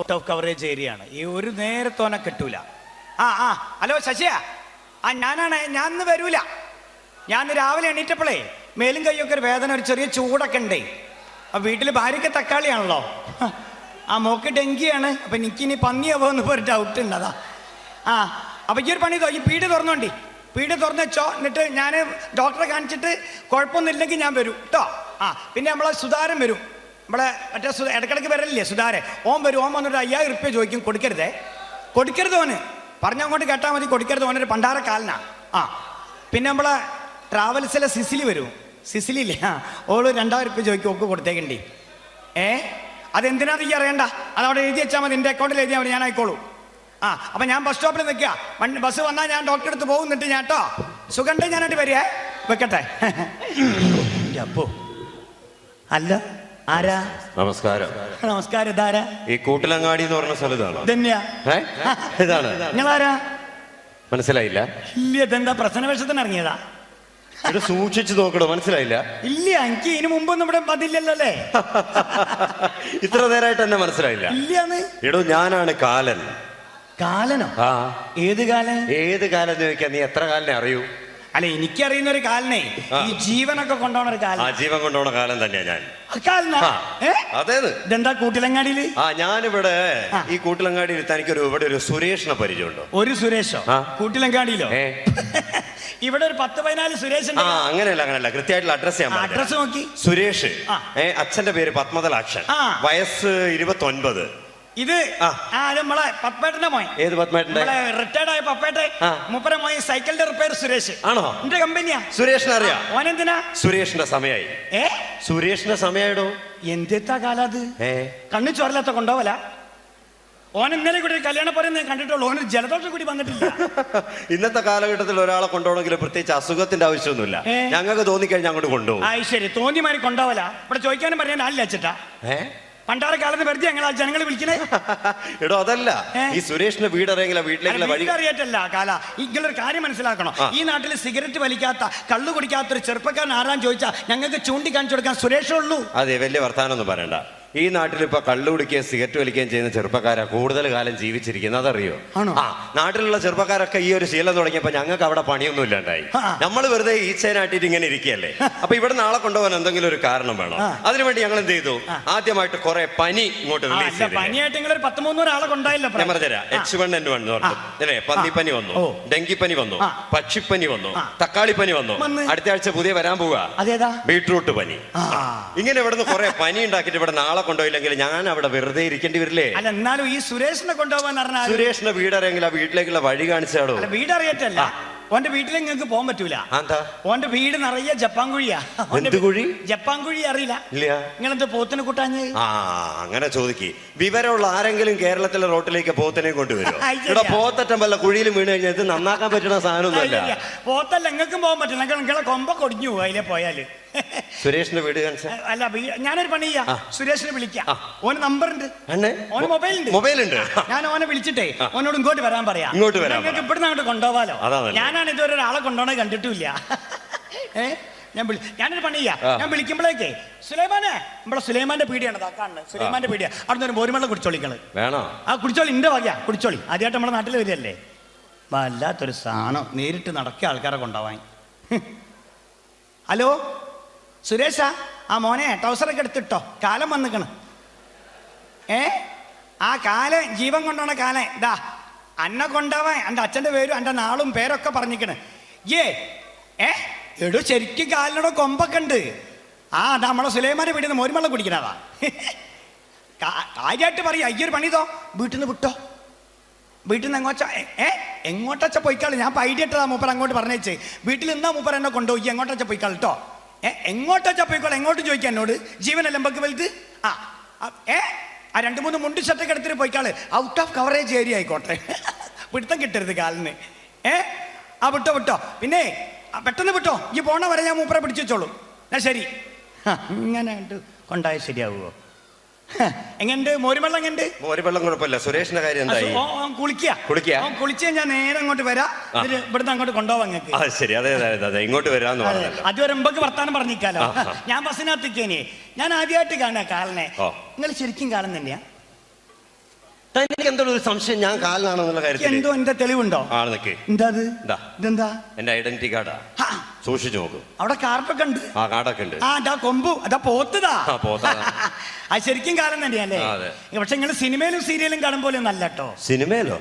Out of coverage area ആണ്. ഈ ഒരു നേരത്തോനെ കിട്ടൂല. ഹലോ ശശിയാ, ഞാനാണ്. ഞാൻ ഇന്ന് വരൂല. ഞാൻ ഇന്ന് രാവിലെ എണീറ്റപ്പോഴേ മേലും കൈയൊക്കെ ഒരു വേദന, ഒരു ചെറിയ ചൂടൊക്കെ ഉണ്ടേ. അപ്പം വീട്ടിൽ ഭാര്യയ്ക്ക് തക്കാളിയാണല്ലോ, മോക്ക് ഡെങ്കിയാണ്. അപ്പം എനിക്കിനി പന്നിയാവോ എന്ന് ഒരു ഡൗട്ട് ഉണ്ട്. അതാ അപ്പം ഈ ഒരു പണി ഈ പീടി തുറന്നോണ്ടി, പീടി തുറന്ന് വെച്ചോ. എന്നിട്ട് ഞാൻ ഡോക്ടറെ കാണിച്ചിട്ട് കുഴപ്പമൊന്നും ഇല്ലെങ്കിൽ ഞാൻ വരും കേട്ടോ. പിന്നെ നമ്മളെ സുധാരൻ വരും, നമ്മളെ മറ്റേ ഇടക്കിടക്ക് വരലില്ലേ സുധാരൻ, ഓൻ വരും. ഓൻ വന്നിട്ട് 5000 റുപ്യ ചോദിക്കും. കൊടുക്കരുത് ഓന്, പറഞ്ഞങ്ങോട്ട് കേട്ടാൽ മതി. കൊടുക്കരുത്, ഓനൊരു പണ്ടാരക്കാലനാ. പിന്നെ നമ്മളെ ട്രാവൽസിലെ സിസിലി വരും, സിസിലില്ലേ, ഓള് 2000 റുപ്യ ചോദിക്കും. ഓക്ക് കൊടുത്തേക്കണ്ടി. അതെന്തിനാ ഈ അറിയണ്ട, അതവിടെ എഴുതി വെച്ചാൽ മതി. എൻ്റെ അക്കൗണ്ടിൽ എഴുതിയാൽ മതി, ഞാൻ ആയിക്കോളൂ. അപ്പം ഞാൻ ബസ് സ്റ്റോപ്പിൽ നിൽക്കുക. ബസ് വന്നാൽ ഞാൻ ഡോക്ടറെ അടുത്ത് പോകുന്നിട്ട് ഞാൻ കേട്ടോ. സുഖണ്ടേ ഞാനായിട്ട് വരികയെ, വെക്കട്ടെ. അപ്പോ അല്ല, ആരാ? നമസ്കാരം. നമസ്കാരം. ഇതാരാ? ഈ കൂട്ടിലങ്ങാടി എന്ന് പറഞ്ഞ സ്ഥലത്താണ്. തന്നെയാ? ഇതാണ്. നിങ്ങളാരാ? മനസ്സിലായില്ല? ഇല്ല. ഇതെന്താ പ്രശ്നവേഷത്തിന് ഇറങ്ങിയതാ? ഇത് സൂക്ഷിച്ചു നോക്കണോ? മനസ്സിലായില്ല? ഇല്ല, എനിക്ക് ഇതിനു മുമ്പൊന്നും ഇവിടെ പതില്ലല്ലോ അല്ലേ? ഇത്ര നേരമായിട്ട് എന്നെ മനസ്സിലായില്ല? ഇല്ലാന്ന്. എടോ, ഞാനാണ് കാലൻ. കാലനോ? ഏത് കാലൻ? ഏത് കാലം എന്ന് ചോദിക്കാൻ നീ എത്ര കാലിനെ അറിയൂ? അല്ല, എനിക്കറിയുന്ന ഒരു കാലനെ, ഈ ജീവനൊക്കെ കൊണ്ടുപോണ ഒരു കാലം. ജീവൻ കൊണ്ടുപോണ കാലം തന്നെയാ ഞാൻ. അതേന്ന്. ഇതെന്താ കൂട്ടിലങ്ങാടിയില്? ഞാനിവിടെ ഈ കൂട്ടിലങ്ങാടിയിൽ തനിക്കൊരു ഇവിടെ ഒരു സുരേഷിനെ പരിചയമുണ്ടോ? ഒരു സുരേഷോ? കൂട്ടിലങ്ങാടിയിലോ? ഇവിടെ ഒരു 10-14 സുരേഷ്. അങ്ങനെയല്ല, കൃത്യമായിട്ടുള്ള അഡ്രസ് ഞാൻ അഡ്രസ് നോക്കി. സുരേഷ്, അച്ഛന്റെ പേര് പത്മതലാക്ഷൻ, വയസ്സ് 29. ഇത് നമ്മളെ പപ്പേട്ടന്റെ മോൻ. ഏത് പത്മേട്ടന്റെ? റിട്ടയർഡ് ആയ പപ്പേട്ടെ, മൂപ്പര മോൻ സൈക്കിളിന്റെ റിപ്പയർ സുരേഷ്. ആണോ? എന്റെ കമ്പനിയാ. സുരേഷിനെ അറിയാം. ഓനെന്തിനാ? സുരേഷിന്റെ സമയായി. സുരേഷിന്റെ സമയായിടോ. എന്തെത്താ കാലത്? കണ്ണു ചോരലാത്ത കൊണ്ടുപോവല. ഓൻ ഇന്നലെ കൂടി കല്യാണം പറയുന്നത് കണ്ടിട്ടുള്ളൂ. ഓന് ജലദോഷം കൂടി വന്നിട്ടില്ല. ഇന്നത്തെ കാലഘട്ടത്തിൽ ഒരാളെ കൊണ്ടുപോകണമെങ്കിൽ പ്രത്യേകിച്ച് അസുഖത്തിന്റെ ആവശ്യമൊന്നുമില്ല. ഞങ്ങൾക്ക് തോന്നിക്കഴിഞ്ഞാൽ അങ്ങോട്ട് കൊണ്ടുപോകും. ശരി, തോന്നിമാരി കൊണ്ടുപോവല. ഇവിടെ ചോദിക്കാനും പറയാൻ ആളില്ല അച്ഛട്ടാ. പണ്ടാരക്കാലത്ത് വെറുതെ ഞങ്ങൾ ജനങ്ങൾ വിളിക്കണേ. എടോ, അതല്ല, ഈ സുരേഷിന്റെ വീട് അറിയെങ്കിലോ, വീട്ടിലേക്കുള്ള വഴി അറിയട്ടല്ല കാല. ഇങ്ങളൊരു കാര്യം മനസ്സിലാക്കണം. ഈ നാട്ടിൽ സിഗരറ്റ് വലിക്കാത്ത, കള്ളു കുടിക്കാത്ത ഒരു ചെറുപ്പക്കാരൻ ആരാന്ന് ചോദിച്ചാൽ ഞങ്ങൾക്ക് ചൂണ്ടിക്കാണിച്ചു കൊടുക്കാൻ സുരേഷേ ഉള്ളൂ. അതെ, വലിയ വർത്താനം ഒന്നും പറയണ്ട. ഈ നാട്ടിൽ ഇപ്പൊ കള്ളു കുടിക്കുകയും സിഗരറ്റ് വലിക്കുകയും ചെയ്യുന്ന ചെറുപ്പക്കാരാ കൂടുതൽ കാലം ജീവിച്ചിരിക്കുന്നത്. അതറിയോ? നാട്ടിലുള്ള ചെറുപ്പക്കാരൊക്കെ ഈ ഒരു ശീലം തുടങ്ങിയപ്പോ ഞങ്ങൾക്ക് അവിടെ പണിയൊന്നും ഇല്ലാണ്ടായി. നമ്മൾ വെറുതെ ഈച്ചനാട്ടിട്ട് ഇങ്ങനെ ഇരിക്കുകയല്ലേ. അപ്പൊ ഇവിടെ നാളെ കൊണ്ടുപോകാൻ എന്തെങ്കിലും ഒരു കാരണം വേണം. അതിനുവേണ്ടി ഞങ്ങൾ എന്ത് ചെയ്തു? ആദ്യമായിട്ട് കുറെ പനി ഇങ്ങോട്ട് റിലീസ് ചെയ്തു. പനിയായിട്ട് നിങ്ങൾ 13 ആളെ കൊണ്ടായില്ല. ഞാൻ പറഞ്ഞുതരാം. H1N1 അല്ലേ, പന്നിപ്പനി വന്നു, ഡെങ്കിപ്പനി വന്നു, പക്ഷിപ്പനി വന്നു, തക്കാളിപ്പനി വന്നു. അടുത്ത ആഴ്ച പുതിയ വരാൻ പോവുക ബീട്രൂട്ട് പനി. ഇങ്ങനെ ഇവിടുന്ന് കുറെ പനി ഉണ്ടാക്കിയിട്ട് ഇവിടെ നാളെ കൊണ്ടുപോയില്ലെങ്കിൽ ഞാൻ അവിടെ വെറുതെ ഇരിക്കേണ്ടി വരില്ലേ? അല്ല, എന്നാലും ഈ സുരേഷിനെ കൊണ്ടുപോകാൻ പറഞ്ഞാൽ സുരേഷിന്റെ വീടറിയെങ്കിൽ ആ വീട്ടിലേക്കുള്ള വഴി കാണിച്ചാടോ. വീടറിയറ്റല്ല, ഓന്റെ വീട്ടിലേക്ക് നിങ്ങൾക്ക് പോകാൻ പറ്റൂല. ഓന്റെ വീട് നിറയെ ജപ്പാൻകുഴിയാ. ജപ്പാൻകുഴി അറിയില്ല? നിങ്ങളെന്ത് പോത്തിനെ കൂട്ടാഞ്ഞ്? അങ്ങനെ ചോദിക്ക്. വിവരമുള്ള ആരെങ്കിലും കേരളത്തിലെ റോട്ടിലേക്ക് പോത്തിനെ കൊണ്ടുവരും? ഇവിടെ പോത്തറ്റം വല്ല കുഴിയിലും വീണ് കഴിഞ്ഞാൽ ഇത് നന്നാക്കാൻ പറ്റുന്ന സാധനമൊന്നുമല്ല. പോത്തല്ല, നിങ്ങൾക്കും പോകാൻ പറ്റില്ല. നിങ്ങളെ കൊമ്പ കൊടിഞ്ഞു പോകും അതിലെ പോയാല്. സുരേഷിന്റെ വീട് അല്ല, ഞാനൊരു പണി ചെയ്യാം. സുരേഷിനെ വിളിക്കാം. ഓന് നമ്പർ ഉണ്ട്, ഓന് മൊബൈൽ ഉണ്ട്. ഞാൻ ഓനെ വിളിച്ചിട്ടേ ഓനോട് ഇങ്ങോട്ട് വരാൻ പറയാം. നിങ്ങൾക്ക് ഇവിടുന്ന് അങ്ങോട്ട് കൊണ്ടുപോവാലോ. ഞാനാണ് ഇതുവരെ ഒരാളെ കൊണ്ടുപോകണേ കണ്ടിട്ടില്ല. ഞാനൊരു പണി ചെയ്യാം. ഞാൻ വിളിക്കുമ്പോഴേക്കേ സുലൈമാനെ, നമ്മളെ സുലൈമാന്റെ പീടിയാണ് കാണുന്നത്. സുലൈമാന്റെ പീടിയ. അവിടെ നിന്ന് ബോരുമെള്ളം കുടിച്ചോളിക്കള് വേണോ? കുടിച്ചോളി, ഇന്റെ വകയാ കുടിച്ചോളി. ആദ്യമായിട്ട് നമ്മുടെ നാട്ടിൽ വരികയല്ലേ. വല്ലാത്തൊരു സാധനം, നേരിട്ട് നടക്കിയ ആൾക്കാരെ കൊണ്ടുപോവാൻ. ഹലോ സുരേഷാ, മോനെ ടൗസറൊക്കെ എടുത്തിട്ടോ, കാലം വന്നിക്കണ്. കാലം ജീവൻ കൊണ്ടോണ കാലം ഇതാ അന്നെ കൊണ്ടാവാൻ. എൻ്റെ അച്ഛൻ്റെ പേരും എൻ്റെ നാളും പേരൊക്കെ പറഞ്ഞിക്കണ്. എടോ, ശരിക്കും കാലിനോട് കൊമ്പൊക്കെ ഉണ്ട്. അതാ നമ്മളെ സുലൈമാനെ വീട്ടിൽ നിന്ന് മോരുമെള്ളം കുടിക്കണതാ. കാര്യമായിട്ട് പറയാ. അയ്യൊരു പണിതോ, വീട്ടിൽ നിന്ന് വിട്ടോ. വീട്ടിൽ നിന്ന് എങ്ങോട്ടച്ച പോയിക്കാളി. ഞാൻ പൈഡിയിട്ടതാ മൂപ്പർ അങ്ങോട്ട് പറഞ്ഞേച്ചേ. വീട്ടിൽ നിന്നാ മൂപ്പർ എന്നെ കൊണ്ടുപോയി. എങ്ങോട്ടച്ച പോയിക്കാൾ കേട്ടോ. എങ്ങോട്ടച്ച പോയിക്കോളെ, എങ്ങോട്ട് ചോദിക്കാം എന്നോട്. ജീവനല്ല എമ്പക്ക് വലുത്. 2-3 മുണ്ട് ഷർട്ടൊക്കെ എടുത്തിട്ട് പോയിക്കാള്. ഔട്ട് ഓഫ് കവറേജ് ഏരിയ ആയിക്കോട്ടെ. പിടുത്തം കിട്ടരുത് കാലിന്. വിട്ടോ. പിന്നെ പെട്ടെന്ന് വിട്ടോ. ഈ പോണ വരെ ഞാൻ മൂപ്പറെ പിടിച്ചു വെച്ചോളൂ. എന്നാ ശരി. ഇങ്ങനെ കൊണ്ടായാൽ ശരിയാവുമോ? എങ്ങനെയുണ്ട് മോരുവെള്ളം? എങ്ങനെയുണ്ട് മോരുവെള്ളം? കുഴപ്പമില്ല. സുരേഷിന്റെ കാര്യം എന്തായി? കുളിക്കുക ഞാൻ നേരെ അങ്ങോട്ട് വരാം. ഇവിടുന്ന് അങ്ങോട്ട് കൊണ്ടുപോവാം നിങ്ങൾക്ക്. ശരി, അതെ ഇങ്ങോട്ട് വരാന്ന് പറഞ്ഞല്ലോ. അതുവരെ മുമ്പൊക്കെ വർത്താനം പറഞ്ഞിക്കാലോ. ഞാൻ ബസ്സിനകത്തേക്കേനെ. ഞാൻ ആദ്യമായിട്ട് കാണാ കാലിനെ. നിങ്ങൾ ശരിക്കും കാലം തന്നെയാ? തനിക്ക് എന്തോ ഒരു സംശയം ഞാൻ കാലിനാണെന്നുള്ള കാര്യത്തിൽ എന്തോ എന്റെ തെളിവുണ്ടോ? ആള് നിൽക്ക്. എന്താ അത്? ഇതെന്താ? എന്റെ ഐഡന്റിറ്റി കാർഡാ, സൂക്ഷിച്ചു നോക്കും. അവിടെ കാർഡൊക്കെ ഉണ്ട്. ആ കാർഡൊക്കെ ഉണ്ട്. ആ അതാ കൊമ്പു, അതാ പോത്തതാ. പോത്താ. അത് ശരിക്കും കാലം തന്നെയല്ലേ? പക്ഷെ നിങ്ങൾ സിനിമയിലും സീരിയലും കാണും പോലെ ഒന്നല്ല കേട്ടോ. സിനിമയിലും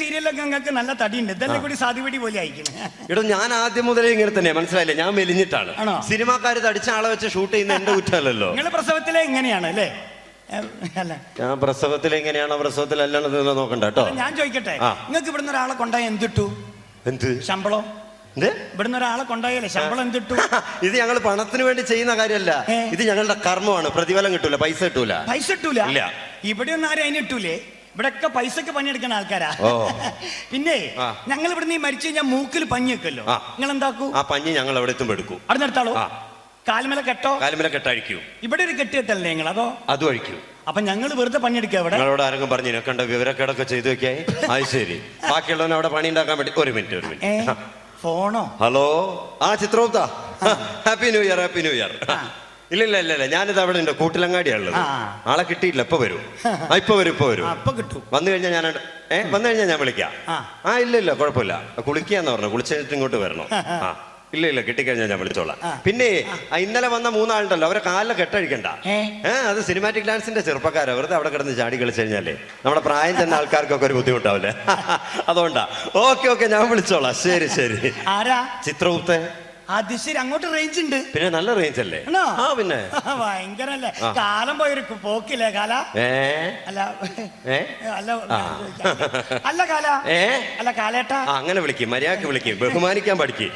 സീരിയലും ഒക്കെ നിങ്ങൾക്ക് നല്ല തടിയുണ്ട്. ഇതെല്ലാം കൂടി സാധ്യപടി പോലെ അയക്കണം. ഇവിടെ ഞാൻ ആദ്യം മുതലേ ഇങ്ങനെ തന്നെ, മനസ്സിലായില്ലേ? ഞാൻ മെലിഞ്ഞിട്ടാണ്. സിനിമാക്കാര് തടിച്ച ആളെ വെച്ച് ഷൂട്ട് ചെയ്യുന്ന എന്റെ കുറ്റമല്ലല്ലോ. നിങ്ങൾ പ്രസവത്തിലെ എങ്ങനെയാണ് അല്ലേ? അല്ല, ഞാൻ പ്രസവത്തിൽ എങ്ങനെയാണോ പ്രസവത്തിലല്ലാണ്ട് നോക്കണ്ട കേട്ടോ. ഞാൻ ചോദിക്കട്ടെ, നിങ്ങൾക്ക് ഇവിടുന്ന് ഒരാളെ കൊണ്ടായ എന്തിട്ടു? എന്ത് ശമ്പളം? ഇവിടുന്ന് ഒരാളെ കൊണ്ടായാലേ ശമ്പളം എന്തിട്ടു? ഇത് ഞങ്ങൾ പണത്തിന് വേണ്ടി ചെയ്യുന്ന കാര്യമല്ല, ഇത് ഞങ്ങളുടെ കർമ്മമാണ്. പ്രതിഫലം കിട്ടൂല, പൈസ കിട്ടൂല. പൈസ കിട്ടൂല? ഇല്ല. ഇവിടെ ഒന്നും ആരും അതിന് ഇട്ടൂലേ? ഇവിടെയൊക്കെ പൈസക്ക് പണിയെടുക്കുന്ന ആൾക്കാരാ. പിന്നെ ഞങ്ങൾ ഇവിടുന്ന് ഈ മരിച്ചു കഴിഞ്ഞാൽ മൂക്കിൽ പഞ്ഞി വെക്കല്ലോ, നിങ്ങൾ എന്താക്കൂ? ആ പഞ്ഞി ഞങ്ങൾ എവിടെ എത്തുമ്പോ എടുക്കും. അവിടെ നിർത്താളോ? കാൽമല കെട്ടോ? കാൽമല കെട്ടഴിക്കൂ. ഇവിടെ ഒരു കെട്ടി കെട്ടല്ലേ നിങ്ങൾ? അതോ അതും അഴിക്കൂ. അപ്പൊ ഞങ്ങൾ വെറുതെ പണിയെടുക്കുക. അവിടെ ഞങ്ങളോട് ആരെങ്കിലും പറഞ്ഞു കണ്ട വിവരക്കേടൊക്കെ ചെയ്തു വെക്കായി? അത് ശരി. ബാക്കിയുള്ളവനെ അവിടെ പണി ഉണ്ടാക്കാൻ വേണ്ടി ഒരു മിനിറ്റ്. ഫോണോ? ഹലോ, ആ Chitragupta, happy new year. Happy new year. ഇല്ല, ഞാനിത് അവിടെ ഉണ്ട്, കൂട്ടിലങ്ങാടിയാണുള്ളത്. ആളെ കിട്ടിയില്ല. ഇപ്പൊ വരും. ഇപ്പൊ വരും. വന്നു കഴിഞ്ഞാൽ ഞാൻ വിളിക്കാം. ഇല്ല കുഴപ്പമില്ല. കുളിക്കാന്ന് പറഞ്ഞു. കുളിച്ചിട്ട് ഇങ്ങോട്ട് വരണം. ഇല്ല കിട്ടിക്കഴിഞ്ഞാൽ ഞാൻ വിളിച്ചോളാം. പിന്നെ ഇന്നലെ വന്ന 3 ആളുണ്ടല്ലോ, അവരെ കാലിലെ കെട്ടഴിക്കണ്ട. അത് സിനിമാറ്റിക് ഡാൻസിന്റെ ചെറുപ്പക്കാരാ. വെറുതെ അവിടെ കിടന്ന് ചാടി കളിച്ചു കഴിഞ്ഞാലേ നമ്മുടെ പ്രായം ചെന്ന ആൾക്കാർക്കൊക്കെ ഒരു ബുദ്ധിമുട്ടാവില്ലേ? അതുകൊണ്ടാ. ഓക്കെ, ഞാൻ വിളിച്ചോളാം. ശരി. ആരാ? ചിത്രഗുപ്ത. അത് ശരി. അങ്ങോട്ട് റേഞ്ച് ഉണ്ട്? പിന്നെ നല്ല റേഞ്ച് അല്ലേ? പിന്നെ ഭയങ്കരല്ലേ? കാലം പോയൊരു പോക്കില്ലേ കാല? അല്ല കാലേട്ടാ. അങ്ങനെ വിളിക്കും, മര്യാദക്ക് വിളിക്കും, ബഹുമാനിക്കാൻ പഠിക്കും.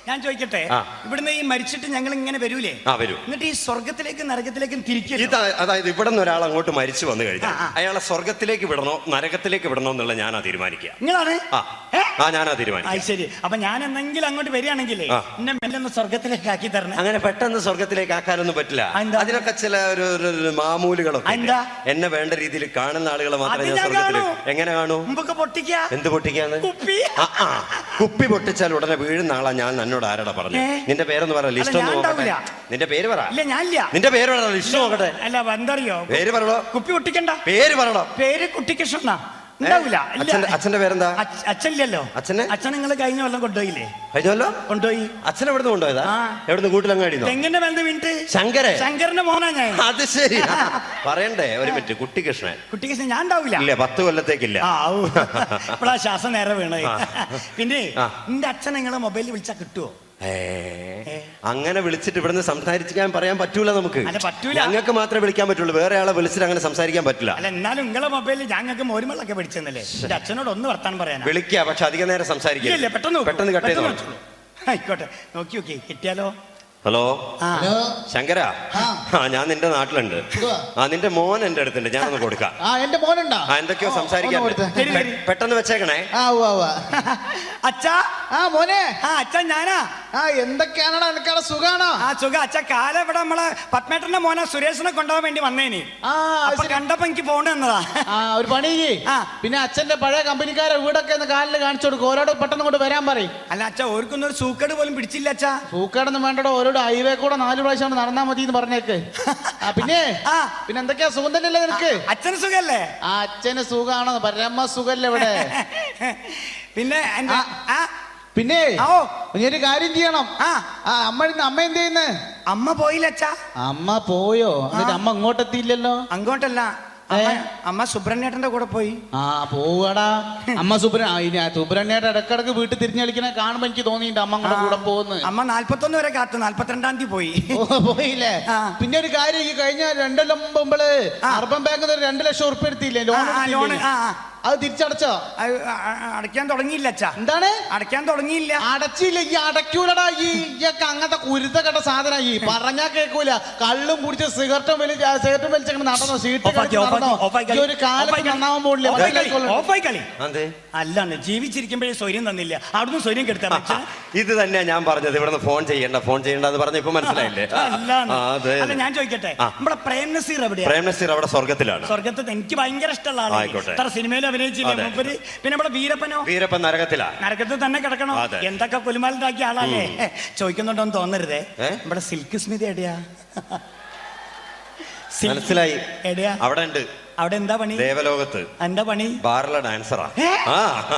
ഞാൻ ചോദിക്കട്ടെ, ഇവിടുന്ന് ഈ മരിച്ചിട്ട് ഞങ്ങൾ ഇങ്ങനെ വരൂലേ? വരും. എന്നിട്ട് ഈ സ്വർഗത്തിലേക്കും നരകത്തിലേക്കും തിരിക്കും. അതായത് ഇവിടെ നിന്ന് ഒരാൾ അങ്ങോട്ട് മരിച്ചു വന്നു കഴിഞ്ഞാൽ അയാളെ സ്വർഗത്തിലേക്ക് വിടണോ നരകത്തിലേക്ക് വിടണോ എന്നുള്ള ഞാനാ തീരുമാനിക്കുക. നിങ്ങളാണ്? ഞാനാ തീരുമാനിക്കുക. ശരി. അപ്പൊ ഞാൻ എന്തെങ്കിലും അങ്ങോട്ട് വരികയാണെങ്കിലേ എന്നെ മെല്ലൊന്ന് സ്വർഗത്തിലേക്ക് ആക്കി തരണം. അങ്ങനെ പെട്ടെന്ന് സ്വർഗത്തിലേക്ക് ആക്കാനൊന്നും പറ്റില്ല. അതിനൊക്കെ ചില ഒരു മാമൂലുകളൊക്കെ. എന്നെ വേണ്ട രീതിയിൽ കാണുന്ന ആളുകളെ മാത്രമേ ഞാൻ സ്വർഗത്തിലേക്ക്. എങ്ങനെ കാണൂ? പൊട്ടിക്കുക. എന്ത് പൊട്ടിക്കാന്ന്? കുപ്പി പൊട്ടിച്ചാൽ ഉടനെ വീഴുന്ന ആളാ ഞാൻ. എന്നോട് ആരാടാ പറഞ്ഞു? നിന്റെ പേരൊന്ന് പറ, ലിസ്റ്റ് ഒന്ന് നോക്കട്ടെ. നിന്റെ പേര് പറ. നിന്റെ പേര് പറ, ലിസ്റ്റ് നോക്കട്ടെ. അല്ല എന്തറിയോ? പേര് പറയണോ? കുപ്പി പൊട്ടിക്കണ്ട. പേര് പറയണോ? പേര് കുട്ടിക്കൃഷ്ണ. അച്ഛന്റെ പേരെന്താ? അച്ഛനില്ലല്ലോ. അച്ഛൻ നിങ്ങൾ കഴിഞ്ഞ കൊല്ലം കൊണ്ടുപോയില്ലേ? കൊണ്ടുപോയി. അച്ഛൻ എവിടെ നിന്ന് കൊണ്ടുപോയതാ? എവിടെ? കൂട്ടിലങ്ങാടി. എങ്ങനെ വേണ്ട? ശങ്കരന്റെ മോനാ ഞാൻ. അത് ശരി. പറയണ്ടേ? ഒരു മിനിറ്റ്. കുട്ടിക്കൃഷ്ണൻ ഞാൻ ഉണ്ടാവില്ല. ഇല്ല, 10 കൊല്ലത്തേക്കില്ല. ഇപ്പഴാ ശ്വാസം നേരെ വീണേ. പിന്നെ നിന്റെ അച്ഛൻ നിങ്ങളെ മൊബൈലിൽ വിളിച്ചാ കിട്ടുവോ? അങ്ങനെ വിളിച്ചിട്ട് ഇവിടുന്ന് സംസാരിക്കാൻ പറയാൻ പറ്റൂല നമുക്ക്. ഞങ്ങൾക്ക് മാത്രമേ വിളിക്കാൻ പറ്റുള്ളൂ. വേറെ ആളെ വിളിച്ചിട്ട് അങ്ങനെ സംസാരിക്കാൻ പറ്റില്ല. അല്ല എന്നാലും നിങ്ങളെ മൊബൈലിൽ ഞങ്ങൾക്ക് മോരുമളൊക്കെ പിടിച്ചെന്നല്ലേ? അച്ഛനോട് ഒന്ന് വർത്താൻ പറയാൻ വിളിക്കുക. പക്ഷെ അധികം നേരം സംസാരിക്കില്ല. പെട്ടെന്ന് കട്ട് ചെയ്ത്. ആയിക്കോട്ടെ, നോക്കി കിട്ടിയാലോ? ഹലോ ശങ്കരാ, ഞാൻ നിന്റെ നാട്ടിലുണ്ട്. നിന്റെ മോൻ എന്റെ അടുത്തുണ്ട്, ഞാനൊന്ന് കൊടുക്കാം. എന്റെ മോനുണ്ടോ? എന്തൊക്കെയോ സംസാരിക്കാൻ. പെട്ടെന്ന് വെച്ചേക്കണേ. അച്ഛാ. മോനെ. അച്ഛാ ഞാനാ. എന്തൊക്കെയാണോ എനിക്കവിടെ? സുഖാണോ? സുഖം അച്ഛാ. കാലം ഇവിടെ നമ്മളെ പത്മേട്ടന്റെ മോനെ സുരേഷിനെ കൊണ്ടുപോകാൻ വേണ്ടി വന്നേനി. കണ്ടപ്പോ എനിക്ക് ഫോൺ തന്നതാ. ഒരു പണി. പിന്നെ അച്ഛന്റെ പഴയ കമ്പനിക്കാരെ വീടൊക്കെ ഒന്ന് കാലിൽ കാണിച്ചു കൊടുക്കും. ഓരോട് പെട്ടെന്ന് കൊണ്ട് വരാൻ പറയും. അല്ല അച്ഛാ, ഓർക്കൊന്നും ഒരു സൂക്കേട് പോലും പിടിച്ചില്ല അച്ഛാ. സൂക്കേടൊന്നും വേണ്ടോ? ഓരോ ഹൈവേ കൂടെ 4 പ്രാവശ്യം നടന്നാ മതി എന്ന് പറഞ്ഞേക്ക്. പിന്നെ എന്തൊക്കെയാ? സുഖം തന്നെയല്ലേ നിനക്ക്? അച്ഛന് സുഖല്ലേ? അച്ഛന് സുഖാണോ? പരമ സുഖല്ലേ ഇവിടെ? പിന്നെ ഒരു കാര്യം ചെയ്യണം. അമ്മ എന്ത് ചെയ്യുന്നു? അമ്മ പോയില്ല അച്ഛാ. അമ്മ പോയോ? എന്നിട്ട് അമ്മ ഇങ്ങോട്ടെത്തിയില്ലല്ലോ. അങ്ങോട്ടല്ല, അമ്മ സുബ്രഹ്മണ്യേട്ടന്റെ കൂടെ പോയി. പോവാടാ. അമ്മ സുബ്രഹ്മണ്യേട്ടൻ ഇടക്കിടക്ക് വീട്ടിൽ തിരിഞ്ഞു കളിക്കണ കാണുമ്പോ എനിക്ക് തോന്നിയിട്ട് അമ്മ കൂടെ കൂടെ പോകുന്നു. അമ്മ 41 വരെ കാത്തു, 42-ാം തീയതി പോയി. പോയില്ലേ? പിന്നെ ഒരു കാര്യം, ഈ കഴിഞ്ഞ 2 കൊല്ലം മുമ്പ് അർബൻ ബാങ്ക് 2 ലക്ഷം ഉറുപ്പിക എടുത്തില്ലേ ലോൺ? അത് തിരിച്ചടച്ചോ? അടയ്ക്കാൻ തുടങ്ങിയില്ല അച്ഛാ. എന്താണ്? അടയ്ക്കാൻ തുടങ്ങിയില്ല. അടച്ചില്ല. ഈ അടയ്ക്കൂലടാ. ഈ അങ്ങനത്തെ കുരുത്ത കെട്ട സാധനം. ഈ പറഞ്ഞാ കേൾക്കൂല. കള്ളും കുടിച്ച് സിഗരറ്റും വലിച്ചങ്ങനെ നടന്നോ? ഒരു കാലം നന്നാവാൻ പോകില്ല. അല്ലാണ്ട് ജീവിച്ചിരിക്കുമ്പോഴേ സ്വര്യം തന്നില്ല, അവിടുന്ന് സ്വര്യം കെടുത്താ. ഇത് തന്നെ ഞാൻ പറഞ്ഞത്. ഇവിടെ ഫോൺ ചെയ്യണ്ട എന്ന് പറഞ്ഞ ഇപ്പൊ മനസ്സിലായില്ലേ? അല്ല ഞാൻ ചോദിക്കട്ടെ, നമ്മുടെ പ്രേം നസീർ എവിടെയാ? പ്രേം നസീർ അവിടെ സ്വർഗത്തിലാണ്. സ്വർഗത്തിൽ എനിക്ക് ഭയങ്കര ഇഷ്ടമുള്ള ആളാണ്. സിനിമയിൽ അഭിനയിച്ചില്ലേ മൂപ്പര്? പിന്നെ നമ്മുടെ വീരപ്പൻ നരകത്തിൽ തന്നെ കിടക്കണോ? എന്തൊക്കെ കുലുമാലുണ്ടാക്കിയ ആളല്ലേ? ചോദിക്കുന്നുണ്ടോന്ന് തോന്നരുതേ. നമ്മുടെ സിൽക്ക് സ്മിത എവിടെയാ? മനസ്സിലായി. എവിടെയാ? അവിടെ ഉണ്ട്. അവിടെ എന്താ പണി? ദേവലോകത്ത്. എന്താ പണി? ബാറിലെ ഡാൻസറാ.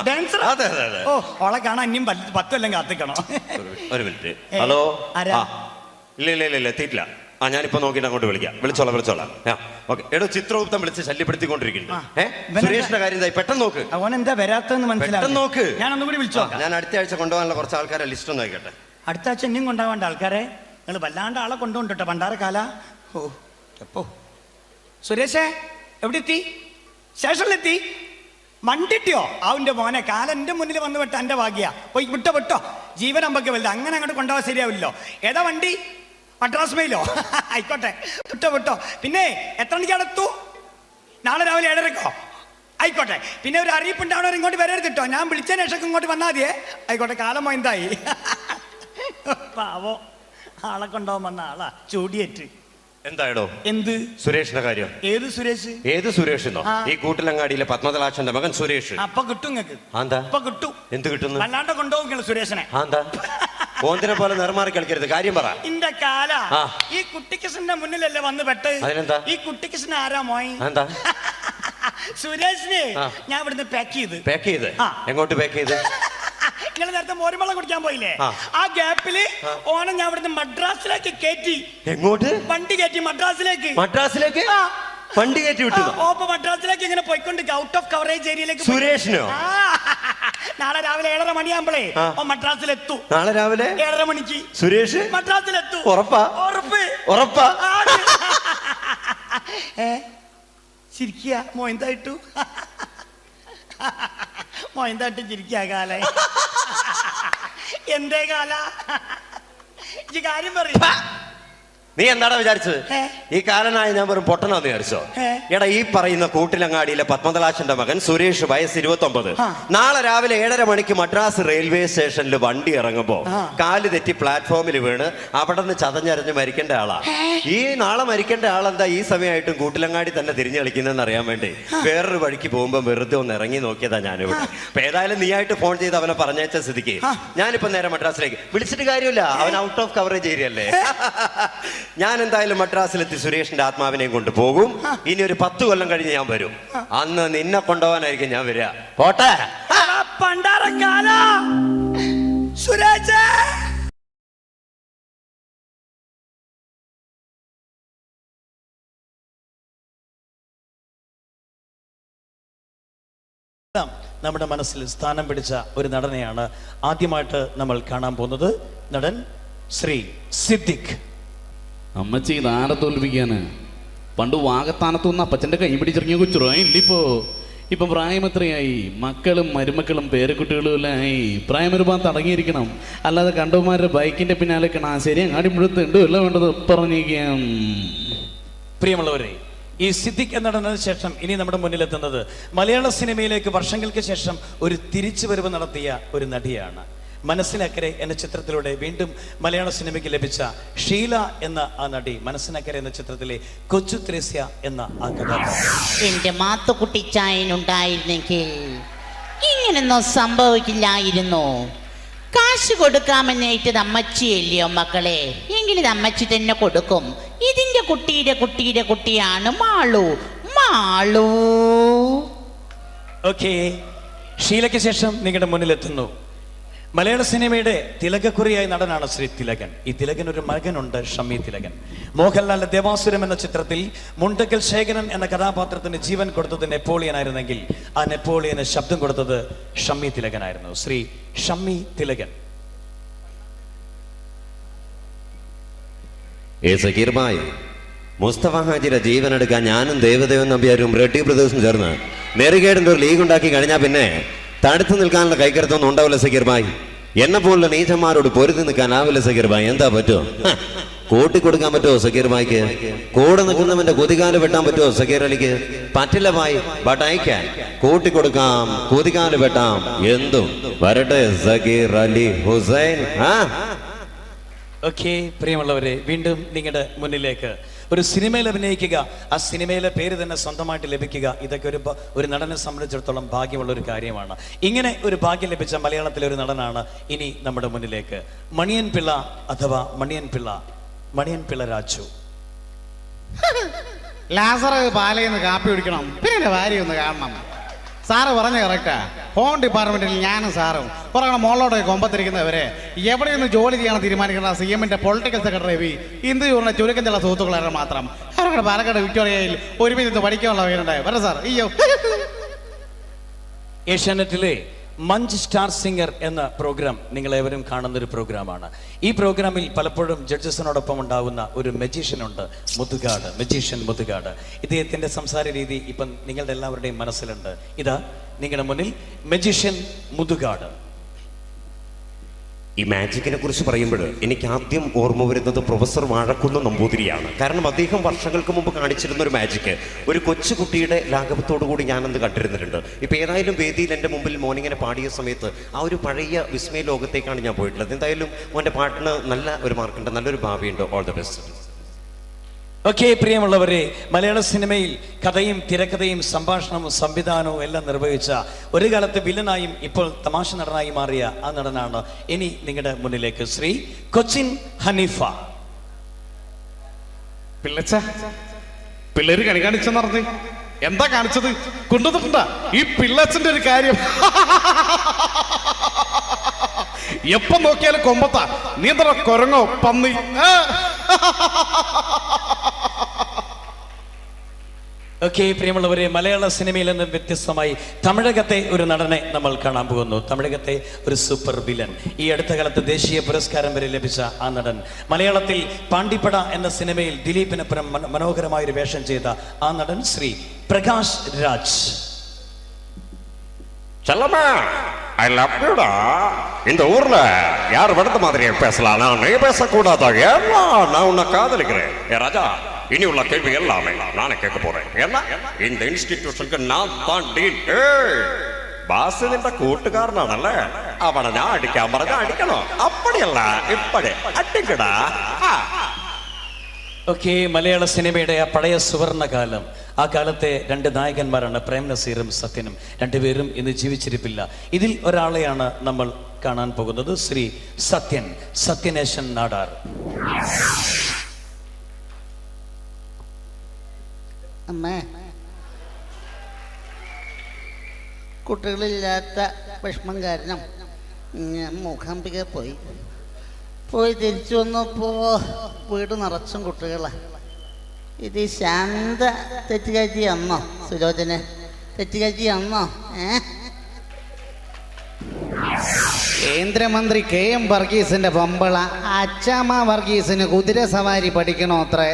ഡാൻസർ? അതെ അതെ അതെ. ഓ, ഓളെ കാണാൻ ഇനിയും 10 കൊല്ലം കാത്തിക്കണോ? ഒരു മിനിറ്റ്. ഹലോ. ആരാ? ഇല്ല എത്തിയിട്ടില്ല. ഞാനിപ്പോ നോക്കിയിട്ട് അങ്ങോട്ട് വിളിച്ചോളാം. ഓക്കെ. എടോ, ചിത്രഗുപ്തൻ വിളിച്ച് ശല്യപ്പെടുത്തിക്കൊണ്ടിരിക്കുന്നു. സുരേഷിന്റെ കാര്യം എന്തായി? പെട്ടെന്ന് നോക്ക്. അവൻ എന്താ വരാത്തെന്ന് മനസ്സിലാവും. നോക്ക്. ഞാൻ ഒന്നുകൂടി വിളിച്ചോ. ഞാൻ അടുത്ത ആഴ്ച കൊണ്ടുപോകാനുള്ള കുറച്ച് ആൾക്കാരെ ലിസ്റ്റ് ഒന്ന് ആയിക്കട്ടെ. അടുത്ത ആഴ്ച ഇനിയും കൊണ്ടുപോകേണ്ട ആൾക്കാരെ നിങ്ങൾ വല്ലാണ്ട് ആളെ കൊണ്ടുകൊണ്ടിട്ടോ പണ്ടാരക്കാല. ഓ എപ്പോ സുരേഷേ എവിടെ എത്തി? സ്റ്റേഷനിലെത്തി? മണ്ടിട്ടിയോ? അവന്റെ മോനെ കാലം എന്റെ മുന്നിൽ വന്ന് വിട്ട എന്റെ ഭാഗ്യ. പോയി വിട്ടോ ജീവൻ അമ്പക്ക് വലുത്. അങ്ങനെ അങ്ങോട്ട് കൊണ്ടുപോകാൻ ശരിയാവില്ലോ. ഏതാ വണ്ടി? മദ്രാസ് മെയിലോ? ആയിക്കോട്ടെ, വിട്ടോ. പിന്നെ എത്ര മണിക്ക് അടുത്തു? നാളെ രാവിലെ 7:30. ആയിക്കോട്ടെ. പിന്നെ ഒരു അറിയിപ്പുണ്ടാവണവർ ഇങ്ങോട്ട് വരരുത് കേട്ടോ. ഞാൻ വിളിച്ചതിന് ശേഷം ഇങ്ങോട്ട് വന്നാൽ മതിയേ. ആയിക്കോട്ടെ. കാലം എന്തായി? പാവോ, ആളെ കൊണ്ടുപോകാൻ വന്ന ആളാ ചൂടിയേറ്റ്. എന്തായടോ? എന്ത് സുരേഷിന്റെ കാര്യം? ഏത് സുരേഷ് എന്നോ? ഈ കൂട്ടിലങ്ങാടിയിലെ പത്മതലാക്ഷന്റെ മകൻ സുരേഷ്. അപ്പൊ കിട്ടും നിങ്ങൾക്ക്? അപ്പൊ കിട്ടും. എന്ത് കിട്ടുന്നു? വല്ലാണ്ട് കൊണ്ടുപോകും സുരേഷിനെ. ഓന്തിനെ പോലെ നിർമാറി കളിക്കരുത്. കാര്യം പറ. ഇന്റെ കാല ഈ കുട്ടിക്കൃഷ്ണന്റെ മുന്നിലല്ലേ വന്ന് പെട്ട്. അതിനെന്താ? ഈ കുട്ടിക്കൃഷ്ണൻ ആരാ മോയി? എന്താ? സുരേഷിനെ ഞാൻ ഇവിടുന്ന് പാക്ക് ചെയ്ത്. എങ്ങോട്ട് പാക്ക് ചെയ്ത്? നിങ്ങൾ നേരത്തെ മോരുവെള്ളം കുടിക്കാൻ പോയില്ലേ? ആ ഗ്യാപ്പില് ഓണം ഞാൻ ഇവിടുന്ന് മദ്രാസിലേക്ക് കയറ്റി. എങ്ങോട്ട്? വണ്ടി കയറ്റി മദ്രാസിലേക്ക്. വണ്ടി കയറ്റി വിട്ടു. ഓപ്പ മദ്രാസിലേക്ക് ഇങ്ങനെ പോയിക്കൊണ്ട് ഔട്ട് ഓഫ് കവറേജ് ഏരിയയിലേക്ക്. സുരേഷിനോ? നാളെ രാവിലെ 7:30 മണിയാകുമ്പോഴേ മദ്രാസിലെത്തു. നാളെ രാവിലെ 7:30 മണിക്ക് സുരേഷ് മദ്രാസിലെത്തു. ഉറപ്പാ? ചിരിക്കുക മോയന്തായിട്ടു. മോയന്തായിട്ട് ചിരിക്കുക കാല. എന്തേ കാല ഈ കാര്യം പറയും. നീ എന്താടാ വിചാരിച്ചത്? ഈ കാലനായ ഞാൻ വെറും പൊട്ടനാന്ന് വിചാരിച്ചോ? എടാ, ഈ പറയുന്ന കൂട്ടിലങ്ങാടിയിലെ പത്മതലാക്ഷന്റെ മകൻ സുരേഷ്, വയസ്സ് 29. നാളെ രാവിലെ 7:30 മണിക്ക് മദ്രാസ് റെയിൽവേ സ്റ്റേഷനിൽ വണ്ടി ഇറങ്ങുമ്പോ കാല് തെറ്റി പ്ലാറ്റ്ഫോമിൽ വീണ് അവിടെ നിന്ന് ചതഞ്ഞരഞ്ഞ് മരിക്കേണ്ട ആളാ. ഈ നാളെ മരിക്കേണ്ട ആളെന്താ ഈ സമയമായിട്ടും കൂട്ടിലങ്ങാടി തന്നെ തിരിഞ്ഞു കളിക്കുന്നതെന്ന് അറിയാൻ വേണ്ടി വേറൊരു വഴിക്ക് പോകുമ്പോ വെറുതെ ഒന്ന് ഇറങ്ങി നോക്കിയതാ ഞാനിവിടെ. അപ്പൊ ഏതായാലും നീ ആയിട്ട് ഫോൺ ചെയ്ത് അവനെ പറഞ്ഞയച്ച സ്ഥിതിക്ക് ഞാനിപ്പോ നേരെ മദ്രാസിലേക്ക് വിളിച്ചിട്ട് കാര്യമില്ല. അവൻ ഔട്ട് ഓഫ് കവറേജ് ഏരിയ അല്ലേ. ഞാൻ എന്തായാലും മദ്രാസിലെത്തി സുരേഷിന്റെ ആത്മാവിനെയും കൊണ്ട് പോകും. ഇനി ഒരു 10 കൊല്ലം കഴിഞ്ഞ് ഞാൻ വരും. അന്ന് നിന്നെ കൊണ്ടുപോകാനായിരിക്കും ഞാൻ വരിക. പോട്ടെ. സുരേഷ് നമ്മുടെ മനസ്സിൽ സ്ഥാനം പിടിച്ച ഒരു നടനെയാണ് ആദ്യമായിട്ട് നമ്മൾ കാണാൻ പോകുന്നത്. നടൻ ശ്രീ സിദ്ദിഖ്. അമ്മച്ചി ഇതാരെ തോൽപ്പിക്കാന്? പണ്ട് വാഗത്താനത്തുനിന്ന് അപ്പച്ചൻ്റെ കൈ പിടിച്ചിറങ്ങിയ കൊച്ചുറോ ഇപ്പം പ്രായം എത്രയായി? മക്കളും മരുമക്കളും പേരക്കുട്ടികളും എല്ലാം ആയി. പ്രായം ഒരുപാട് തടങ്ങിയിരിക്കണം. അല്ലാതെ കണ്ടവന്മാരുടെ ബൈക്കിന്റെ പിന്നാലെ ശരി അങ്ങാടി മുഴുത്തുണ്ട് എല്ലാം വേണ്ടത് പറഞ്ഞിരിക്കാം. പ്രിയമുള്ളവരെ, ഈ സിദ്ദിഖ് എന്നതിന് ശേഷം ഇനി നമ്മുടെ മുന്നിലെത്തുന്നത് മലയാള സിനിമയിലേക്ക് വർഷങ്ങൾക്ക് ശേഷം ഒരു തിരിച്ചുവരവ് നടത്തിയ ഒരു നടിയാണ്. മനസ്സിനക്കരെ എന്ന ചിത്രത്തിലൂടെ വീണ്ടും മലയാള സിനിമയ്ക്ക് ലഭിച്ച ഷീല എന്ന ആ നടി. മനസ്സിനക്കരെ എന്ന ചിത്രത്തിലെ കൊച്ചു ത്രേസ്യ എന്ന ആ കഥാപാത്രം. എന്റെ മാത്തുക്കുട്ടിച്ചായനുണ്ടായിരുന്നെങ്കിൽ ഇങ്ങനൊന്നും സംഭവിക്കില്ലായിരുന്നു. കാശ് കൊടുക്കാമെന്നേറ്റത് അമ്മച്ചിയല്ലയോ മക്കളെ? എങ്കിലും അമ്മച്ചി തന്നെ കൊടുക്കും. ഇതിന്റെ കുട്ടിയുടെ കുട്ടിയാണ് മാളു. ഓക്കെ, ഷീലയ്ക്ക് ശേഷം നിങ്ങളുടെ മുന്നിലെത്തുന്നു മലയാള സിനിമയുടെ തിലകക്കുറിയായ നടനാണ് ശ്രീ തിലകൻ. ഈ തിലകൻ ഒരു മകനുണ്ട്, ഷമ്മി തിലകൻ. മോഹൻലാലിന്റെ ദേവാസുരം എന്ന ചിത്രത്തിൽ മുണ്ടക്കൽ ശേഖരൻ എന്ന കഥാപാത്രത്തിന് ജീവൻ കൊടുത്തത് നെപ്പോളിയൻ ആയിരുന്നെങ്കിൽ ആ നെപ്പോളിയന് ശബ്ദം കൊടുത്തത് ഷമ്മി തിലകനായിരുന്നു. ശ്രീ ഷമ്മി തിലകൻ. മുസ്തഫ ഹാജിയുടെ ജീവൻ എടുക്കാൻ ഞാനും ദേവദേവൻ നമ്പ്യാരും റെഡ്ഡി ബ്രദേഴ്സും ചേർന്ന് നെറുകേടിന്റെ ഒരു ലീഗ് ഉണ്ടാക്കി കഴിഞ്ഞാൽ പിന്നെ തടുത്തു നിൽക്കാനുള്ള കൈക്കരുത്തൊന്നും ഉണ്ടാവില്ല സക്കീർ ഭായ്. എന്നെ പോലുള്ള നീചന്മാരോട് പൊരുതി നിൽക്കാനാവില്ല സക്കീർ ഭായ്. എന്താ പറ്റുമോ? കൂട്ടിക്കൊടുക്കാൻ പറ്റുമോ സക്കീർ ഭായിക്ക്? കൂടെ നിൽക്കുന്നവന്റെ കുതികാല് വെട്ടാൻ പറ്റുമോ സക്കീർ അലിക്ക്? പറ്റില്ല ഭായ്. But I can. കൂട്ടിക്കൊടുക്കാം, കുതികാല് വെട്ടാം, എന്തും വരട്ടെ സക്കീർ അലി ഹുസൈൻ. ഓക്കെ, പ്രിയമുള്ളവരെ, വീണ്ടും നിങ്ങളുടെ മുന്നിലേക്ക് ഒരു സിനിമയിൽ അഭിനയിക്കുക, ആ സിനിമയിലെ പേര് തന്നെ സ്വന്തമായിട്ട് ലഭിക്കുക, ഇതൊക്കെ ഒരു നടനെ സംബന്ധിച്ചിടത്തോളം ഭാഗ്യമുള്ള ഒരു കാര്യമാണ്. ഇങ്ങനെ ഒരു ഭാഗ്യം ലഭിച്ച മലയാളത്തിലെ ഒരു നടനാണ് ഇനി നമ്മുടെ മുന്നിലേക്ക് മണിയൻ പിള്ള അഥവാ മണിയൻ പിള്ള രാജു. ലാസർ പാലയിൽ നിന്ന് കാപ്പി കുടിക്കണം, പിന്നെ എൻ്റെ ഭാര്യ ഒന്ന് കാണണം. സാറ് പറഞ്ഞ കറക്റ്റാ. ഹോം ഡിപ്പാർട്ട്മെന്റിൽ ഞാനും സാറും കുറെ മോളോടെ കൊമ്പത്തിരിക്കുന്നവരെ എവിടെയൊന്ന് ജോലി ചെയ്യാൻ തീരുമാനിക്കുന്ന CM-ന്റെ പൊളിറ്റിക്കൽ സെക്രട്ടറി ഇന്ത്യയുടെ ചുരുക്കം ചില സുഹൃത്തുക്കളാണ് മാത്രം. അവരുടെ പാലക്കാട് വിക്ടോറിയയിൽ ഒരുമിച്ച് പഠിക്കാനുള്ള പേരുണ്ടായി വരെ സാർ. അയ്യോ, ഏഷ്യാനെറ്റിലെ മഞ്ച് സ്റ്റാർ സിംഗർ എന്ന പ്രോഗ്രാം നിങ്ങളേവരും കാണുന്നൊരു പ്രോഗ്രാമാണ്. ഈ പ്രോഗ്രാമിൽ പലപ്പോഴും ജഡ്ജസിനോടൊപ്പം ഉണ്ടാകുന്ന ഒരു മജീഷ്യനുണ്ട്, മുതുകാട്, മജീഷ്യൻ മുതുകാട്. ഇദ്ദേഹത്തിൻ്റെ സംസാര രീതി ഇപ്പം നിങ്ങളുടെ എല്ലാവരുടെയും മനസ്സിലുണ്ട്. ഇതാ നിങ്ങളുടെ മുന്നിൽ മജീഷ്യൻ മുതുകാട്. ഈ മാജിക്കിനെ കുറിച്ച് പറയുമ്പോൾ എനിക്ക് ആദ്യം ഓർമ്മ വരുന്നത് പ്രൊഫസർ വാഴക്കുന്ന് നമ്പൂതിരിയാണ്. കാരണം അദ്ദേഹം വർഷങ്ങൾക്ക് മുമ്പ് കാണിച്ചിരുന്ന ഒരു മാജിക്ക് ഒരു കൊച്ചുകുട്ടിയുടെ ലാഘവത്തോടു കൂടി ഞാനന്ന് കണ്ടിരുന്നിട്ടുണ്ട്. ഇപ്പം ഏതായാലും വേദിയിൽ എൻ്റെ മുമ്പിൽ മോനിങ്ങനെ പാടിയ സമയത്ത് ആ ഒരു പഴയ വിസ്മയ ലോകത്തേക്കാണ് ഞാൻ പോയിട്ടുള്ളത്. എന്തായാലും മോൻ്റെ പാട്ടിന് നല്ല ഒരു മാർക്കുണ്ട്, നല്ലൊരു ഭാവിയുണ്ട്. All the best. ഓക്കെ, പ്രിയമുള്ളവരെ, മലയാള സിനിമയിൽ കഥയും തിരക്കഥയും സംഭാഷണവും സംവിധാനവും എല്ലാം നിർവഹിച്ച ഒരു കാലത്ത് വില്ലനായും ഇപ്പോൾ തമാശ നടനായി മാറിയ ആ നടനാണ് ഇനി നിങ്ങളുടെ മുന്നിലേക്ക് ശ്രീ കൊച്ചിൻ ഹനീഫ. പിള്ളേര് കണി കാണിച്ചെന്ന് പറഞ്ഞ് എന്താ കാണിച്ചത്? കൊണ്ടുവന്നിട്ടുണ്ടാ ഈ പിള്ളച്ചന്റെ ഒരു കാര്യം. എപ്പം നോക്കിയാലും കൊമ്പത്താ. നീ എന്താ കൊരങ്ങോ പന്നി? ഓക്കെ, പ്രിയമുള്ളവരെ, മലയാള സിനിമയിൽ നിന്നും വ്യത്യസ്തമായി തമിഴകത്തെ ഒരു നടനെ നമ്മൾ കാണാൻ പോകുന്നു. തമിഴകത്തെ ഒരു സൂപ്പർ വില്ലൻ, ഈ അടുത്ത കാലത്ത് ദേശീയ പുരസ്കാരം വരെ ലഭിച്ച ആ നടൻ. മലയാളത്തിൽ പാണ്ടിപ്പട എന്ന സിനിമയിൽ ദിലീപിനൊപ്പം മനോഹരമായൊരു വേഷം ചെയ്ത ആ നടൻ ശ്രീ പ്രകാശ് രാജ്. செல்லம்மா, ஐ லவ் யூடா. இந்த ஊர்ல யார் விடத்த மாதிரியே பேசலாம், நான் நீ பேசக்கூடாதா? ஏன்னா நான் உன்னை காதலிக்கிறேன். ஏ ராஜா, இனி உள்ள கேள்வி எல்லாமே நானே கேட்க போறேன். ஏன்னா இந்த இன்ஸ்டிடியூஷனுக்கு நான் தான் டீன். ബാസ് നിന്റെ കൂട്ടുകാരനാണല്ലേ, അവനെ ഞാൻ അടിക്കാൻ പറഞ്ഞ അടിക്കണോ? അപ്പടിയല്ല ഇപ്പടി അടിക്കടാ. ഓക്കെ, മലയാള സിനിമയുടെ ആ പഴയ സുവർണകാലം, ആ കാലത്തെ രണ്ട് നായകന്മാരാണ് പ്രേം നസീറും സത്യനും. രണ്ടുപേരും ഇന്ന് ജീവിച്ചിരിപ്പില്ല. ഇതിൽ ഒരാളെയാണ് നമ്മൾ കാണാൻ പോകുന്നത്, ശ്രീ സത്യനേശൻ നാടാർ. അമ്മേ, കുട്ടികളില്ലാത്ത വിഷമം കാരണം ഞാൻ മൂകാംബിക പോയി തിരിച്ചു വന്നപ്പോൾ വീട് നിറച്ചും കുട്ടികളാണ്. ഇത് ശാന്ത തെറ്റുകാഴ്ച അന്നോ? സുലോചന തെറ്റുകാഴ്ച അന്നോ? കേന്ദ്രമന്ത്രി KM വർഗീസിന്റെ പമ്പള അച്ചാമ്മ വർഗീസിന് കുതിര സവാരി പഠിക്കണോ അത്രേ.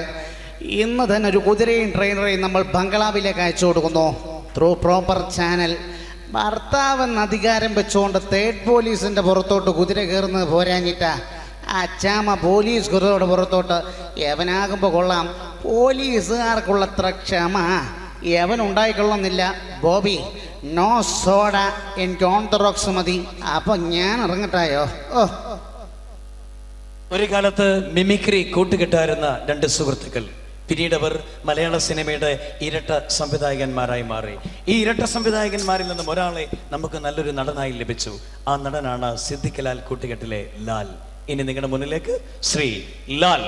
ഇന്ന് തന്നെ ഒരു കുതിരയും ട്രെയിനറെയും നമ്മൾ ബംഗ്ലാവിലേക്ക് അയച്ചു കൊടുക്കുന്നു ത്രൂ പ്രോപ്പർ ചാനൽ. ഭർത്താവെന്ന് അധികാരം വെച്ചുകൊണ്ട് തേർഡ് പോലീസിന്റെ പുറത്തോട്ട് കുതിര കയറുന്നത് പോരാഞ്ഞിട്ടാ അച്ചാമ്മ പോലീസ് കുതിരയുടെ പുറത്തോട്ട്. യവനാകുമ്പോൾ കൊള്ളാം, പോലീസുകാർക്കുള്ളത്ര ക്ഷമ യവനുണ്ടായിക്കൊള്ളുന്നില്ല. ബോബി, നോ സോഡ, എനിക്ക് ഓൺ ദ റോക്സ് മതി. അപ്പൊ ഞാൻ ഇറങ്ങട്ടായോ? ഒരു കാലത്ത് മിമിക്രി കൂട്ടുകെട്ടായിരുന്ന രണ്ട് സുഹൃത്തുക്കൾ, പിന്നീട് അവർ മലയാള സിനിമയുടെ ഇരട്ട സംവിധായകന്മാരായി മാറി. ഈ ഇരട്ട സംവിധായകന്മാരിൽ നിന്നും ഒരാളെ നമുക്ക് നല്ലൊരു നടനായി ലഭിച്ചു. ആ നടനാണ് സിദ്ദിഖ് ലാൽ കൂട്ടുകെട്ടിലെ ലാൽ. ഇനി നിങ്ങളുടെ മുന്നിലേക്ക് ശ്രീ ലാൽ.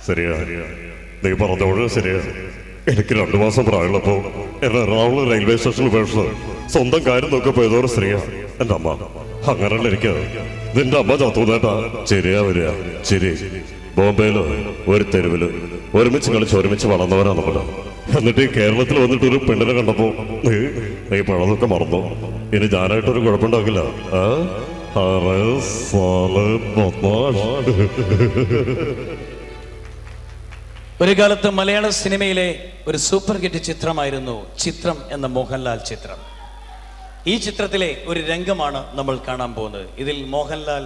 ശരിയാ, നീ പറഞ്ഞോളൂ. ശരിയാ, എനിക്ക് 2 മാസം പ്രായമുള്ളപ്പോ എന്നെ എറണാകുളം റെയിൽവേ സ്റ്റേഷനിൽ പേഴ്സ് സ്വന്തം കാര്യം നോക്കിയപ്പോ ഏതോ ഒരു സ്ത്രീയാ എന്റെ അമ്മ. അങ്ങനെയല്ല എനിക്ക് നിന്റെ അമ്മ ചത്തൂന്നേട്ടാ. ശരിയാ വരിക ശരി. ബോംബെയിലോ ഒരു തെരുവില് ഒരുമിച്ച് കളിച്ച് ഒരുമിച്ച് വളർന്നവരാ നമ്മള്. എന്നിട്ട് ഈ കേരളത്തിൽ വന്നിട്ട് ഒരു പെണ്ണിനെ കണ്ടപ്പോ നീ പഴതൊക്കെ മറന്നോ? ഇനി ഞാനായിട്ടൊരു കുഴപ്പമുണ്ടാക്കില്ല. ഒരു കാലത്ത് മലയാള സിനിമയിലെ ഒരു സൂപ്പർ ഹിറ്റ് ചിത്രമായിരുന്നു ചിത്രം എന്ന മോഹൻലാൽ ചിത്രം. ഈ ചിത്രത്തിലെ ഒരു രംഗമാണ് നമ്മൾ കാണാൻ പോകുന്നത്. ഇതിൽ മോഹൻലാൽ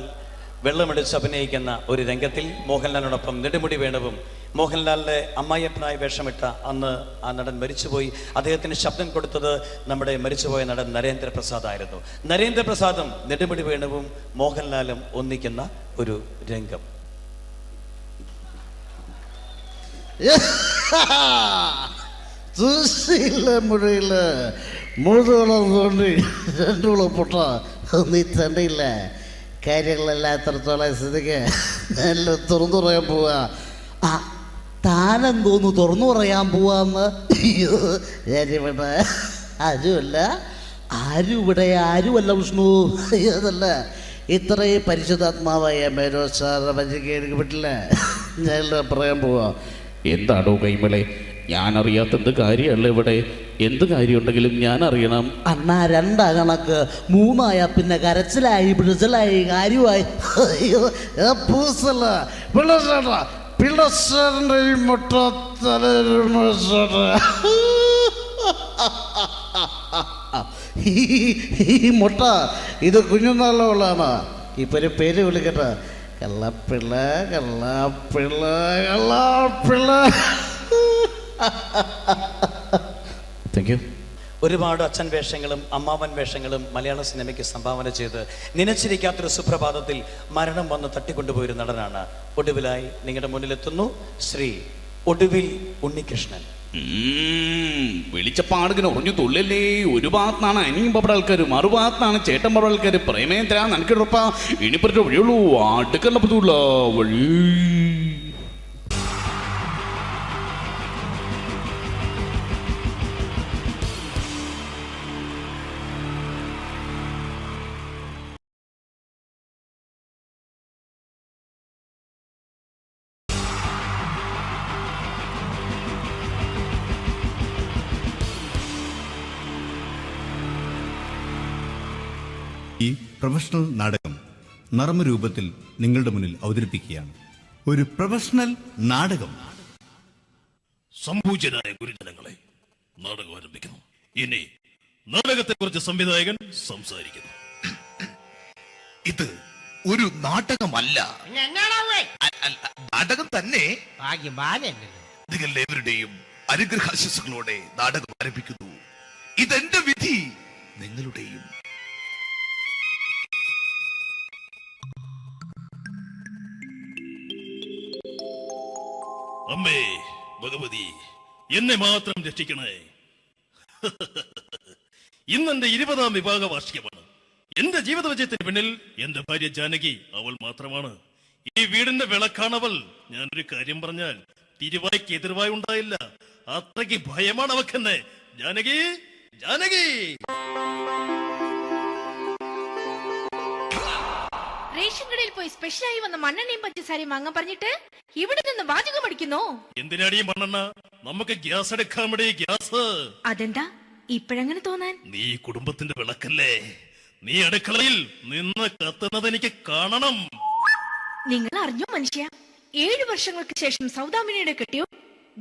വെള്ളമെടുത്ത് അഭിനയിക്കുന്ന ഒരു രംഗത്തിൽ മോഹൻലാലിനോടൊപ്പം നെടുമുടി വേണുവും മോഹൻലാലിൻ്റെ അമ്മായിയപ്പനായി വേഷമിട്ട അന്ന് ആ നടൻ മരിച്ചുപോയി. അദ്ദേഹത്തിന് ശബ്ദം കൊടുത്തത് നമ്മുടെ മരിച്ചുപോയ നടൻ നരേന്ദ്രപ്രസാദ് ആയിരുന്നു. നരേന്ദ്രപ്രസാദും നെടുമുടി വേണുവും മോഹൻലാലും ഒന്നിക്കുന്ന ഒരു രംഗം. മുറിയില് മുഴുതുകളും തോണ്ടി രണ്ടുകളും പൊട്ട നീ തണ്ടിയില്ല. കാര്യങ്ങളെല്ലാം എത്രത്തോളം സ്ഥിതിക്ക് എല്ലാം തുറന്നു പറയാൻ പോവാ. ആ താനെന്തോന്നു തുറന്നു പറയാൻ പോവാന്ന്? അയ്യോ ഞാനിവിടെ ആരുമല്ല, ആരുമല്ല വിഷ്ണു. അയ്യോ അതല്ല, ഇത്രയും പരിശുദ്ധാത്മാവായ മേനോ സാറിനെ പറ്റിക്ക് എനിക്ക് പറ്റില്ല. ഞാൻ പറയാൻ പോവാ. എന്താണോ കൈമളെ, ഞാൻ അറിയാത്ത എന്ത് കാര്യമല്ല ഇവിടെ. എന്ത് കാര്യമുണ്ടെങ്കിലും ഞാൻ അറിയണം. അണ്ണാ രണ്ടാ കണക്ക്, മൂന്നായ പിന്നെ കരച്ചിലായി പിടിച്ചിലായി കാര്യമായി. അയ്യോ പൂസല്ല പിള്ളേരുടെ ഈ മുട്ട ഈ മുട്ട ഇത് കുഞ്ഞുനാളുകളാണ്. ഇപ്പൊ ഒരു പേര് വിളിക്കട്ടെ, കള്ളപ്പിള്ള കള്ളപ്പിള്ള കള്ളപ്പിള്ള. Thank you. ഒരുപാട് അച്ഛൻ വേഷങ്ങളും അമ്മാവൻ വേഷങ്ങളും മലയാള സിനിമയ്ക്ക് സംഭാവന ചെയ്ത് നനച്ചിരിക്കാത്തൊരു സുപ്രഭാതത്തിൽ മരണം വന്ന് തട്ടിക്കൊണ്ടുപോയൊരു നടനാണ്. ഒടുവിലായി നിങ്ങളുടെ മുന്നിലെത്തുന്നു ശ്രീ ഒടുവിൽ ഉണ്ണികൃഷ്ണൻ. വിളിച്ചപ്പാടിങ്ങനെ ഉറഞ്ഞു തുള്ളല്ലേ. ഒരു ഭാഗത്താണ് അനിയും പപ്പട ആൾക്കാർ, മറുഭാഗത്താണ് ചേട്ടൻ പപ്പട ആൾക്കാർ. പ്രേമേന്ദ്ര നനക്കിടപ്പാ ഇനിപ്പറ്റ വഴിയുള്ളൂ, അടുക്കല്ല പറ്റൂല വഴി. ഈ പ്രൊഫഷണൽ നാടകം നർമ്മരൂപത്തിൽ നിങ്ങളുടെ മുന്നിൽ അവതരിപ്പിക്കുകയാണ്. ഒരു പ്രൊഫഷണൽ നാടകം. സംപൂജ്യരായ ഗുരുജനങ്ങളെ, നാടകം ആരംഭിക്കുന്നു. ഇനി നാടകത്തെക്കുറിച്ച് സംവിധായകൻ സംസാരിക്കുന്നു. ഇത് ഒരു നാടകമല്ല, നാടകം തന്നെ. നിങ്ങളെവരുടെയും അനുഗ്രഹാശിസുകളോടെ നാടകം ആരംഭിക്കുന്നു. ഇതെന്റെ വിധി, നിങ്ങളുടെയും. അമ്മേ ഭഗവതി, എന്നെ മാത്രം രക്ഷിക്കണേ. ഇന്നെന്റെ 20ാം വിവാഹ വാർഷികമാണ്. എന്റെ ജീവിത വിജയത്തിന് പിന്നിൽ എന്റെ ഭാര്യ ജാനകി അവൾ മാത്രമാണ്. ഈ വീടിന്റെ വിളക്കാണവൾ. ഞാനൊരു കാര്യം പറഞ്ഞാൽ തിരുവായ്ക്ക് എതിർവായി ഉണ്ടായില്ല. അത്രയ്ക്ക് ഭയമാണ് അവക്കെന്നെ. ജാനകി, ജാനകി. റേഷൻ കടയിൽ പോയി സ്പെഷ്യലായി വന്ന മണ്ണെണ്ണയും പഞ്ചസാരയും വാങ്ങാൻ പറഞ്ഞിട്ട് ഇവിടെ നിന്ന് വാചകം അടിക്കുന്നോ? എന്തിനാടി മണ്ണെണ്ണ? നമുക്ക് ഗ്യാസ് എടുക്കാൻ വേണ്ടി ഗ്യാസ്. അതെന്താ ഇപ്പഴങ്ങനെ തോന്നാൻ? നീ കുടുംബത്തിന്റെ വിളക്കല്ലേ. നീ അടുക്കളയിൽ നിന്ന് കത്തുന്നത് എനിക്ക് കാണണം. നിങ്ങൾ അറിഞ്ഞോ മനുഷ്യ, 7 വർഷങ്ങൾക്ക് ശേഷം സൗദാമിനിയുടെ കെട്ടിയോ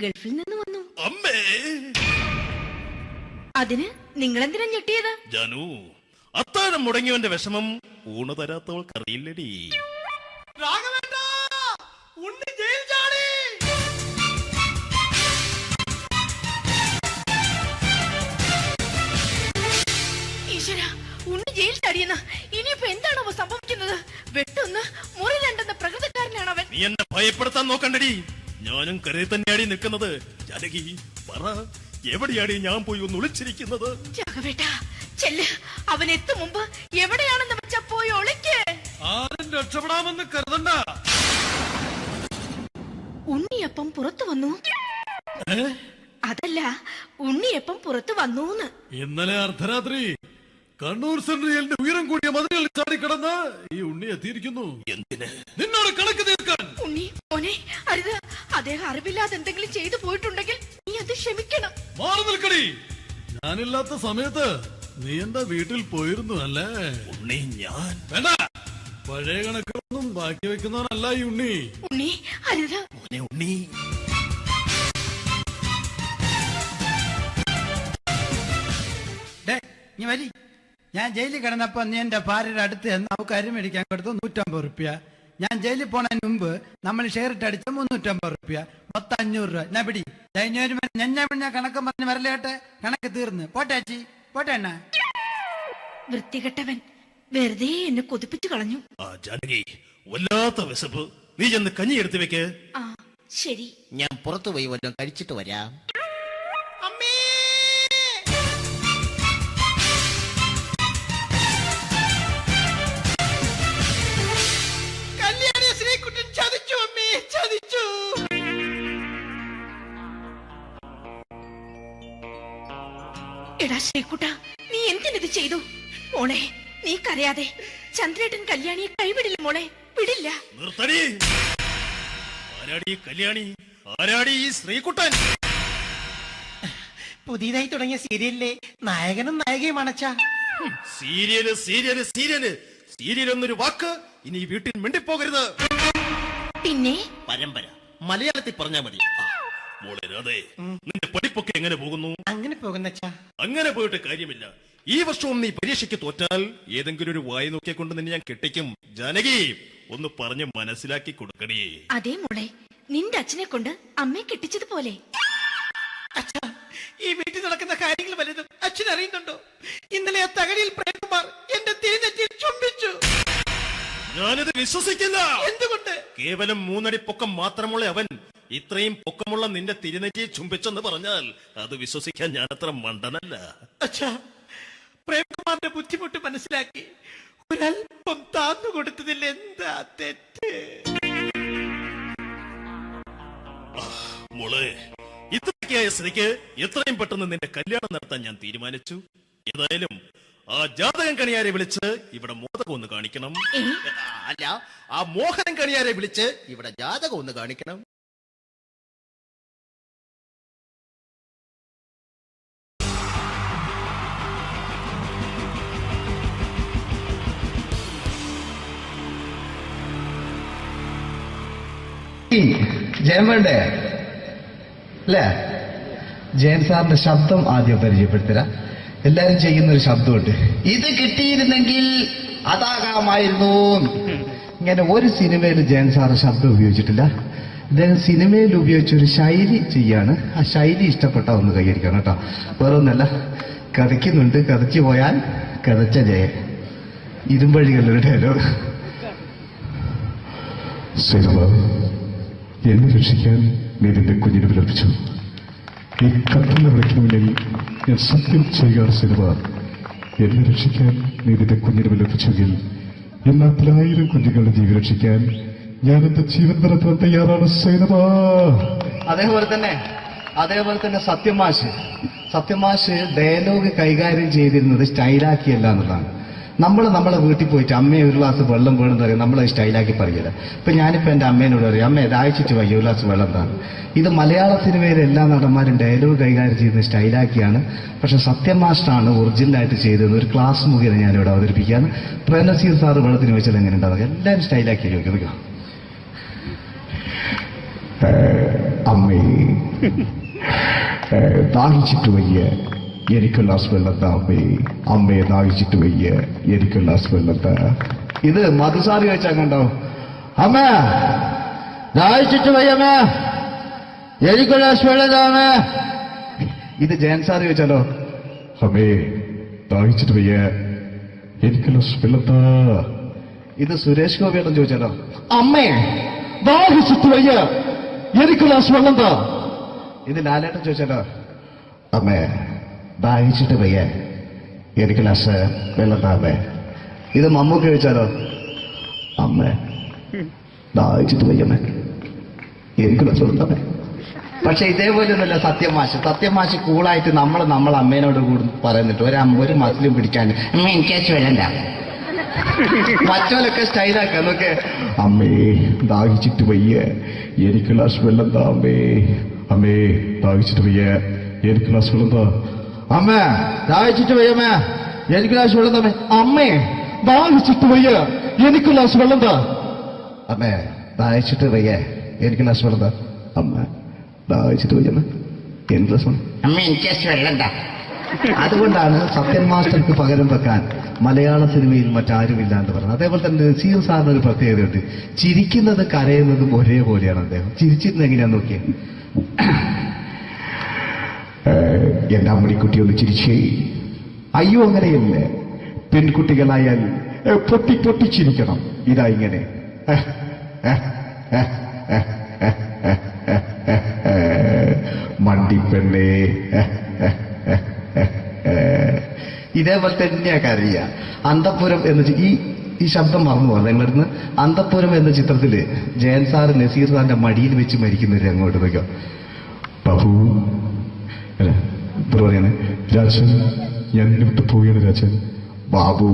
ഗൾഫിൽ നിന്ന് വന്നു. അമ്മേ, അതിന് നിങ്ങൾ എന്തിനാ ഞെട്ടിയത്? ജാനു, അത്താഴം മുടങ്ങിയവന്റെ വിഷമം ഊണ് തരാത്തവൾക്ക് അറിയില്ലടി. ഈശ്വര, ഉണ്ണി ജയിൽ ചാടിയെന്ന. ഇനിയിപ്പോ എന്താണോ സംഭവിക്കുന്നത്? വെട്ടൊന്ന് മുറി രണ്ടെന്ന പ്രകൃതക്കാരനാണ് അവൻ. നീ എന്നെ ഭയപ്പെടുത്താൻ നോക്കണ്ടടി. ഞാനും കരയിൽ തന്നെയാടി നിൽക്കുന്നത്. ജാനകി പറ, എവിടെയാടി ഞാൻ പോയി ഒന്ന് ഒളിച്ചിരിക്കുന്നത്? രാഘവേട്ടാ ചെല്ല്, അവൻ എത്തും മുമ്പ് എവിടെയാണെന്ന് വെച്ചാ പോയി ഒളിക്ക്. ആരും രക്ഷപ്പെടാമെന്ന് കരുതണ്ട. ഉണ്ണിയപ്പം പുറത്തു വന്നു. അതല്ല, ഉണ്ണിയപ്പം പുറത്തു വന്നൂന്ന്. ഇന്നലെ അർദ്ധരാത്രി കണ്ണൂർ സെൻട്രലിന്റെ ഉയരം കൂടിയ മതിലുകളിൽ ചാടിക്കിടന്ന് ഈ ഉണ്ണി എത്തിയിരിക്കുന്നു. എന്തിന്? നിന്നോട് കണക്ക് തീർക്കാൻ. ഉണ്ണി മോനെ, അരുത്. അദ്ദേഹം അറിവില്ലാതെ എന്തെങ്കിലും ചെയ്തു പോയിട്ടുണ്ടെങ്കിൽ നീ അത് ക്ഷമിക്കണം. മാറി നിൽക്കടി. ഞാനില്ലാത്ത സമയത്ത് നീ എന്റെ വീട്ടിൽ പോയിരുന്നു അല്ലേ? ഉണ്ണി ഞാൻ വേണ്ട. പഴയ കണക്കൊന്നും ബാക്കി വെക്കുന്നവനല്ല ഈ ഉണ്ണി. ഉണ്ണി അരുത്. മോനെ ഉണ്ണി. നീ വരി. ഞാൻ ജയിലിൽ കിടന്നപ്പോ നീ എന്റെ ഭാര്യയുടെ അടുത്ത് നമുക്ക് അരി മേടിക്കാൻ കൊടുത്തു 150 റുപ്യ. ഞാൻ ജയിലിൽ പോണതിന് മുമ്പ് നമ്മൾ ഷെയർ ഇട്ട് അടിച്ച 350 റുപ്യ, മൊത്തം 500 രൂപ. ഞാൻ പിടി ഞാൻ കണക്ക് പറഞ്ഞ് വരലേട്ടെ. കണക്ക് തീർന്ന് പോട്ടെ അച്ചി, പോട്ടെ അണ്ണ. വൃത്തികെട്ടവൻ വെറുതെ എന്നെ കൊതിപ്പിച്ചു കളഞ്ഞു. ജാനകി, വല്ലാത്ത വിശപ്പ്. നീ ചെന്ന് കഞ്ഞി എടുത്തു വെക്ക്. ആ ശരി. ഞാൻ പുറത്തു പോയി വല്ലതും കഴിച്ചിട്ട് വരാം. ശ്രീകുട്ടാ, നീ എന്തിനിത് ചെയ്തു? മോളെ, നീ കരയാതെ. ചന്ദ്രേട്ടൻ കല്യാണിയെ കൈവിടില്ല മോളെ, വിടില്ല. നിർത്തടി. ആരാടി കല്യാണി? ആരാടി ഈ ശ്രീകുട്ടൻ? പുതിയതായി തുടങ്ങിയ സീരിയലിലെ നായകനും നായികയും അണച്ച. സീരിയല് സീരിയല് സീരിയല് സീരിയൽ എന്നൊരു വാക്ക് ഇനി ഈ വീട്ടിൽ മിണ്ടിപ്പോകരുത്. പിന്നെ പരമ്പര മലയാളത്തിൽ പറഞ്ഞാ മതി. മോളെ രാധേ, നിന്റെ പഠിപ്പൊക്കെ എങ്ങനെ പോകുന്നു? അങ്ങനെ പോകുന്ന അങ്ങനെ പോയിട്ട് കാര്യമില്ല. ഈ വർഷവും നീ പരീക്ഷയ്ക്ക് തോറ്റാൽ ഏതെങ്കിലും ഒരു വായി നോക്കിയെ കൊണ്ട് നിന്നെ ഞാൻ കെട്ടിക്കും. ജാനകി, ഒന്ന് പറഞ്ഞ് മനസ്സിലാക്കി കൊടുക്കണേ. അതേ മോളെ, നിന്റെ അച്ഛനെ കൊണ്ട് അമ്മയെ കെട്ടിച്ചതുപോലെ. അച്ഛാ, ഈ വീട്ടിൽ നടക്കുന്ന കാര്യങ്ങൾ വലുതും അച്ഛൻ അറിയുന്നുണ്ടോ? ഇന്നലെ ആ തകഴിയിൽ പ്രേംകുമാർ എന്റെ തിരുനെറ്റിയിൽ ചുംബിച്ചു. ഞാനിത് വിശ്വസിക്കില്ല. എന്തുകൊണ്ട്? കേവലം 3 അടി പൊക്കം മാത്രമുള്ള അവൻ ഇത്രയും പൊക്കമുള്ള നിന്റെ തിരുനെറ്റിയെ ചുംബിച്ചെന്ന് പറഞ്ഞാൽ അത് വിശ്വസിക്കാൻ ഞാൻ അത്ര മണ്ടനല്ല. അച്ഛാ, പ്രേംകുമാറിന്റെ ബുദ്ധിമുട്ട് മനസ്സിലാക്കി ഒരല്പം താന്നു കൊടുത്തതിൽ എന്താ തെറ്റ്? മോളെ, ഇത്രയ്ക്കായ സ്ഥിതിക്ക് എത്രയും പെട്ടെന്ന് നിന്റെ കല്യാണം നടത്താൻ ഞാൻ തീരുമാനിച്ചു. ഏതായാലും ആ ജാതകം കണിയാരെ വിളിച്ച് ഇവിടെ മോദകം ഒന്ന് കാണിക്കണം. അല്ല, ആ മോഹനം കണിയാരെ വിളിച്ച് ഇവിടെ ജാതകം ഒന്ന് കാണിക്കണം. ജയൻ വേണ്ടേ അല്ലേ? ജയൻ സാറിന്റെ ശബ്ദം ആദ്യം പരിചയപ്പെടുത്തരാ. എല്ലാരും ചെയ്യുന്ന ഒരു ശബ്ദമുണ്ട്. ഇത് കിട്ടിയിരുന്നെങ്കിൽ അതാകാമായിരുന്നു. ഇങ്ങനെ ഒരു സിനിമയിൽ ജയൻ സാറ് ശബ്ദം ഉപയോഗിച്ചിട്ടില്ല. അദ്ദേഹം സിനിമയിൽ ഉപയോഗിച്ച ഒരു ശൈലി ചെയ്യാണ്. ആ ശൈലി ഇഷ്ടപ്പെട്ട ഒന്ന് കൈകരിക്കണം കേട്ടോ. വേറൊന്നല്ല, കഥയ്ക്കുന്നുണ്ട്. കഥച്ചു പോയാൽ കഥച്ച ജയൻ. ഇരുമ്പഴികളുടെ ഡയലോഗ്. എന്നെ രക്ഷിക്കാൻ നീ നിന്റെ കുഞ്ഞിനെ വിലപിച്ചു. ഈ കത്തുന്ന വിളക്കിന് മുന്നിൽ ഞാൻ സത്യം ചെയ്യുകയാണ് സിനിമ. എന്നെ രക്ഷിക്കാൻ നീ നിന്റെ കുഞ്ഞിനെ വിലപിച്ചെങ്കിൽ എന്നാൽ 1000 കുഞ്ഞുങ്ങളുടെ ജീവൻ രക്ഷിക്കാൻ ഞാൻ എന്റെ ജീവൻ നടത്താൻ തയ്യാറാണ് സിനിമ. അതേപോലെ തന്നെ സത്യമാഷ് ഡയലോഗ് കൈകാര്യം ചെയ്തിരുന്നത് സ്റ്റൈലാക്കിയല്ല എന്നുള്ളതാണ്. നമ്മളെ വീട്ടിൽ പോയിട്ട് അമ്മയെ ഒരു ഗ്ലാസ് വെള്ളം വേണമെന്ന് പറയും, നമ്മളത് സ്റ്റൈലാക്കി പറയില്ല. ഇപ്പൊ ഞാനിപ്പോ എന്റെ അമ്മേനോട് പറയും, അമ്മ ദാഹിച്ചിട്ട് വയ്യ ഒരു ഗ്ലാസ് വെള്ളം എന്താണ്. ഇത് മലയാള സിനിമയിലെ എല്ലാ നടന്മാരും ഡയലോഗ് കൈകാര്യം ചെയ്യുന്ന സ്റ്റൈലാക്കിയാണ്. പക്ഷെ സത്യം മാസ്റ്ററാണ് ഒറിജിനലായിട്ട് ചെയ്തത്. ഒരു ക്ലാസ് മുഖേന ഞാനിവിടെ അവതരിപ്പിക്കുകയാണ്. പ്രേംനസീർ സാറ് വെള്ളത്തിന് വെച്ചാൽ എങ്ങനെ ഉണ്ടാവുക? എല്ലാവരും സ്റ്റൈലാക്കി ചോദിക്കുക. അമ്മേ, ദാഹിച്ചിട്ട് വയ്യ എനിക്ക് ഗ്ലാസ് വെള്ളം താ അമ്മേ. അമ്മയെ ദാഹിച്ചിട്ട് വയ്യ എനിക്ക് ഗ്ലാസ് വെള്ളം താ. ഇത് മധുസാറി ചോദിച്ചാൽ കണ്ടോ? അമ്മ ദാഹിച്ചിട്ട് വയ്യമ്മ എനിക്ക് ഗ്ലാസ് വെള്ളം താ അമ്മ. ഇത് ജയൻ സാർ ചോദിച്ചാലോ? അമ്മേ, ദാഹിച്ചിട്ട് വയ്യ എനിക്ക് ഗ്ലാസ് വെള്ളം താ. ഇത് സുരേഷ് ഗോപിയേട്ടൻ ചോദിച്ചാലോ? അമ്മേ ദാഹിച്ചിട്ട് വയ്യ എനിക്ക് ഗ്ലാസ് വെള്ളം താ. ഇത് ലാലേട്ടൻ ചോദിച്ചാലോ? അമ്മേ, ദാഹിച്ചിട്ട് വയ്യ എനിക്ക് ഗ്ലാസ് വെള്ളം താ അമ്മേ. ഇത് മമ്മൂക്ക് ചോദിച്ചാലോ? അമ്മേ, ദാഹിച്ചിട്ട് വയ്യമ്മേ എനിക്ക് ഗ്ലാസ് വെള്ളം താ അമ്മേ. പക്ഷെ ഇതേപോലെ ഒന്നല്ല സത്യമാഷ് കൂളായിട്ട് നമ്മളെ അമ്മേനോട് കൂടി പറയുന്നിട്ട് ഒരു മസിലും പിടിക്കാൻ എനിക്ക് വേണ്ട. മറ്റോലൊക്കെ സ്റ്റൈലാക്കാം നോക്കെ. അമ്മേ, ദാഹിച്ചിട്ട് വയ്യ എനിക്ക് ഗ്ലാസ് വെള്ളം താ അമ്മേ. അമ്മേ, ദാഹിച്ചിട്ട് വയ്യ എനിക്ക് ഗ്ലാസ് വെള്ളം താ. അമ്മ ദാഹിച്ചിട്ട് വയ്യമ്മേ എനിക്ക് ഗ്ലാസ് വെള്ളം തമ്മേ. അമ്മേ ദാഹിച്ചിട്ട് വയ്യ എനിക്ക് ഗ്ലാസ് വെള്ളം താ. അമ്മേ, ദാഹിച്ചിട്ട് വയ്യ എനിക്ക് ഗ്ലാസ് വെള്ളം താ. അമ്മ, ദാഹിച്ചിട്ട് വയ്യമ്മേ എനിക്ക് ഗ്ലാസ് വെള്ളം. അമ്മ എനിക്ക് വെള്ളം താ. അതുകൊണ്ടാണ് സത്യൻ മാസ്റ്റർക്ക് പകരം വെക്കാൻ മലയാള സിനിമയിൽ മറ്റാരുമില്ല എന്ന് പറഞ്ഞത്. അതേപോലെ തന്നെ നസീർ സാറിന് ഒരു പ്രത്യേകതയുണ്ട്. ചിരിക്കുന്നത് കരയുന്നതും ഒരേപോലെയാണ് അദ്ദേഹം. ചിരിച്ചിരുന്നത് എങ്ങനെയാന്ന് നോക്കിയേ. എന്റെ അമ്മണിക്കുട്ടി ഒന്ന് ചിരിച്ചേ. അയ്യോ, അങ്ങനെയല്ല. പെൺകുട്ടികളായാൽ പൊട്ടി പൊട്ടിച്ചിരിക്കണം. ഇതാ ഇങ്ങനെ. മണ്ടിപ്പെണ്ണേ. ഇതേപോലെ തന്നെയാ കരയ. അന്തപ്പുരം എന്ന ഈ ശബ്ദം മറന്നു പോകാം നിങ്ങളിരുന്ന്. അന്തപ്പുരം എന്ന ചിത്രത്തില് ജയൻ സാറ് നസീർ സാറിന്റെ മടിയിൽ വെച്ച് മരിക്കുന്നവര് അങ്ങോട്ട് നോക്കാം. ബാബു അല്ല പറയാനെ രാജൻ ഞാൻ നിന്നെ വിട്ടു പോവുകയാണ് രാജൻ. ബാബു,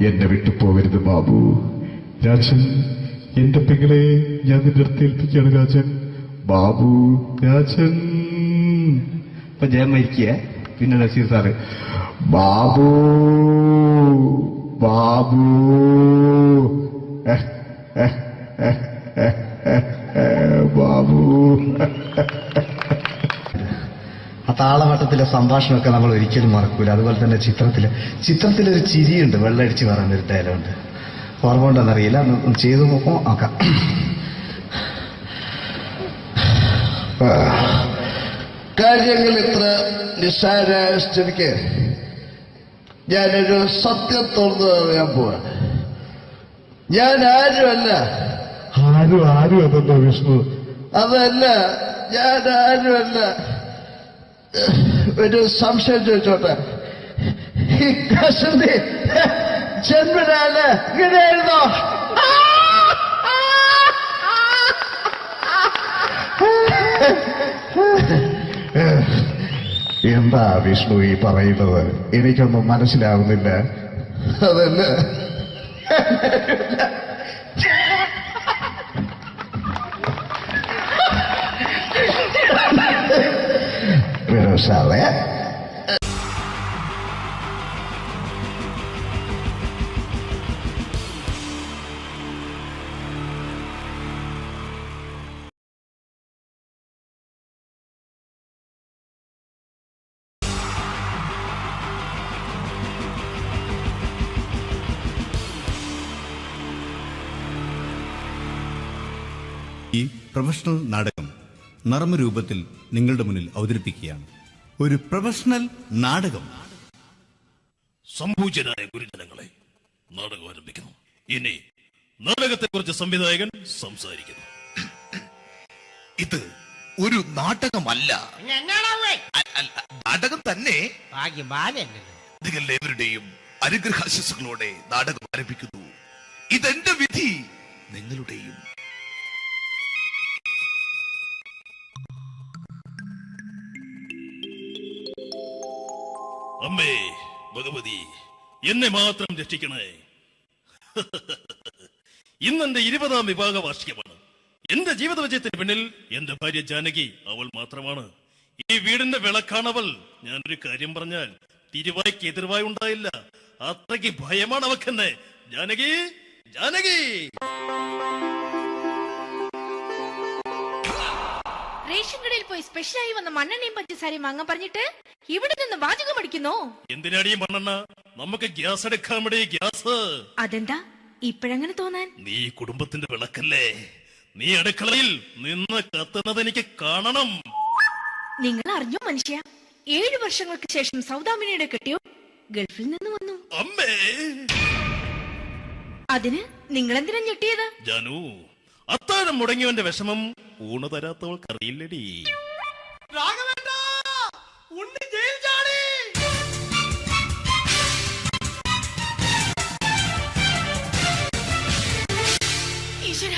എന്നെ വിട്ടു പോകരുത് ബാബു. രാജൻ, എന്റെ പെങ്ങളെ ഞാൻ നിന്റെ അടുത്ത് ഏൽപ്പിക്കുകയാണ് രാജൻ. ബാബു, രാജൻ. ഇപ്പൊ ജയം മരിക്കുക. പിന്നെ നസീർ സാറ്, ബാബു, ബാബു, ബാബു. ആ താളവട്ടത്തിലെ സംഭാഷണമൊക്കെ നമ്മൾ ഒരിക്കലും മറക്കൂല. അതുപോലെ തന്നെ ചിത്രത്തിലൊരു ചിരിയുണ്ട്, വെള്ളടിച്ച് പറയുന്നൊരു ഡയലോഗുണ്ട്. ഓർമ്മ ഉണ്ടെന്നറിയില്ല, ചെയ്തു നോക്കാം. കാര്യങ്ങൾ ഇത്ര നിസ്സാരമായ സ്ഥിതിക്ക് ഞാനൊരു സത്യം തുറന്നു പറയാൻ പോവാണ്. ഞാൻ ആരുമല്ല. ആരും അതെന്താ വിഷ്ണു? അതല്ല, ഞാൻ ആരുമല്ല. ഒരു സംശയം ചോദിച്ചോട്ടെ, ഈ കസന്തി ജന്മനാണ് ഇങ്ങനെയായിരുന്നോ? എന്താ വിഷ്ണു ഈ പറയുന്നത്? എനിക്കൊന്നും മനസ്സിലാവുന്നില്ല. അതല്ല, സാറേ, ഈ പ്രൊഫഷണൽ നാടകം നർമ്മരൂപത്തിൽ നിങ്ങളുടെ മുന്നിൽ അവതരിപ്പിക്കുകയാണ്. ഒരു പ്രൊഫഷണൽ നാടകം. സംഭൂജനായ ഗുരുജനങ്ങളെ, നാടകം ആരംഭിക്കുന്നു. ഇനി നാടകത്തെക്കുറിച്ച് സംവിധായകൻ സംസാരിക്കുന്നു. ഇത് ഒരു നാടകമല്ല, നാടകം തന്നെ. നിങ്ങളെവരുടെയും അനുഗ്രഹാശിസുകളോടെ നാടകം ആരംഭിക്കുന്നു. ഇതെന്റെ വിധി, നിങ്ങളുടെയും. അമ്മേ ഭഗവതി, എന്നെ മാത്രം രക്ഷിക്കണേ. ഇന്നെന്റെ 20ാം വിവാഹ വാർഷികമാണ്. എന്റെ ജീവിത വിജയത്തിന് പിന്നിൽ എന്റെ ഭാര്യ ജാനകി അവൾ മാത്രമാണ്. ഈ വീടിന്റെ വിളക്കാണവൾ. ഞാനൊരു കാര്യം പറഞ്ഞാൽ തിരുവായ്ക്ക് എതിർവായി ഉണ്ടായില്ല. അത്രയ്ക്ക് ഭയമാണ് അവക്കെന്നെ. ജാനകി, ജാനകി. റേഷൻ കടയിൽ പോയി സ്പെഷ്യലായി വന്ന മണ്ണെണ്ണയും പഞ്ചസാരയും വാങ്ങാൻ പറഞ്ഞിട്ട് ഇവിടെ നിന്ന് വാചകം അടിക്കുന്നോ? എന്തിനാടി മണ്ണെണ്ണ? നമുക്ക് ഗ്യാസ് എടുക്കാൻ വേണ്ടി ഗ്യാസ്. അതെന്താ ഇപ്പോഴങ്ങനെ തോന്നാൻ? നീ കുടുംബത്തിന്റെ വിളക്കല്ലേ. നീ അടുക്കളയിൽ നിന്ന് കത്തുന്നത് എനിക്ക് കാണണം. നിങ്ങൾ അറിഞ്ഞോ മനുഷ്യ, 7 വർഷങ്ങൾക്ക് ശേഷം സൗദാമിനിയുടെ കെട്ടിയോ ഗൾഫിൽ നിന്ന് വന്നു. അമ്മേ, അതിന് നിങ്ങൾ എന്തിനാ ഞെട്ടിയത്? ജാനു, അത്താഴം മുടങ്ങിയവന്റെ വിഷമം ഊണ് തരാത്തവൾക്ക് അറിയില്ലടി. ഈശ്വര,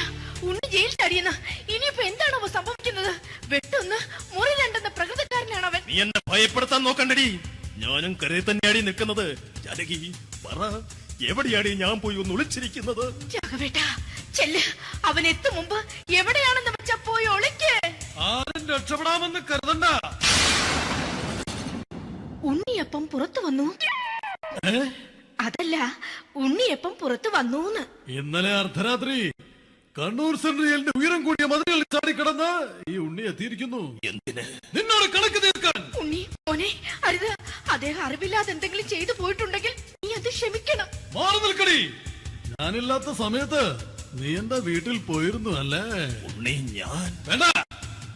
ഉണ്ണി ജയിൽ ചാടിയെന്ന്. ഇനിയിപ്പോ എന്താണോ സംഭവിക്കുന്നത്? വെട്ടൊന്ന് മുറി രണ്ടെന്ന പ്രകൃതക്കാരനാണ് അവൻ. നീ എന്നെ ഭയപ്പെടുത്താൻ നോക്കണ്ടടി. ഞാനും കരയിൽ തന്നെയാടി നിൽക്കുന്നത്. ജാനകി, പറ, എവിടെയാടി ഞാൻ പോയി ഒന്ന് ഒളിച്ചിരിക്കുന്നത്? രാഘവേട്ടാ, ചെല്ല്. അവൻ എത്തും മുമ്പ് എവിടെയാണെന്ന് വെച്ചാ പോയി ഒളിക്ക്. ആരും രക്ഷപ്പെടാമെന്ന് കരുതണ്ട. ഉണ്ണിയപ്പം പുറത്തു വന്നു. അതല്ല, ഉണ്ണിയപ്പം പുറത്തു വന്നൂന്ന്. ഇന്നലെ അർദ്ധരാത്രി കണ്ണൂർ സെൻട്രലിന്റെ ഉയരം കൂടിയ മതിലുകളിൽ ചാടിക്കിടന്ന് ഈ ഉണ്ണി എത്തിയിരിക്കുന്നു. എന്തിന്? നിന്നോട് കണക്ക് തീർക്കാൻ. ഉണ്ണി മോനെ, അരുത്. അദ്ദേഹം അറിവില്ലാതെ എന്തെങ്കിലും ചെയ്തു പോയിട്ടുണ്ടെങ്കിൽ നീ അത് ക്ഷമിക്കണം. മാറി നിൽക്കടി. ഞാനില്ലാത്ത സമയത്ത് നീ എന്താ വീട്ടിൽ പോയിരുന്നു അല്ലേ? ഉണ്ണി, ഞാൻ വേണ്ട.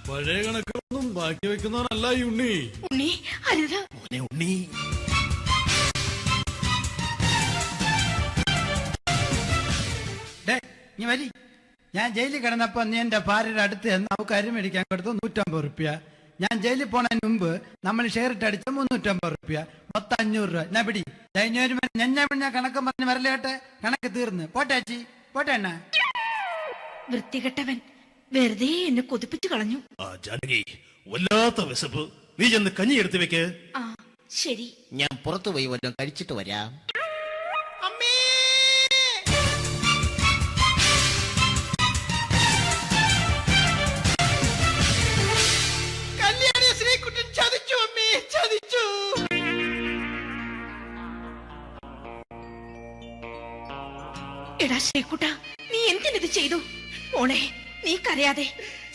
പഴയ കണക്കൊന്നും ബാക്കി വെക്കുന്നവനല്ല ഈ ഉണ്ണി. ഉണ്ണി, അരുത്. മോനെ ഉണ്ണി. നീ വരി. ഞാൻ ജയിലിൽ കിടന്നപ്പോ നീ എന്റെ ഭാര്യയുടെ അടുത്ത് എന്ന് അവക്ക് അരി മേടിക്കാൻ കൊടുത്തു 150 റുപ്യ. ഞാൻ ജയിലിൽ പോണതിന് മുമ്പ് നമ്മൾ ഷെയർ ഇട്ട് അടിച്ച 350 റുപ്യ, മൊത്തം 500 രൂപ. ഞാൻ പിടി ഞാൻ കണക്ക് പറഞ്ഞ് വരലേട്ടെ. കണക്ക് തീർന്ന് പോട്ടെ അച്ചി, പോട്ടെ അണ്ണ. വൃത്തികെട്ടവൻ വെറുതെ എന്നെ കൊതിപ്പിച്ചു കളഞ്ഞു. ജാനകി, വല്ലാത്ത വിശപ്പ്. നീ ചെന്ന് കഞ്ഞി എടുത്തു വെക്ക്. ആ ശരി. ഞാൻ പുറത്തു പോയി വല്ലതും കഴിച്ചിട്ട് വരാം. കല്യാണി ശ്രീകുട്ടൻ ചതിച്ചു അമ്മേ, ചതിച്ചു. എടാ ശ്രീകുട്ട, നീ എന്തിനിത് ചെയ്തു? മോളെ, നീ കരയാതെ.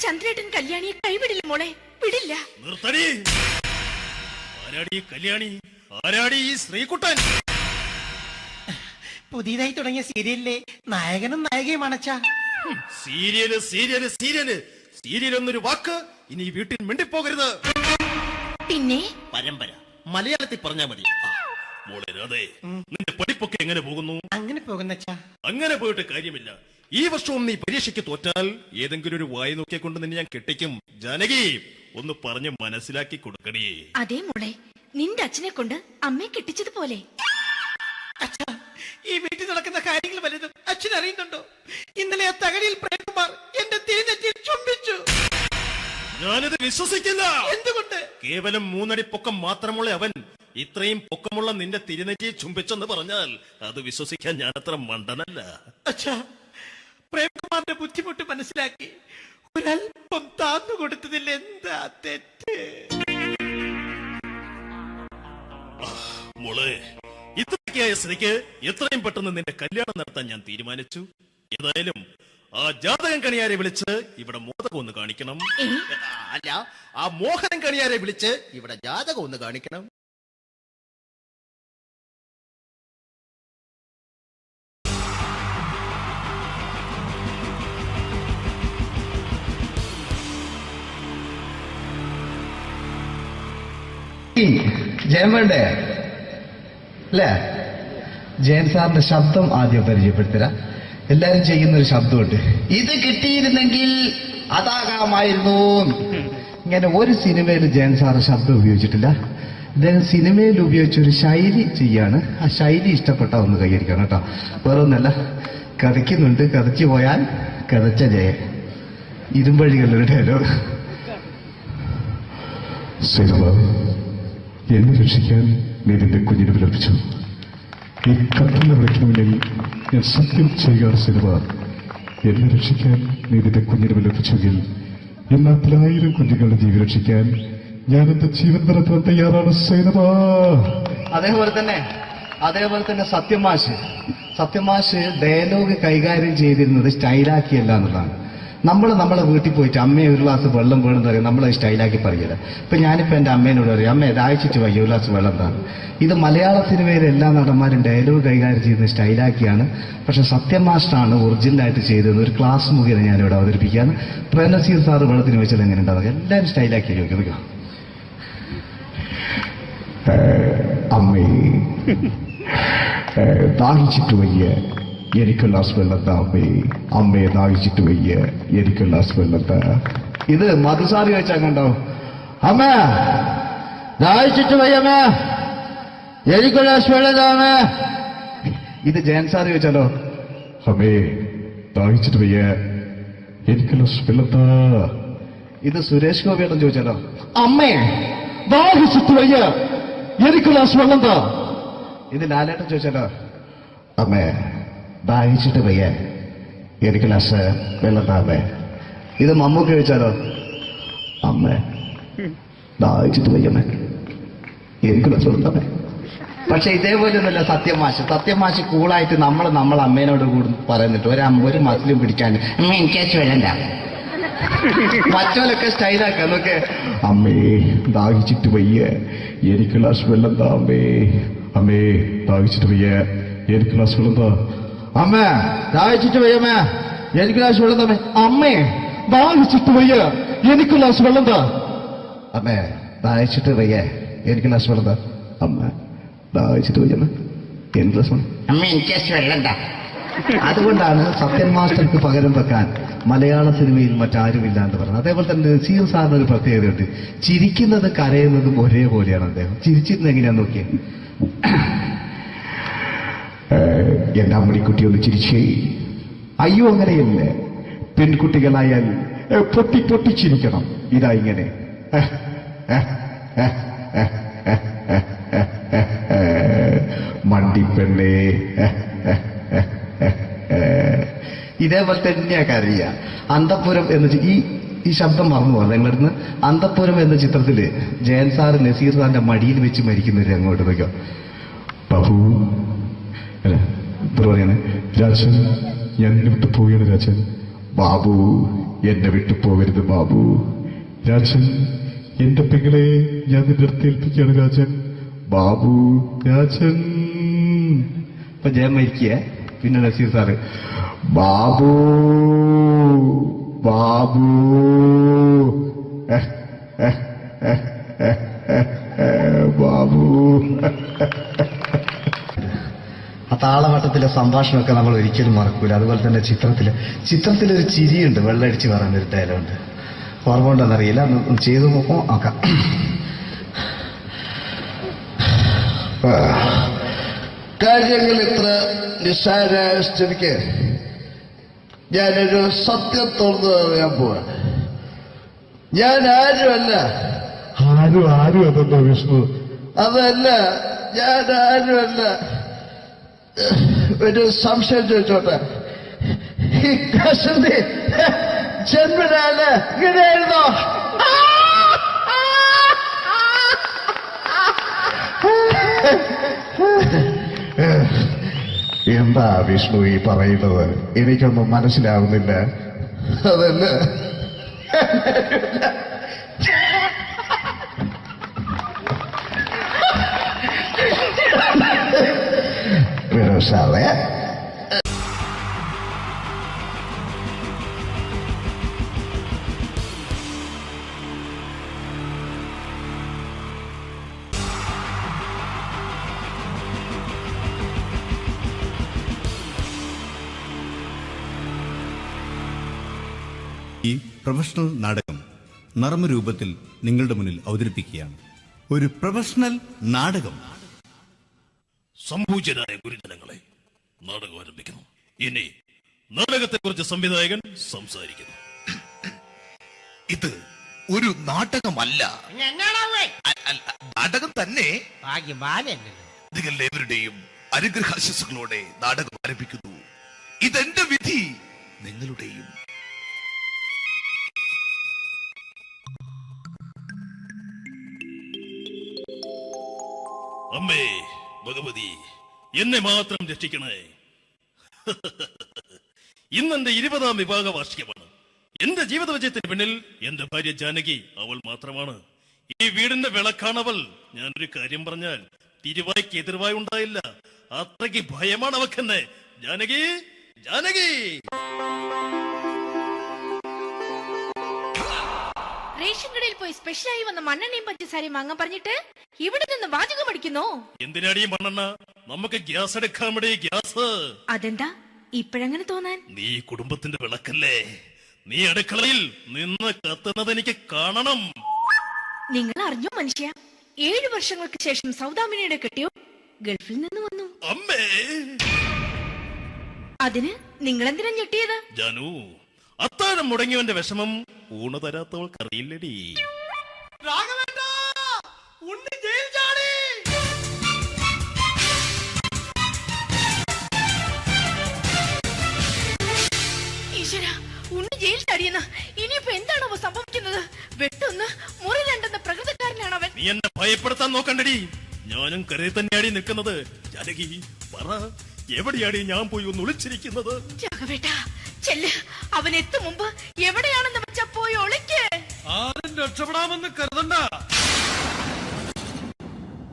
ചന്ദ്രേട്ടൻ കല്യാണിയെ കൈവിടില്ല മോളെ, വിടില്ല. നിർത്തടി. ആരാടി ഈ കല്യാണി? ആരാടി ഈ ശ്രീകുട്ടൻ? പുതിയതായി തുടങ്ങിയ സീരിയലിലെ നായകനും നായികയും അണച്ചാ. സീരിയല് സീരിയല് സീരിയല് സീരിയൽ എന്നൊരു വാക്ക് ഇനി ഈ വീട്ടിൽ മിണ്ടിപ്പോകരുത്. പിന്നെ പരമ്പര മലയാളത്തിൽ പറഞ്ഞാ മതി. മോളെ രാധേ, നിന്റെ പഠിപ്പൊക്കെ എങ്ങനെ പോകുന്നു? അങ്ങനെ പോകുന്ന അങ്ങനെ പോയിട്ട് കാര്യമില്ല. ഈ വർഷവും നീ പരീക്ഷയ്ക്ക് തോറ്റാൽ ഏതെങ്കിലും ഒരു വായി നോക്കിയെ കൊണ്ട് നിന്നെ ഞാൻ കെട്ടിക്കും. ജാനകി, ഒന്ന് പറഞ്ഞ് മനസ്സിലാക്കി കൊടുക്കണേ. അതേ മോളെ, നിന്റെ അച്ഛനെ കൊണ്ട് അമ്മയെ കെട്ടിച്ചതുപോലെ. ഈ വീട്ടിൽ നടക്കുന്ന കാര്യങ്ങൾ വലുതും അച്ഛൻ അറിയുന്നുണ്ടോ? ഇന്നലെ ആ തകഴിയിൽ പ്രേംകുമാർ എന്റെ തിരുനെറ്റിയിൽ ചുംബിച്ചു. ഞാനിത് വിശ്വസിക്കില്ല. എന്തുകൊണ്ട്? കേവലം 3 അടി പൊക്കം മാത്രമുള്ള അവൻ ഇത്രയും പൊക്കമുള്ള നിന്റെ തിരുനെറ്റിയെ ചുംബിച്ചെന്ന് പറഞ്ഞാൽ അത് വിശ്വസിക്കാൻ ഞാൻ അത്ര മണ്ടനല്ല. അച്ഛാ, പ്രേംകുമാറിന്റെ ബുദ്ധിമുട്ട് മനസ്സിലാക്കി ഒരല്പം താന്നു കൊടുത്തതിൽ എന്താ തെറ്റ്? മോളെ, ഇത്രയ്ക്കായ സ്ഥിതിക്ക് എത്രയും പെട്ടെന്ന് നിന്റെ കല്യാണം നടത്താൻ ഞാൻ തീരുമാനിച്ചു. ഏതായാലും ആ ജാതകം കണിയാരെ വിളിച്ച് ഇവിടെ മോദകം ഒന്ന് കാണിക്കണം. അല്ല, ആ മോഹനം കണിയാരെ വിളിച്ച് ഇവിടെ ജാതകം ഒന്ന് കാണിക്കണം. ജയൻ വേണ്ടേ അല്ലേ? ജയൻ സാറിന്റെ ശബ്ദം ആദ്യം പരിചയപ്പെടുത്തരാം. എല്ലാരും ചെയ്യുന്ന ഒരു ശബ്ദമുണ്ട്, ഇത് കിട്ടിയിരുന്നെങ്കിൽ അതാകാമായിരുന്നു. ഇങ്ങനെ ഒരു സിനിമയിൽ ജയൻ സാറ് ശബ്ദം ഉപയോഗിച്ചിട്ടില്ല. അദ്ദേഹം സിനിമയിൽ ഉപയോഗിച്ച ഒരു ശൈലി ചെയ്യാണ്. ആ ശൈലി ഇഷ്ടപ്പെട്ട ഒന്ന് കൈകരിക്കണം കേട്ടോ. വേറെ ഒന്നല്ല, കഥയ്ക്കുന്നുണ്ട്, കഥച്ചു പോയാൽ കഥച്ച ജയൻ. ഇരുമ്പഴികളുടെ ഡയലോഗ്. എന്നെ രക്ഷിക്കാൻ നീ നിന്റെ കുഞ്ഞിനെ വിലപിച്ചു. ഈ കത്തുന്ന വിളിക്കണമെങ്കിൽ ഞാൻ സത്യം ചെയ്യുകയാണ് സിനിമ. എന്നെ രക്ഷിക്കാൻ നീ നിന്റെ കുഞ്ഞിനെ വിലപിച്ചെങ്കിൽ ഈ നാട്ടിൽ 1000 കുഞ്ഞുങ്ങളുടെ ജീവൻ രക്ഷിക്കാൻ ഞാൻ എന്റെ ജീവൻ നടത്താൻ തയ്യാറാണ് സിനിമ. അതേപോലെ തന്നെ സത്യമാഷ് ഡയലോഗ് കൈകാര്യം ചെയ്തിരുന്നത് സ്റ്റൈലാക്കിയല്ല എന്നുള്ളതാണ്. നമ്മളെ വീട്ടിൽ പോയിട്ട് അമ്മയെ ഒരു ഗ്ലാസ് വെള്ളം വേണമെന്ന് പറയും, നമ്മളത് സ്റ്റൈലാക്കി പറയില്ല. ഇപ്പൊ ഞാനിപ്പോ എന്റെ അമ്മേനോട് പറയും, അമ്മ ദാഹിച്ചിട്ട് വയ്യ, ഒരു ഗ്ലാസ് വെള്ളം എന്താണ്. ഇത് മലയാള സിനിമയിലെ എല്ലാ നടന്മാരും ഡയലോഗ് കൈകാര്യം ചെയ്യുന്നത് സ്റ്റൈലാക്കിയാണ്. പക്ഷെ സത്യം മാസ്റ്ററാണ് ഒറിജിനലായിട്ട് ചെയ്തത്. ഒരു ക്ലാസ് മുഖേന ഞാനിവിടെ അവതരിപ്പിക്കുകയാണ്. പ്രേംനസീർ സാറ് വെള്ളത്തിന് വെച്ചാൽ എങ്ങനെ ഉണ്ടാവുക? എല്ലാവരും സ്റ്റൈലാക്കി ചോദിക്കുക. അമ്മേ ദാഹിച്ചിട്ട് വയ്യ, എനിക്ക് ഗ്ലാസ് വെള്ളം താ അമ്മേ. അമ്മയെ ദാഹിച്ചിട്ട് വയ്യ, എനിക്ക് ഗ്ലാസ് വെള്ളം താ. ഇത് മധുസാരി വെച്ചാൽ കണ്ടാവും. അമ്മ ദാഹിച്ചിട്ട് വയ്യമ്മ, എനിക്ക് ഗ്ലാസ് വെള്ളം താ അമ്മ. ഇത് ജയൻ സാർ ചോദിച്ചാലോ, അമ്മേ ദാഹിച്ചിട്ട് വയ്യ, എനിക്ക് ഗ്ലാസ് വെള്ളം താ. ഇത് സുരേഷ് ഗോപിയോടും ചോദിച്ചാലോ, അമ്മേ ദാഹിച്ചിട്ട് വയ്യ, എനിക്ക് ഗ്ലാസ് വെള്ളം താ. ഇത് ലാലേട്ടൻ ചോദിച്ചാലോ, അമ്മേ ദാഹിച്ചിട്ട് വയ്യ, എനിക്ക് ഗ്ലാസ് വെള്ളം താ അമ്മേ. ഇത് മമ്മൂക്ക് ചോദിച്ചാലോ, അമ്മേ ദാഹിച്ചിട്ട് വയ്യമ്മേ, എനിക്ക് ഗ്ലാസ് വെള്ളം താ അമ്മേ. പക്ഷെ ഇതേപോലെ ഒന്നുമല്ല സത്യമാഷ് കൂളായിട്ട് നമ്മളെ അമ്മേനോട് കൂടി പറയുന്നിട്ട് ഒരു മസിലും പിടിക്കാൻ എനിക്ക് വേണ്ട. മറ്റോലൊക്കെ സ്റ്റൈലാക്കാം നോക്കെ. അമ്മേ ദാഹിച്ചിട്ട് വയ്യ, എനിക്ക് ഗ്ലാസ് വെള്ളം താ അമ്മേ. അമ്മേ ദാഹിച്ചിട്ട് വയ്യ, എനിക്ക് ഗ്ലാസ് വെള്ളം താ. അമ്മ ദാഹിച്ചിട്ട് വയ്യമ്മേ, എനിക്ക് ഗ്ലാസ് വെള്ളം താ. അമ്മേ ദാഹിച്ചിട്ട് വയ്യ, എനിക്ക് ഗ്ലാസ് വെള്ളം താ. അമ്മേ ദാഹിച്ചിട്ട് വയ്യ, എനിക്ക് ഗ്ലാസ് വെള്ളം താ. അമ്മ ദാഹിച്ചിട്ട് വയ്യമ്മ, എനിക്ക് ഗ്ലാസ് വെള്ളം. അമ്മ എനിക്ക് വെള്ളം താ. അതുകൊണ്ടാണ് സത്യൻ മാസ്റ്റർക്ക് പകരം വെക്കാൻ മലയാള സിനിമയിൽ മറ്റാരുമില്ല എന്ന് പറയുന്നത്. അതേപോലെ തന്നെ നസീർ സാറിന് ഒരു പ്രത്യേകതയുണ്ട്, ചിരിക്കുന്നത് കരയുന്നതും ഒരേപോലെയാണ്. അദ്ദേഹം ചിരിച്ചിരുന്നത് എങ്ങനെയാന്ന് നോക്കിയേ. എന്റെ അമ്മണിക്കുട്ടി ഒന്ന് ചിരിച്ചേ. അയ്യോ അങ്ങനെയല്ലേ, പെൺകുട്ടികളായാൽ പൊട്ടി ചിരിക്കണം. ഇതാ ഇങ്ങനെ മണ്ടിപ്പെണ്ണേ. ഇതേപോലെ തന്നെയാ കരയ. അന്തപ്പുരം എന്ന് ഈ ശബ്ദം മറന്നു പോകാം നിങ്ങളടുന്ന്. അന്തപ്പുരം എന്ന ചിത്രത്തില് ജയൻ സാറ് നസീർ സാറിന്റെ മടിയിൽ വെച്ച് മരിക്കുന്നവര് അങ്ങോട്ട് നോക്കോ. ബാബു അല്ല എന്താ പറയാണ്, രാജൻ ഞാൻ എന്നെ വിട്ടു പോവുകയാണ് രാജൻ. ബാബു എന്നെ വിട്ടു പോകരുത് ബാബു. രാജൻ എന്റെ പെങ്ങളെ ഞാൻ നിന്റെ അടുത്ത് ഏൽപ്പിക്കുകയാണ് രാജൻ. ബാബു രാജൻ. ഇപ്പൊ ജയൻ മരിക്കുക. പിന്നെ നസീർ സാറ് ബാബു ബാബു ബാബു. ആ താളവട്ടത്തിലെ സംഭാഷണമൊക്കെ നമ്മൾ ഒരിക്കലും മറക്കൂല. അതുപോലെ തന്നെ ചിത്രത്തിലൊരു ചിരിയുണ്ട്, വെള്ളടിച്ച് പറയാൻ ഒരു ഡയലോഗുണ്ട്. ഓർമ്മ ഉണ്ടെന്നറിയില്ല, ചെയ്തു നോക്കാം. കാര്യങ്ങൾ ഇത്ര നിസ്സാരായ സ്ഥിതിക്ക് ഞാനൊരു സത്യം തുറന്നു പറയാൻ പോവാ. ഞാൻ ആരുമല്ല. ആരും അതല്ല വിഷ്ണു. അതല്ല, ഞാൻ ആരുമല്ല. ഒരു സംശയം ചോദിച്ചോട്ടെ, ഈ കസന്തി ജന്മനാണ് ഇങ്ങനെയായിരുന്നോ? എന്താ വിഷ്ണു ഈ പറയുന്നത്? എനിക്കൊന്നും മനസ്സിലാവുന്നില്ല. അതല്ല, സാറേ ഈ പ്രൊഫഷണൽ നാടകം നർമ്മരൂപത്തിൽ നിങ്ങളുടെ മുന്നിൽ അവതരിപ്പിക്കുകയാണ്. ഒരു പ്രൊഫഷണൽ നാടകം. സംഭൂജനായ ഗുരുജനങ്ങളെ, നാടകം ആരംഭിക്കുന്നു. ഇനി നാടകത്തെക്കുറിച്ച് സംവിധായകൻ സംസാരിക്കുന്നു. ഇത് ഒരു നാടകമല്ല, നാടകം തന്നെ. നിങ്ങളെവരുടെയും അനുഗ്രഹാശിസുകളോടെ നാടകം ആരംഭിക്കുന്നു. ഇതെന്റെ വിധി, നിങ്ങളുടെയും. അമ്മേ ഭഗവതി, എന്നെ മാത്രം രക്ഷിക്കണേ. ഇന്നെന്റെ 20ാം വിവാഹ വാർഷികമാണ്. എന്റെ ജീവിത വിജയത്തിന് പിന്നിൽ എന്റെ ഭാര്യ ജാനകി അവൾ മാത്രമാണ്. ഈ വീടിന്റെ വിളക്കാണവൾ. ഞാനൊരു കാര്യം പറഞ്ഞാൽ തിരുവായ്ക്ക് എതിർവായി ഉണ്ടായില്ല. അത്രയ്ക്ക് ഭയമാണ് അവക്കെന്നെ. ജാനകി, ജാനകി. റേഷൻ കടയിൽ പോയി സ്പെഷ്യലായി വന്ന മണ്ണെണ്ണയും പഞ്ചസാരയും വാങ്ങാൻ പറഞ്ഞിട്ട് ഇവിടെ നിന്ന് വാചകം അടിക്കുന്നു. എന്തിനാടി മണ്ണെണ്ണ? നമുക്ക് ഗ്യാസ് എടുക്കാൻ വേണ്ടി ഗ്യാസ്. അതെന്താ ഇപ്പോഴങ്ങനെ തോന്നാൻ? നീ കുടുംബത്തിന്റെ വിളക്കല്ലേ. നീ അടുക്കളയിൽ നിന്ന് കത്തുന്നത് എനിക്ക് കാണണം. നിങ്ങൾ അറിഞ്ഞോ മനുഷ്യ, 7 വർഷങ്ങൾക്ക് ശേഷം സൗദാമിനിയുടെ കെട്ടിയോ ഗൾഫിൽ നിന്ന് വന്നു. അമ്മേ, അതിന് നിങ്ങൾ എന്തിനാ ഞെട്ടിയത്? ജാനു, അത്താഴം മുടങ്ങിയവന്റെ വിഷമം ഊണ് തരാത്തവൾക്ക് അറിയില്ലടി. ഈശ്വര, ഉണ്ണി ജയിൽ ചാടിയെന്ന്. ഇനിയിപ്പോ എന്താണോ സംഭവിക്കുന്നത്? വെട്ടൊന്ന് മുറി രണ്ടെന്ന പ്രകൃതക്കാരനാണ് അവൻ. നീ എന്നെ ഭയപ്പെടുത്താൻ നോക്കണ്ടടി. ഞാനും കരയിൽ തന്നെയാടി നിൽക്കുന്നത്. ജാനകി പറ, എവിടെയാടി ഞാൻ പോയി ഒന്ന് ഒളിച്ചിരിക്കുന്നത്? രാഘവേട്ടാ, ചെല്ല്. അവൻ എത്തും മുമ്പ് എവിടെയാണെന്ന് വെച്ചാ പോയി ഒളിക്ക്. ആരും രക്ഷപ്പെടാമെന്ന് കരുതണ്ട.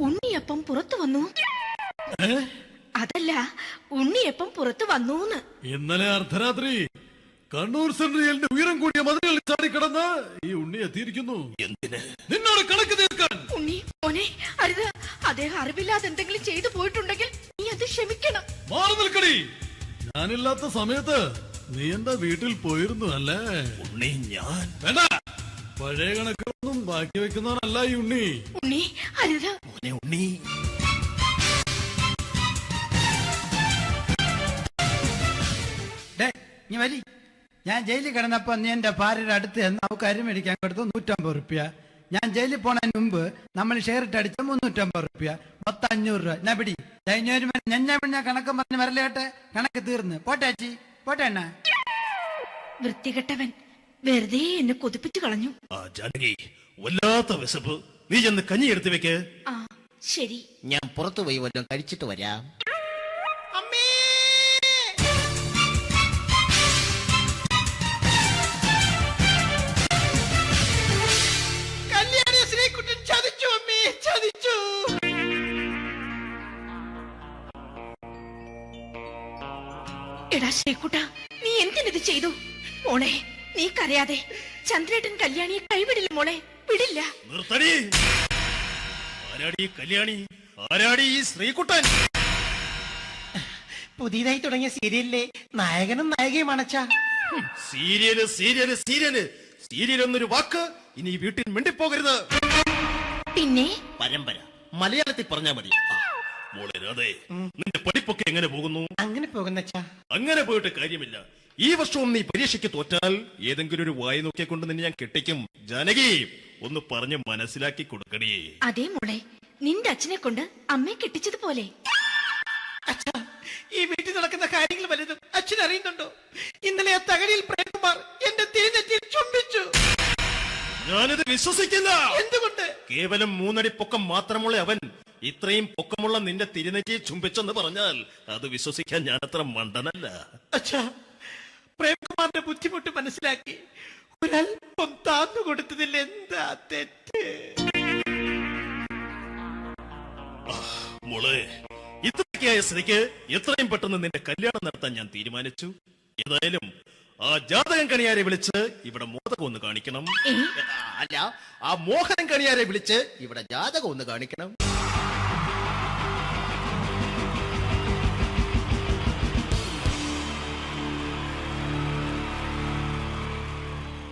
ഉണ്ണിയപ്പം പുറത്തു വന്നു. അതല്ല, ഉണ്ണിയപ്പം പുറത്തു വന്നൂന്ന്. ഇന്നലെ അർദ്ധരാത്രി കണ്ണൂർ സെൻട്രലിന്റെ ഉയരം കൂടിയ മതിലുകളിൽ ചാടിക്കിടന്ന് ഈ ഉണ്ണി എത്തിയിരിക്കുന്നു. എന്തിന്? നിന്നോട് കണക്ക് തീർക്കാൻ. ഉണ്ണി മോനെ, അരുത്. അദ്ദേഹം അറിവില്ലാതെ എന്തെങ്കിലും ചെയ്തു പോയിട്ടുണ്ടെങ്കിൽ നീ അത് ക്ഷമിക്കണം. മാറി നിൽക്കടി. ഞാനില്ലാത്ത സമയത്ത് നീ എന്താ വീട്ടിൽ പോയിരുന്നു അല്ലേ? ഉണ്ണി ഞാൻ വേണ്ട. പഴയ കണക്കൊന്നും ബാക്കി വെക്കുന്നവനല്ല ഈ ഉണ്ണി. ഉണ്ണി അരുത്. ഉണ്ണി നീ വരി. ഞാൻ ജയിലിൽ കിടന്നപ്പോ നീ എന്റെ ഭാര്യയുടെ അടുത്ത് എന്ന് അവൾക്ക് അരി മേടിക്കാൻ കൊടുത്തു 150 റുപ്യ. ഞാൻ ജയിലിൽ പോണതിന് മുമ്പ് നമ്മൾ ഷെയർ ഇട്ട് അടിച്ച 350 റുപ്യ. മൊത്തം 500 രൂപ. ഞാൻ പിടി ഞാൻ കണക്കും പറഞ്ഞ് വരലേട്ടെ. കണക്ക് തീർന്ന് പോട്ടെ ചേച്ചി, പോട്ടെ അണ്ണ. വൃത്തികെട്ടവൻ വെറുതെ എന്നെ കൊതിപ്പിച്ചു കളഞ്ഞു. ആ ജാനകി, വല്ലാത്ത വിശപ്പ്. നീ ചെന്ന് കഞ്ഞി എടുത്തു വെക്ക്. ആ ശരി. ഞാൻ പുറത്തു പോയി വല്ലതും കഴിച്ചിട്ട് വരാം. കല്യാണി ശ്രീകുട്ടൻ ചതിച്ചു അമ്മേ, ചതിച്ചു. എടാ ശ്രീകുട്ട, നീ എന്തിനിത് ചെയ്തു? മോളെ നീ കരയാതെ. ചന്ദ്രേട്ടൻ കല്യാണിയെ കൈവിടില്ല മോളെ, വിടില്ല. നിർത്തടി. ആരാടി കല്യാണി? ആരാടി ഈ ശ്രീകുട്ടൻ? പുതിയതായി തുടങ്ങിയ സീരിയലിലെ നായകനും നായികയും അണച്ചാ. സീരിയല് സീരിയല് സീരിയല് സീരിയൽ എന്നൊരു വാക്ക് ഇനി ഈ വീട്ടിൽ മിണ്ടിപ്പോകരുത്. പിന്നെ പരമ്പര മലയാളത്തിൽ പറഞ്ഞാ മതി. മോളെ രാധേ, നിന്റെ പഠിപ്പൊക്കെ എങ്ങനെ പോകുന്നു? അങ്ങനെ പോകുന്ന അങ്ങനെ പോയിട്ട് കാര്യമില്ല. ഈ വർഷവും നീ പരീക്ഷയ്ക്ക് തോറ്റാൽ ഏതെങ്കിലും ഒരു വായി നോക്കിയെ കൊണ്ട് നിന്നെ ഞാൻ കെട്ടിക്കും. ജാനകി, ഒന്ന് പറഞ്ഞ് മനസ്സിലാക്കി കൊടുക്കണേ. അതേ മോളെ, നിന്റെ അച്ഛനെ കൊണ്ട് അമ്മയെ കെട്ടിച്ചതുപോലെ. ഈ വീട്ടിൽ നടക്കുന്ന കാര്യങ്ങൾ വലുതും അച്ഛൻ അറിയുന്നുണ്ടോ? ഇന്നലെ ആ തകഴിയിൽ പ്രേംകുമാർ എന്റെ തിരുനെറ്റിയിൽ ചുംബിച്ചു. ഞാനിത് വിശ്വസിക്കില്ല. എന്തുകൊണ്ട്? കേവലം 3 അടി പൊക്കം മാത്രമുള്ള അവൻ ഇത്രയും പൊക്കമുള്ള നിന്റെ തിരുനെറ്റിയെ ചുംബിച്ചെന്ന് പറഞ്ഞാൽ അത് വിശ്വസിക്കാൻ ഞാൻ അത്ര മണ്ടനല്ല. അച്ഛാ, പ്രേംകുമാറിന്റെ ബുദ്ധിമുട്ട് മനസ്സിലാക്കി ഒരല്പം താന്നു കൊടുത്തതിൽ എന്താ തെറ്റ്? മോളെ, ഇത്രയ്ക്കായ സ്ഥിതിക്ക് എത്രയും പെട്ടെന്ന് നിന്റെ കല്യാണം നടത്താൻ ഞാൻ തീരുമാനിച്ചു. ഏതായാലും ആ ജാതകം കണിയാരെ വിളിച്ച് ഇവിടെ മോദകം ഒന്ന് കാണിക്കണം. അല്ല, ആ മോഹനം കണിയാരെ വിളിച്ച് ഇവിടെ ജാതകം ഒന്ന് കാണിക്കണം.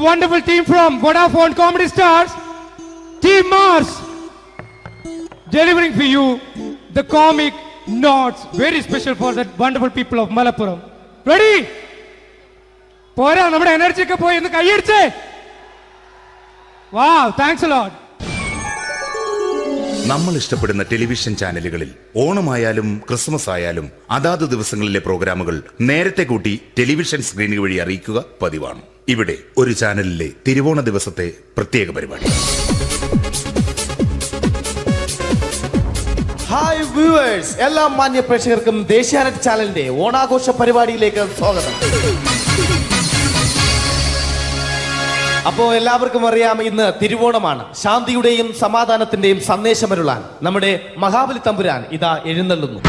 Wonderful team from Vodafone Comedy Stars, Team Mars, delivering for you the comic notes, very special for the wonderful people of Malappuram. Ready? പോരാ, നമ്മുടെ എനർജി ഒക്കെ പോയി ഒന്ന് കൈയടിച്ചേ. Wow, thanks a lot. നമ്മൾ ഇഷ്ടപ്പെടുന്ന ടെലിവിഷൻ ചാനലുകളിൽ ഓണമായാലും ക്രിസ്മസ് ആയാലും അതാത് ദിവസങ്ങളിലെ പ്രോഗ്രാമുകൾ നേരത്തെ കൂട്ടി ടെലിവിഷൻ സ്ക്രീനുകൾ വഴി അറിയിക്കുക പതിവാണ്. ഇവിടെ ഒരു ചാനലിലെ തിരുവോണ ദിവസത്തെ പ്രത്യേക പരിപാടി. ഹായ് വ്യൂവേഴ്സ്, എല്ലാ മാന്യ പ്രേക്ഷകർക്കും ദേശീയാനെറ്റ് ചാനലിന്റെ ഓണാഘോഷ പരിപാടിയിലേക്ക് സ്വാഗതം. അപ്പോ എല്ലാവർക്കും അറിയാം, ഇന്ന് തിരുവോണമാണ്. ശാന്തിയുടെയും സമാധാനത്തിന്റെയും സന്ദേശമരുളാൻ നമ്മുടെ മഹാബലി തമ്പുരാൻ ഇതാ എഴുന്നള്ളുന്നു.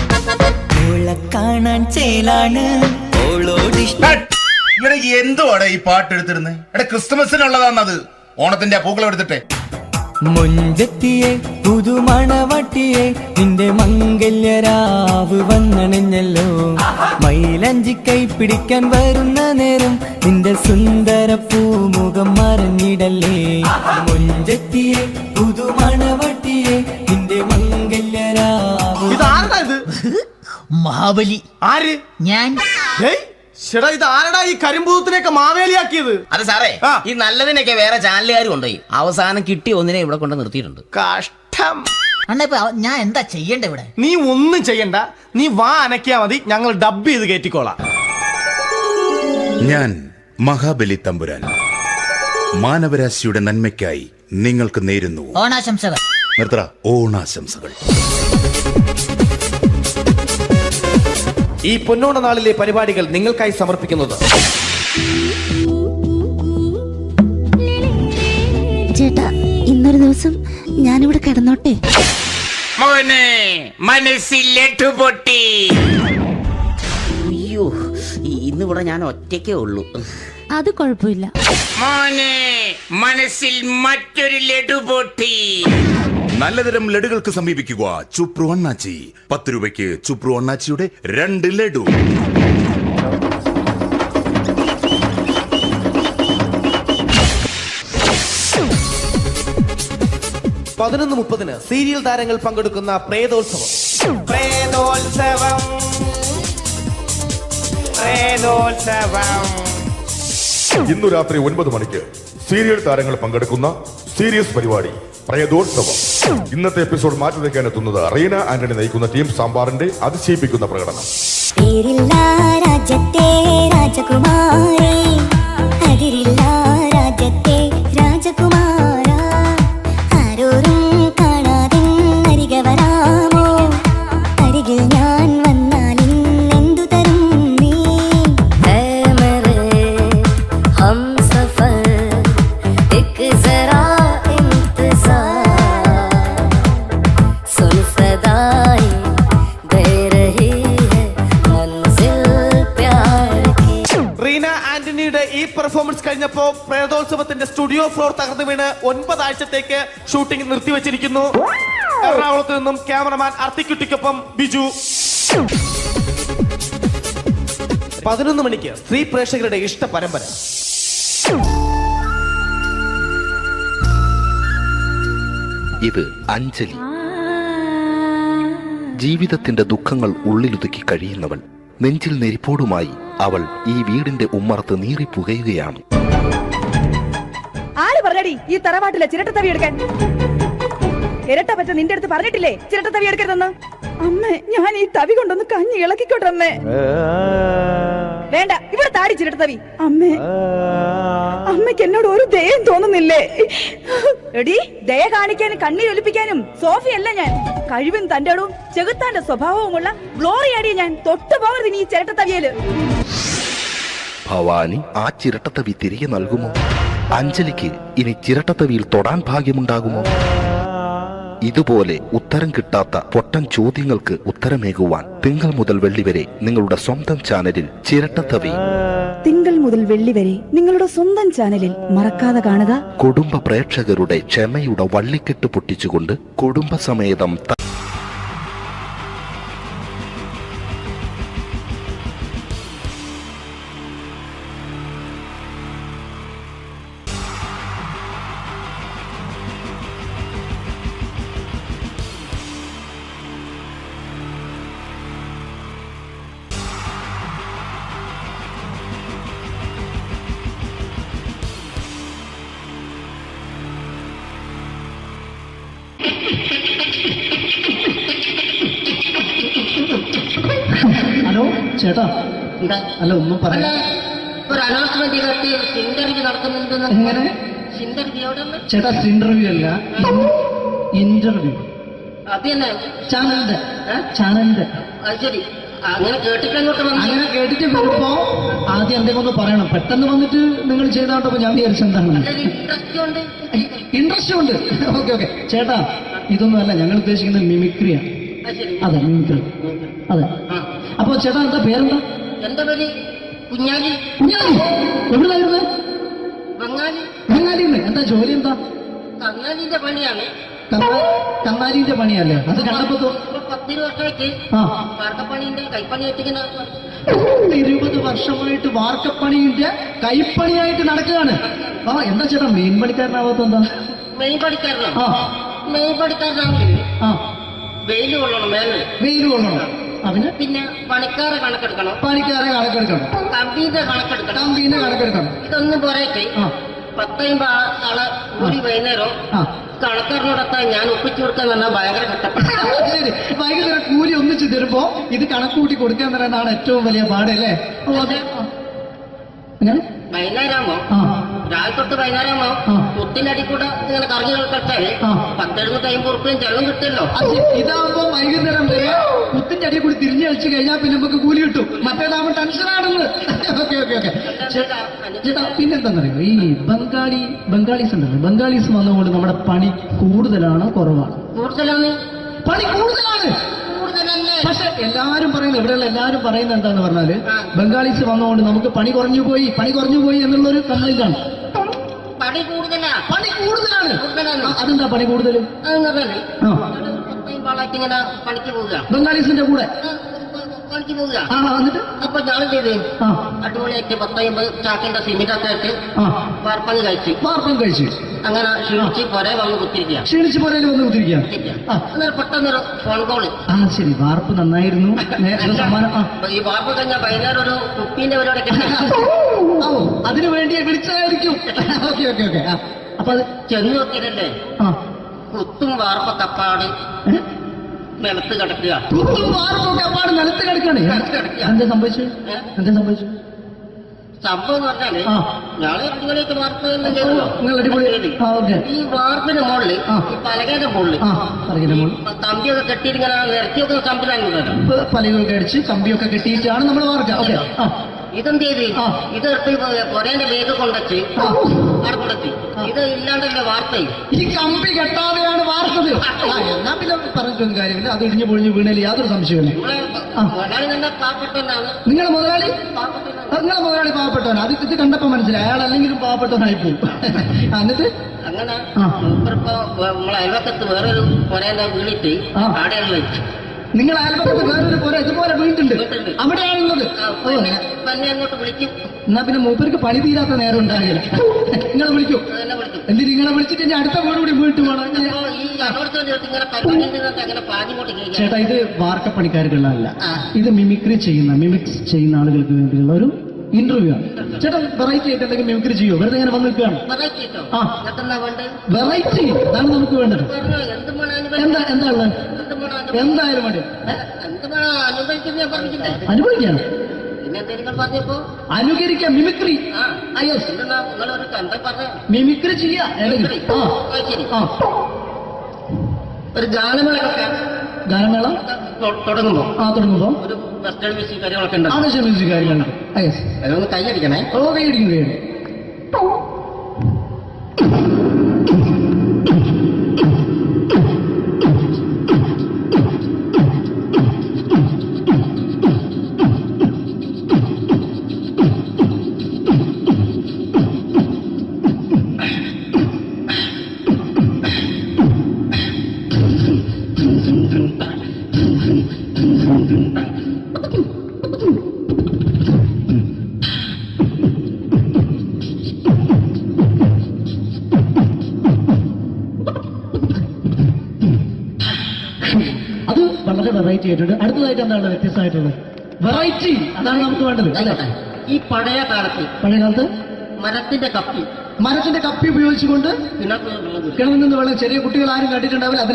എന്തുവാടെ ഈ പാട്ട് എടുത്തിരുന്നത്? ക്രിസ്മസിനുള്ളതാണത്. ഓണത്തിന്റെ പൂക്കളം എടുത്തിട്ടെ. മുഞ്ചത്തിയെ പുതുമണവട്ടിയെ നിന്റെ മംഗല്യരാവ് വന്നണഞ്ഞല്ലോ. മൈലഞ്ചി കൈ പിടിക്കാൻ വരുന്ന നേരം നിന്റെ സുന്ദര പൂമുഖം മറഞ്ഞിടല്ലേ. മുഞ്ചത്തിയെ പുതുമണവട്ടിയെ നിന്റെ മംഗല്യരാവ്. ഇതാരടാ ഇത്? മഹാബലി. ആര്? ഞാൻ. ചേട്ടാ, ഇത് ആരടാ ഈ കരിമ്പൂത്തിനെയൊക്കെ മാവേലിയാക്കിയത്? അത് സാറേ, ഈ നല്ലതിനൊക്കെ വേറെ ചാനലുകാർ കൊണ്ടുപോയി അവസാനം കിട്ടി ഒന്നിനെ ഇവിടെ കൊണ്ട് നിർത്തിയിട്ടുണ്ട്. കഷ്ടം. അണ്ണ ഇപ്പൊ ഞാൻ എന്താ ചെയ്യണ്ട ഇവിടെ? നീ ഒന്നും ചെയ്യണ്ട, നീ വാ അനക്കിയാ മതി, ഞങ്ങൾ ഡബ് ചെയ്ത് കയറ്റിക്കോളാം. ഞാൻ മഹാബലി തമ്പുരാൻ മാനവരാശിയുടെ നന്മയ്ക്കായി നിങ്ങൾക്ക് നേരുന്നു ഓണാശംസകൾ. നിർത്തറ. ഓണാശംസകൾ. ഈ പൊന്നോണ നാളിലെ പരിപാടികൾ നിങ്ങൾക്കായി സമർപ്പിക്കുന്നത് ചേട്ടാ, ഇന്നൊരു ദിവസം ഞാനിവിടെ കിടന്നോട്ടെ. മോനെ മനസ്സിലെട്ടു പൊട്ടി. അയ്യോ, ഇന്നിവിടെ ഞാൻ ഒറ്റയ്ക്കേ ഉള്ളൂ. അത് കുഴപ്പമില്ല. മോനെ മനസ്സിൽ മറ്റൊരു ലഡു പൊട്ടി. നല്ലതരം ലഡുകൾക്ക് സമീപിക്കുക ചുപ്രു അണ്ണാച്ചി. 10 രൂപയ്ക്ക് ചുപ്രു അണ്ണാച്ചിയുടെ 2 ലഡു. 11:30 സീരിയൽ താരങ്ങൾ പങ്കെടുക്കുന്ന പ്രേതോത്സവം. പ്രേതോത്സവം, പ്രേതോത്സവം. ഇന്നു രാത്രി 9 മണിക്ക് സീരിയൽ താരങ്ങൾ പങ്കെടുക്കുന്ന സീരിയസ് പരിപാടി പ്രേതോത്സവം. ഇന്നത്തെ എപ്പിസോഡ് മാറ്റി വയ്ക്കാൻ എത്തുന്നത് റീന ആന്റണി നയിക്കുന്ന ടീം സാമ്പാറിന്റെ അതിശയിപ്പിക്കുന്ന പ്രകടനം. രാജ്യത്തെ രാജകുമാരി അതിരില്ല രാജ്യത്തെ രാജകുമാര ആരോരും കാണാതെ അരികെ വരാമോ അരികിൽ ഞാൻ വന്നാൽ എന്തു തരും നീ ഹം സഫർ एक जरा इंतजार सुन सदाएं दे रही है मंजिल प्यार की. റീന ആന്റണിയുടെ ഈ പെർഫോമൻസ് കഴിഞ്ഞപ്പോ പ്രേതോത്സവത്തിന്റെ സ്റ്റുഡിയോ ഫ്ലോർ തകർന്നു വീണ് 9 ആഴ്ചത്തേക്ക് ഷൂട്ടിംഗ് നിർത്തിവെച്ചിരിക്കുന്നു. എറണാകുളത്ത് നിന്നും ക്യാമറമാൻ അർത്തിക്കുട്ടിക്കൊപ്പം ബിജു. 11 മണിക്ക് സ്ത്രീ പ്രേക്ഷകരുടെ ഇഷ്ട പരമ്പര. ഇത് അഞ്ജലി. ജീവിതത്തിന്റെ ദുഃഖങ്ങൾ ഉള്ളിലുതുക്കി കഴിയുന്നവൾ. നെഞ്ചിൽ നെരിപ്പോടുമായി അവൾ ഈ വീടിന്റെ ഉമ്മറത്ത് നീറിപ്പുകയുകയാണ്. ആര് പറഞ്ഞടി ഈ തറവാട്ടിലെ ചിരട്ട തവി എടുക്കാൻ? ഇരട്ട പറ്റ നിന്റെ അടുത്ത് പറഞ്ഞിട്ടില്ലേ ചിരട്ട തവി എടുക്കരുതെന്ന്? അമ്മേ, ഞാൻ ഈ തവി കൊണ്ടൊന്ന് കഞ്ഞി ഇളക്കിക്കോട്ടെ അമ്മേ. വേണ്ട, ഇവിടെ താടി ചിരട്ട തവി. അമ്മേ, അമ്മയ്ക്ക് എന്നോട് ഒരു ദയം തോന്നുന്നില്ലേ? എടി, ദയ കാണിക്കാനും കണ്ണീരൊലിപ്പിക്കാനും സോഫിയല്ല ഞാൻ. കഴിവും തന്റെ ഇടവും ചെകുത്താന്റെ സ്വഭാവവുമുള്ള ഗ്ലോറിയാടിയ ഞാൻ. തൊട്ടു പോകരുത് നീ ചിരട്ട തവിയല്. ഭവാനി ആ ചിരട്ടത്തവി തിരികെ നൽകുമോ? അഞ്ജലിക്ക് ഇനി ചിരട്ടത്തവിയിൽ തൊടാൻ ഭാഗ്യമുണ്ടാകുമോ? ഇതുപോലെ ഉത്തരം കിട്ടാത്ത പൊട്ടൻ ചോദ്യങ്ങൾക്ക് ഉത്തരമേകുവാൻ തിങ്കൾ മുതൽ വെള്ളി വരെ നിങ്ങളുടെ സ്വന്തം ചാനലിൽ ചിരട്ടത്തവി. തിങ്കൾ മുതൽ വെള്ളി വരെ നിങ്ങളുടെ സ്വന്തം ചാനലിൽ മറക്കാതെ കാണുക. കുടുംബ പ്രേക്ഷകരുടെ ക്ഷമയുടെ വള്ളിക്കെട്ട് പൊട്ടിച്ചുകൊണ്ട് കുടുംബസമേതം ഹലോ ചേട്ടാ, അല്ല ഒന്നും പറയാ. ഒരു അനൗൺസ്മെന്റ് നടത്തി ഇന്റർവ്യൂ നടക്കുന്നുണ്ടെന്ന്. എങ്ങനെ? ചേട്ടാ, ഇന്റർവ്യൂ അല്ല, ഇന്റർവ്യൂ. അത് തന്നെ ചാനലിന്റെ. ശരി, അങ്ങനെ കേട്ടിട്ട് അങ്ങോട്ട് വന്നു. അങ്ങനെ കേട്ടിട്ട് വരുമ്പോ ആദ്യം എന്തെങ്കിലും ഒന്ന് പറയണം. പെട്ടെന്ന് വന്നിട്ട് നിങ്ങൾ ചെയ്താണ്ടപ്പോ ഞാൻ വിചാരിച്ചെന്താണ് ഇൻട്രസ്റ്റ് ഉണ്ട്. ഓക്കെ ഓക്കെ ചേട്ടാ, ഇതൊന്നും അല്ല ഞങ്ങൾ ഉദ്ദേശിക്കുന്നത് മിമിക്രിയാണ്. അതെ, മിമിക്രി. അതെ. അപ്പൊ ചേട്ടാ, എന്താ പേരെന്താ? എന്റെ പേര് കുഞ്ഞാലി. കുഞ്ഞാലി എവിടുന്നായിരുന്നു? ബംഗാളി. ബംഗാളിന്ന്. എന്താ ജോലി? എന്താ? കന്നാലിന്റെ പണിയാണ്. കന്നാലിന്റെ പണിയല്ലേ? അത് കണ്ടപ്പോ 10 വർഷമായിട്ട് വാർക്കപ്പണിന്റെ കൈപ്പണിയായിട്ട് 20 വർഷമായിട്ട് വാർക്കപ്പണിന്റെ കൈപ്പണിയായിട്ട് നടക്കുകയാണ്. ആ, എന്താ ചേട്ടാ മെയിൻ പണിക്കാരനാവാത്ത? എന്താ മെയിൻ പണിക്കാരനോ? മെയിൻ പണിക്കാരനാണെങ്കിൽ വെയിൽ കൊള്ളണം. വെയിൽ കൊള്ളണം. അവന് പിന്നെ പണിക്കാരെ കണക്കെടുക്കണം. കമ്പീന്റെ കണക്കെടുക്കണം. ഇതൊന്നും പോരായിട്ട് 10-50 ആളെ ഒരു വൈകുന്നേരം കണക്കാരനോടൊക്കെ ഞാൻ ഒപ്പിച്ചു കൊടുക്കാൻ പറഞ്ഞാൽ ഭയങ്കര കഷ്ടപ്പെട്ടു. വൈകുന്നേരം കൂലി ഒന്നിച്ചു തരുമ്പോ ഇത് കണക്കൂട്ടി കൊടുക്കാൻ പറയുന്നതാണ് ഏറ്റവും വലിയ പാടല്ലേ? വൈകുന്നേരമാകുമ്പോ രാവിലെ തൊട്ട് വൈകുന്നേരമാകുമ്പോ കുത്തിന്റെ കൂടെ ഇങ്ങനെ കറങ്ങി കളിച്ചാല് 10-750 ഉറുപ്പിയും ചെലവും കിട്ടുമല്ലോ. ഇതാകുമ്പോ വൈകുന്നേരം വരെ കുത്തിന്റെ അടി കൂടി തിരിഞ്ഞു കളിച്ചു കഴിഞ്ഞാൽ പിന്നെ നമുക്ക് കൂലി കിട്ടും. മറ്റേതാകുമ്പോ ടെൻഷനാണെന്ന്. ഓക്കെ ഓക്കെ ഓക്കെ ചേട്ടാ, പിന്നെന്താന്നറിയോ, ഈ ബംഗാളീസ് ഉണ്ടല്ലോ, ബംഗാളീസ് വന്നുകൊണ്ട് നമ്മുടെ പണി കൂടുതലാണോ കുറവാണ്? കൂടുതലാണ്. പണി കൂടുതലാണ്. പക്ഷെ എല്ലാരും പറയുന്നത്, ഇവിടെയുള്ള എല്ലാരും പറയുന്നത് എന്താന്ന് പറഞ്ഞാല് ബംഗാളീസ് വന്നുകൊണ്ട് നമുക്ക് പണി കുറഞ്ഞു പോയി എന്നുള്ളൊരു കംപ്ലൈന്റ് ആണ്. പണി കൂടുതലാണ്. അതെന്താ പണി കൂടുതൽ? പണിക്ക് പോവുക ബംഗാളീസിന്റെ കൂടെ പണിക്ക് പോവുക. എന്നിട്ട് അപ്പൊ ഞാൻ ചെയ്ത് അടിപൊളിയായിട്ട് 10-50 ചാക്കിന്റെ സിമെന്റൊക്കെ ആയിട്ട് വാർപ്പങ്ങ് കഴിച്ചു. അങ്ങനെ ക്ഷീണിച്ച് പുറേ വന്ന് കുത്തിരിക്കുക. പെട്ടെന്നൊരു ഫോൺ കോള്. ശരി, വാർപ്പ് നന്നായിരുന്നു. ഈ വാർപ്പ് കഴിഞ്ഞാൽ വൈകുന്നേരം ഒരു കുപ്പീന്റെ പരിപാടിയൊക്കെ അതിനു വേണ്ടി വിളിച്ചായിരിക്കും. Okay okay okay. അപ്പൊ അത് ചെന്ന് നോക്കിയതല്ലേ കുത്തും വാർപ്പ കപ്പാട് നിലത്ത് കിടക്കുക. കുത്തും വാർപ്പ കപ്പാട് നിലത്ത് കിടക്കാണ്. എന്താ സംഭവിച്ചു? എന്താ സംഭവിച്ചു? സംഭവം എന്ന് പറഞ്ഞാല് ഞാള് അടിപൊളിയായിട്ട് വാർപ്പ് ഈ വാർപ്പിന്റെ മുകളില് ഈ പലകയുടെ മുകളില് കമ്പിയൊക്കെ കെട്ടിയിട്ടിങ്ങനെ നിരത്തിയൊക്കെ സംവിധാനം പലകൊക്കെ അടിച്ച് കമ്പിയൊക്കെ കെട്ടിയിട്ടാണ് നമ്മൾ വാർക്കുക. ഇതെന്ത് ചെയ്ത് ഇതെടുത്ത് പൊരേന്റെ വേഗം കൊണ്ടുവച്ച് അവിടെ കൊണ്ടെത്തി. ഇത് ഇല്ലാണ്ടല്ലേ വാർത്ത. ഈ കമ്പി കെട്ടാതെയാണ് വാർത്തത്. എന്നാ പിന്നെ പറഞ്ഞിട്ടൊന്നും കാര്യമില്ല. അത് ഇടിഞ്ഞു പൊളിഞ്ഞു വീണേൽ യാതൊരു സംശയമില്ല. മുതലാളി തന്നെ പാവപ്പെട്ടവനാണ്. നിങ്ങളെ മുതലാളി പാവപ്പെട്ടവനാണ്. അത് ഇത് കണ്ടപ്പോ മനസ്സിലായി. അയാൾ അല്ലെങ്കിലും പാവപ്പെട്ടവനായി പോകും. എന്നിട്ട് അങ്ങനെ മൂപ്പറിപ്പോ നമ്മളെ അയൽവക്കത്ത് വേറൊരു പൊരേന്റെ വീണിട്ട് ആടെയാണ് വെച്ചു. നിങ്ങൾ അയൽപക്കത്ത് വേറൊരു പുര ഇതുപോലെ വീട്ടുണ്ട്, അവിടെയാണുള്ളത്. അങ്ങോട്ട് വിളിക്കും. എന്നാ പിന്നെ മൂപ്പർക്ക് പണി തീരാത്ത നേരം ഉണ്ടാകില്ല. നിങ്ങളെ വിളിക്കും. എന്നിട്ട് നിങ്ങളെ വിളിച്ചിട്ട് ഇനി അടുത്ത വീട് കൂടി വീട്ടു പോകണം. ചേട്ടാ, ഇത് വാർക്കപ്പണിക്കാർക്കുള്ളതല്ല. ഇത് മിമിക്സ് ചെയ്യുന്ന ആളുകൾക്ക് വേണ്ടിയുള്ള ഒരു ഇന്റർവ്യൂ ആണ്. ചേട്ടാ, വെറൈറ്റി ആയിട്ട് എന്തെങ്കിലും മിമിക്രി ചെയ്യോ? വെറുതെ ഇങ്ങനെ വന്ന് നിൽക്കുകയാണ്. വെറൈറ്റി അതാണ് നമുക്ക് വേണ്ടത്. എന്താ ഉള്ളത്? എന്തായാലും മതി. അനുഭവിക്കാണ്, അനുകരിക്കാം. മിമിക്രി മിമിക്രി ചെയ്യാ. ഒരു ഗാനമേള തുടങ്ങുമ്പോ ഒരു വെസ്റ്റേൺ മ്യൂസിക് കാര്യങ്ങളൊക്കെ ഉണ്ട്. മ്യൂസിക് കാര്യങ്ങളുണ്ട്. അതൊന്ന് കൈയടിക്കണേ. കൈയടിക്കും. വെറൈറ്റി ആയിട്ടുണ്ട്. അടുത്തതായിട്ട് എന്താണ് വ്യത്യസ്തമായിട്ടുള്ളത്? വെറൈറ്റി അതാണ് നമുക്ക് വേണ്ടത്. ഈ പഴയ കാലത്ത് മരത്തിന്റെ കപ്പി ഉപയോഗിച്ചുകൊണ്ട് കിണറിൽ നിന്ന് വെള്ളം ചെറിയ കുട്ടികൾ ആരും കണ്ടിട്ടുണ്ടാവില്ല. അതിന്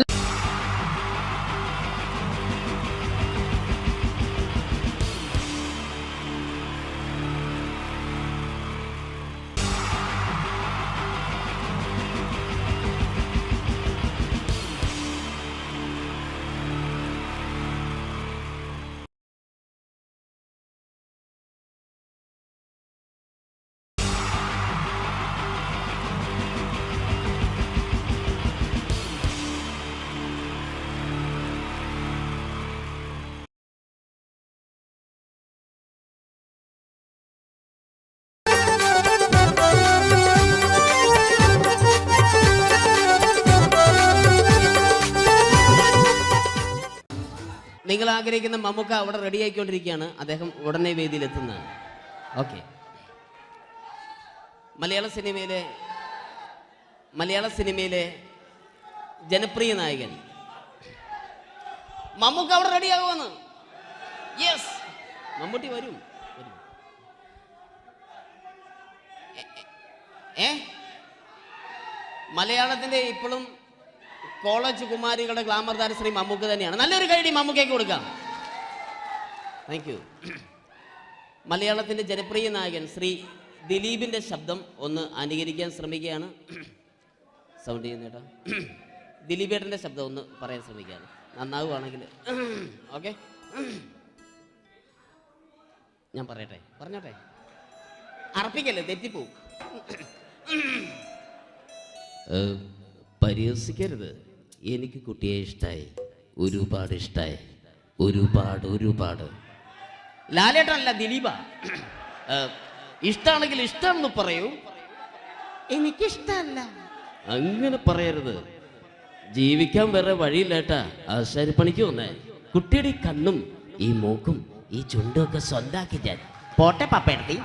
നിങ്ങൾ ആഗ്രഹിക്കുന്ന മമ്മൂക്ക അവിടെ റെഡി ആയിക്കൊണ്ടിരിക്കുകയാണ്. അദ്ദേഹം ഉടനെ വേദിയിലെത്തുന്നതാണ്. ഓക്കെ. മലയാള സിനിമയിലെ ജനപ്രിയ നായകൻ മമ്മൂക്ക അവിടെ റെഡി ആകുമെന്ന്. യെസ്, മമ്മൂട്ടി വരും. മലയാളത്തിന്റെ ഇപ്പോഴും കോളേജ് കുമാരികളുടെ ഗ്ലാമർ താരം ശ്രീ മമ്മൂക്ക തന്നെയാണ്. നല്ലൊരു കൈഡി മമ്മൂക്കയ്ക്ക് കൊടുക്കാം. Thank you. മലയാളത്തിന്റെ ജനപ്രിയ നായകൻ ശ്രീ ദിലീപിന്റെ ശബ്ദം ഒന്ന് അനുകരിക്കാൻ ശ്രമിക്കുകയാണ്. സൗണ്ട് ചെയ്യുന്നേട്ടാ. ദിലീപേട്ടന്റെ ശബ്ദം ഒന്ന് പറയാൻ ശ്രമിക്കുകയാണ്. നന്നാവുകയാണെങ്കിൽ ഓക്കെ. ഞാൻ പറഞ്ഞോട്ടെ. അറപ്പിക്കല്ലേ, തെറ്റിപ്പോവും. പരിഹസിക്കരുത്. എനിക്ക് കുട്ടിയെ ഇഷ്ടമായി, ഒരുപാട് ഇഷ്ടമായി, ഒരുപാട്. ലാലേട്ടനല്ല, ദിലീപ. ഇഷ്ടമാണെങ്കിൽ ഇഷ്ടമെന്ന് പറയൂ, എനിക്കിഷ്ടമല്ല അങ്ങനെ പറയരുത്. ജീവിക്കാൻ വേറെ വഴിയില്ലേട്ടാ. ആശാരിപ്പണിക്ക് വന്നേ. കുട്ടിയുടെ ഈ കണ്ണും ഈ മൂക്കും ഈ ചുണ്ടും ഒക്കെ സ്വന്താക്കി ഞാൻ പോട്ടെ പപ്പയെടുത്തി.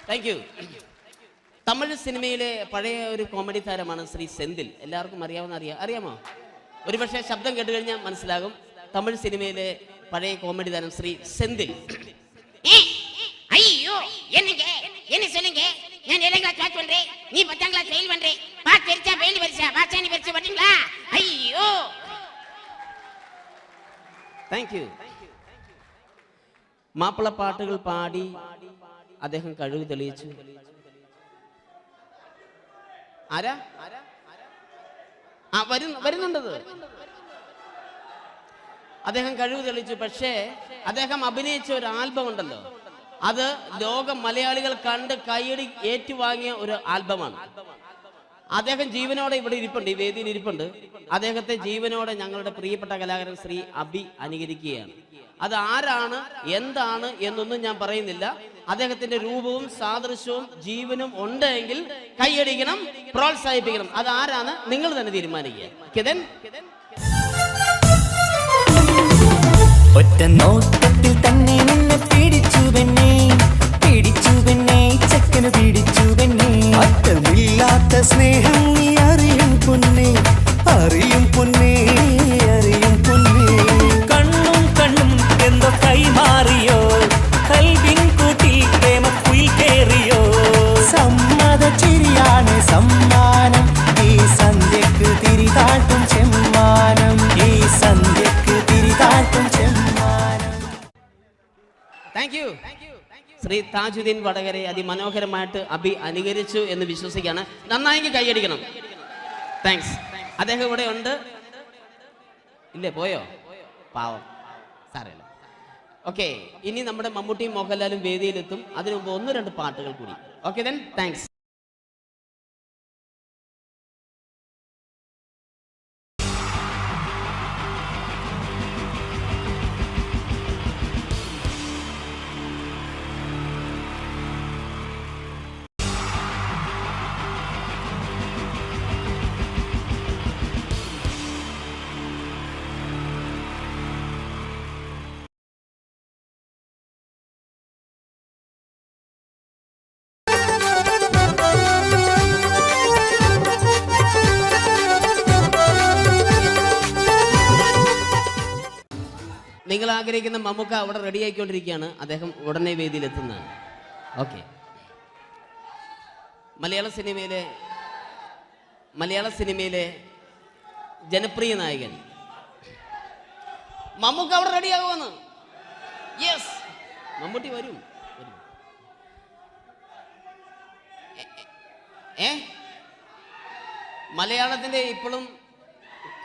Thank you. തമിഴ് സിനിമയിലെ പഴയ ഒരു കോമഡി താരമാണ് ശ്രീ സെന്തിൽ. എല്ലാവർക്കും അറിയാമോ? ഒരുപക്ഷെ ശബ്ദം കേട്ട് കഴിഞ്ഞാൽ മനസ്സിലാകും. തമിഴ് സിനിമയിലെ പഴയ കോമഡി താരം ശ്രീ സെന്തിൽ. ஐயோ என்ன சொல்லுங்க நான் 7th கிளாஸ் பாஸ் பண்றேன், நீ 10th கிளாஸ் ஃபெயில் பண்றே. பாஸ் தெரிச்சா ஃபெயில் வரிசா பாஸ் நீ வரிசா താങ്ക് യു. മാപ്പിളപ്പാട്ടുകൾ പാടി അദ്ദേഹം കഴിവ് തെളിയിച്ചു. ആരാ? വരുന്നുണ്ടത്. അദ്ദേഹം കഴിവ് തെളിയിച്ചു. പക്ഷേ അദ്ദേഹം അഭിനയിച്ച ഒരു ആൽബം ഉണ്ടല്ലോ, അത് ലോക മലയാളികൾ കണ്ട് കൈയടി ഏറ്റുവാങ്ങിയ ഒരു ആൽബമാണ്. അദ്ദേഹം ജീവനോടെ ഇവിടെ ഇരിപ്പുണ്ട്, ഈ വേദിയിൽ ഇരിപ്പുണ്ട്. അദ്ദേഹത്തെ ജീവനോടെ ഞങ്ങളുടെ പ്രിയപ്പെട്ട കലാകാരൻ ശ്രീ അബി അനുകരിക്കുകയാണ്. അത് ആരാണ്, എന്താണ് എന്നൊന്നും ഞാൻ പറയുന്നില്ല. അദ്ദേഹത്തിന്റെ രൂപവും സാദൃശ്യവും ജീവനും ഉണ്ടെങ്കിൽ കൈയടിക്കണം, പ്രോത്സാഹിപ്പിക്കണം. അത് ആരാണ് നിങ്ങൾ തന്നെ തീരുമാനിക്കുക. കിതൻ ഒറ്റ നോട്ടത്തിൽ തന്നെ നിന്നെ പിടിച്ചു പെണ്ണേ, പിടിച്ചു പെണ്ണേ, ചക്കന് പിടിച്ചു പെണ്ണേ. അറ്റമില്ലാത്ത സ്നേഹം നീ അറിയും പൊന്നേ, അറിയും പൊന്നേ, അറിയും പൊന്നേ. കണ്ണും കണ്ണും എന്തോ കൈമാറിയോ, കൽവിൻ കൂട്ടിൽ പ്രേമക്കുയിൽ കേറിയോ. സമ്മത ചിരിയാണ് സമ്മാനം, ഈ സന്ധ്യക്ക് തിരിതാട്ടും ചെമ്മാനം, ഈ സന്ധ്യക്ക് തിരിതാട്ടും ചെമ്മാനം. Thank you. ശ്രീ താജുദ്ദീൻ വടകരെ അതിമനോഹരമായിട്ട് അബി അനുകരിച്ചു എന്ന് വിശ്വസിക്കുകയാണ്. നന്നായെങ്കിൽ കൈയടിക്കണം. താങ്ക്സ്. അദ്ദേഹം ഇവിടെ ഉണ്ട്. ഇല്ലേ, പോയോ? പാവം, സാരമില്ല. ഓക്കെ, ഇനി നമ്മുടെ മമ്മൂട്ടിയും മോഹൻലാലും വേദിയിലെത്തും. അതിനു മുമ്പ് 1-2 പാട്ടുകൾ കൂടി. Okay then, thanks. നിങ്ങൾ ആഗ്രഹിക്കുന്ന മമ്മൂക്ക അവിടെ റെഡി ആയിക്കൊണ്ടിരിക്കുകയാണ്. അദ്ദേഹം ഉടനെ വേദിയിൽ എത്തുന്നതാണ്. ഓക്കെ, മലയാള സിനിമയിലെ ജനപ്രിയ നായകൻ മമ്മൂക്ക അവിടെ റെഡി ആകുമെന്ന്. യെസ്, മമ്മൂട്ടി വരും. മലയാളത്തിന്റെ ഇപ്പോഴും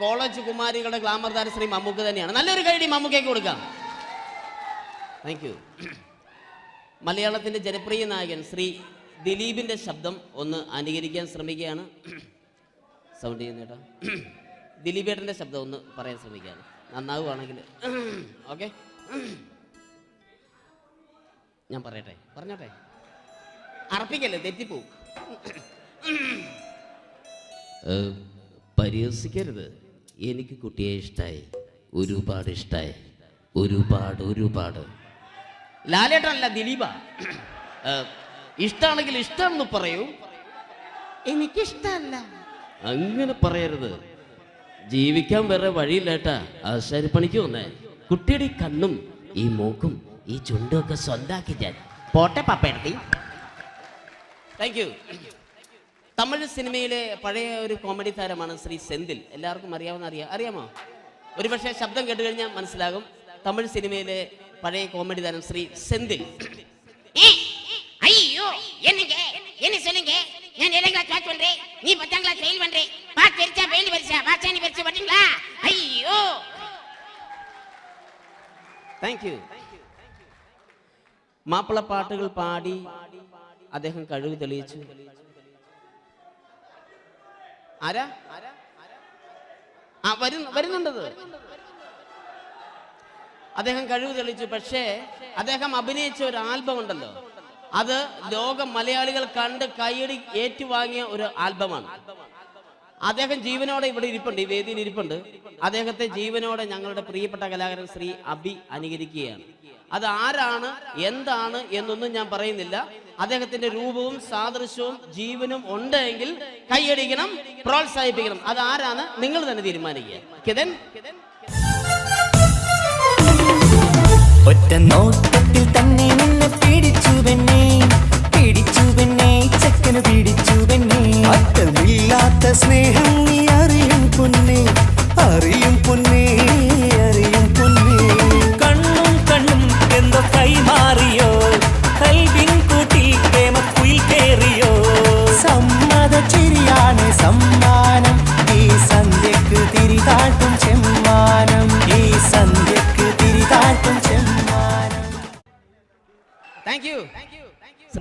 കോളേജ് കുമാരികളുടെ ഗ്ലാമർ താര ശ്രീ മമ്മൂക്ക തന്നെയാണ്. നല്ലൊരു കൈഡി മമ്മൂക്കയ്ക്ക് കൊടുക്കാം. Thank you. മലയാളത്തിന്റെ ജനപ്രിയ നായകൻ ശ്രീ ദിലീപിന്റെ ശബ്ദം ഒന്ന് അനുകരിക്കാൻ ശ്രമിക്കുകയാണ്. സൗണ്ട് ചെയ്യുന്നേട്ടാ. ദിലീപേട്ടന്റെ ശബ്ദം ഒന്ന് പറയാൻ ശ്രമിക്കുകയാണ്. നന്നാവുകയാണെങ്കിൽ ഓക്കെ. ഞാൻ പറഞ്ഞോട്ടെ, അർപ്പിക്കല്ലേ, തെറ്റിപ്പോവും. പരിഹസിക്കരുത്. എനിക്ക് കുട്ടിയെ ഇഷ്ടമായി, ഒരുപാട് ഇഷ്ടമായി, ഒരുപാട്. ലാലേട്ടനല്ല, ദിലീപ. ഇഷ്ടമാണെങ്കിൽ ഇഷ്ടമെന്ന് പറയൂ, എനിക്കിഷ്ടമല്ല അങ്ങനെ പറയരുത്. ജീവിക്കാൻ വേറെ വഴിയില്ലേട്ടാ, ആശാരിപ്പണിക്ക് വന്നേ. കുട്ടിയുടെ ഈ കണ്ണും ഈ മൂക്കും ഈ ചുണ്ടും ഒക്കെ സ്വന്താക്കി ഞാൻ. പോട്ടെ പപ്പയെടുത്തി. Thank you. തമിഴ് സിനിമയിലെ പഴയ ഒരു കോമഡി താരമാണ് ശ്രീ സെന്തിൽ. എല്ലാവർക്കും അറിയാമോ? ഒരുപക്ഷെ ശബ്ദം കേട്ട് കഴിഞ്ഞാൽ മനസ്സിലാകും. തമിഴ് സിനിമയിലെ പഴയ കോമഡി താരം ശ്രീ സെന്തിൽ. ஐயோ என்னங்க என்ன சொல்லுங்க நான் 7th கிளாஸ் பாஸ் பண்றேன் நீ 10th கிளாஸ் ஃபெயில் பண்றே பாஸ் பெருசா ஃபெயில் பெருசா பாஸ் நீ பெருசா பண்றீங்களா ஐயோ താങ്ക് യു. മാപ്പിളപ്പാട്ടുകൾ പാടി അദ്ദേഹം കഴിവ് തെളിയിച്ചു. ആരാ? വരുന്നുണ്ടത്. അദ്ദേഹം കഴിവ് തെളിയിച്ചു. പക്ഷേ അദ്ദേഹം അഭിനയിച്ച ഒരു ആൽബം ഉണ്ടല്ലോ, അത് ലോക മലയാളികൾ കണ്ട് കൈയടി ഏറ്റുവാങ്ങിയ ഒരു ആൽബമാണ്. അദ്ദേഹം ജീവനോടെ ഇവിടെ ഇരിപ്പുണ്ട്, ഈ വേദിയിൽ ഇരിപ്പുണ്ട്. അദ്ദേഹത്തെ ജീവനോടെ ഞങ്ങളുടെ പ്രിയപ്പെട്ട കലാകാരൻ ശ്രീ അബി അനുകരിക്കുകയാണ്. അത് ആരാണ്, എന്താണ് എന്നൊന്നും ഞാൻ പറയുന്നില്ല. അദ്ദേഹത്തിന്റെ രൂപവും സാദൃശ്യവും ജീവനും ഉണ്ടെങ്കിൽ കൈയടിക്കണം, പ്രോത്സാഹിപ്പിക്കണം. അത് ആരാണ് നിങ്ങൾ തന്നെ തീരുമാനിക്കുക. കിതൻ ഒറ്റ നോട്ടത്തിൽ തന്നെ നിന്നെ പിടിച്ചു പെണ്ണേ, പിടിച്ചു പെണ്ണേ, ചക്കന് പിടിച്ചു പെണ്ണേ. അറ്റമില്ലാത്ത സ്നേഹം നീ അറിയും പൊന്നേ, അറിയും പൊന്നേ, അറിയും പൊന്നേ.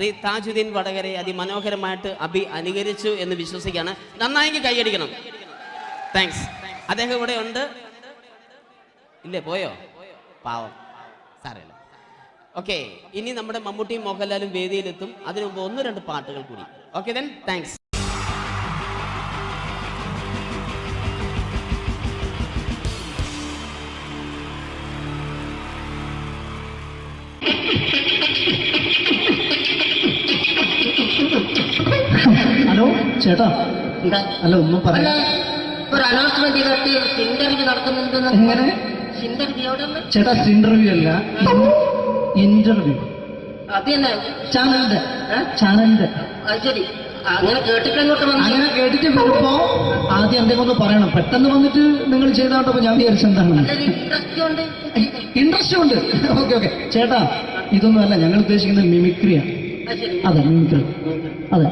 ശ്രീ താജുദ്ദീൻ വടകരെ അതിമനോഹരമായിട്ട് അനുകരിച്ചു എന്ന് വിശ്വസിക്കുകയാണ്. നന്നായെങ്കിൽ കൈയടിക്കണം. താങ്ക്സ്. അദ്ദേഹം ഇവിടെ ഉണ്ട്. ഇല്ലേ, പോയോ? പാവം, സാരമില്ല. ഓക്കെ, ഇനി നമ്മുടെ മമ്മൂട്ടിയും മോഹൻലാലും വേദിയിലെത്തും. അതിനു മുമ്പ് 1-2 പാട്ടുകൾ കൂടി. Okay then, thanks. ഹലോ ചേട്ടാ, അല്ല ഒന്നും പറയാ. ഒരു അനൗൺസ്മെന്റ് ചെയ്തിട്ട് ഇന്റർവ്യൂ നടത്തുന്നുണ്ടെന്ന്. എങ്ങനെ? ചേട്ടാ, ഇന്റർവ്യൂ അല്ല, ഇന്റർവ്യൂ. അത് തന്നെ ചാനലിന്റെ. അത് ശരി, അങ്ങനെ കേട്ടിട്ട് അങ്ങോട്ട് വന്നു. അങ്ങനെ കേട്ടിട്ട് വരുമ്പോ ആദ്യം എന്തെങ്കിലും ഒന്ന് പറയണം. പെട്ടെന്ന് വന്നിട്ട് നിങ്ങൾ ചെയ്താണ്ടപ്പോ ഞാൻ വിചാരിച്ചെന്താണ് ഇൻട്രസ്റ്റ് ഉണ്ട്. ഓക്കെ ഓക്കെ ചേട്ടാ, ഇതൊന്നും അല്ല ഞങ്ങൾ ഉദ്ദേശിക്കുന്നത് മിമിക്രിയാണ്. അതെ, മിമിക്രി. അതെ.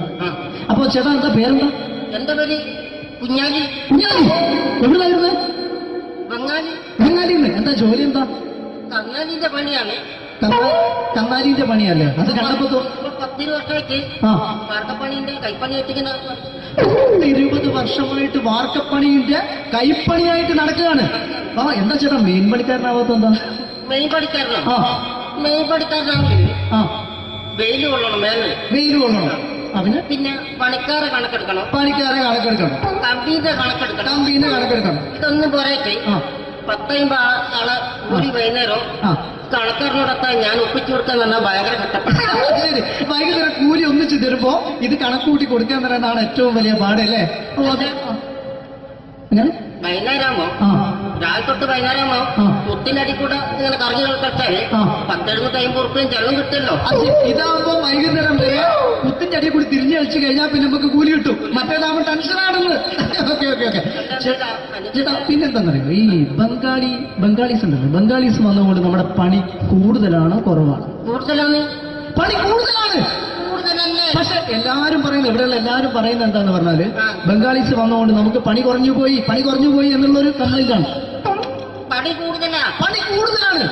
അപ്പൊ ചേട്ടാ, എന്താ പേരെന്താ? എന്റെ പേര് കുഞ്ഞാലി. കുഞ്ഞാലി എവിടെയായിരുന്നു? ബംഗാളി. ബംഗാളിന്ന്. എന്താ ജോലി? എന്താ? കന്നാലിന്റെ പണിയാണ്. കന്നാലിന്റെ പണിയല്ലേ? അത് കണ്ടപ്പോ 10 വർഷമായിട്ട് വാർക്കപ്പണിന്റെ കൈപ്പണിയായിട്ട് 20 വർഷമായിട്ട് വാർക്കപ്പണിന്റെ കൈപ്പണിയായിട്ട് നടക്കുകയാണ്. ആ, എന്താ ചേട്ടാ മെയിൻ പണിക്കാരനാവാത്ത? എന്താ മെയിൻ പണിക്കാരനോ? മെയിൻ പണിക്കാരനാണെങ്കിൽ വെയിൽ കൊള്ളണം. വെയിൽ കൊള്ളണം. അതിന് പിന്നെ പണിക്കാരെ കണക്കെടുക്കണം. കമ്പീന്റെ കണക്കെടുക്കണം. ഇതൊന്നും പോരേക്ക് 10-50 ആളെ കൂടി വൈകുന്നേരം കണക്കാരനോടൊക്കെ ഞാൻ ഒപ്പിച്ചു കൊടുക്കാൻ പറഞ്ഞാൽ ഭയങ്കര കഷ്ടപ്പെട്ടു. വൈകുന്നേരം കൂലി ഒന്നിച്ച് തരുമ്പോ ഇത് കണക്കൂട്ടി കൊടുക്കാൻ തരാനാണ് ഏറ്റവും വലിയ പാടല്ലേ? വൈകുന്നേരമാകുമ്പോ രാവിലെ തൊട്ട് വൈകുന്നേരമാകുമ്പോ മുത്തിനടി കൂടെ ഇങ്ങനെ കറങ്ങി കളിച്ചാല് 10-750 ഉറുപ്പിയും ചെലവും കിട്ടുമല്ലോ. ഇതാവുമ്പോ വൈകുന്നേരം വരെ മുത്തിന്റെ അടി കൂടി തിരിഞ്ഞു കളിച്ചു കഴിഞ്ഞാൽ പിന്നെ നമുക്ക് കൂലി കിട്ടും. മറ്റേതാവുമ്പോ ടെൻഷനാണെന്ന്. ഓക്കെ ഓക്കെ ഓക്കെ ചേട്ടാ, പിന്നെന്താന്നറിയോ, ഈ ബംഗാളീസ് ഉണ്ടല്ലോ, ബംഗാളീസ് വന്നതുകൊണ്ട് നമ്മുടെ പണി കൂടുതലാണ് കുറവാണ്? കൂടുതലാണ്. പണി കൂടുതലാണ്. പക്ഷെ എല്ലാരും പറയുന്നത്, ഇവിടെയുള്ള എല്ലാരും പറയുന്നത് എന്താന്ന് പറഞ്ഞാല് ബംഗാളീസ് വന്നതുകൊണ്ട് നമുക്ക് പണി കുറഞ്ഞു പോയി എന്നുള്ളൊരു കംപ്ലൈന്റ് ആണ്. പണി കൂടുതലാണ്.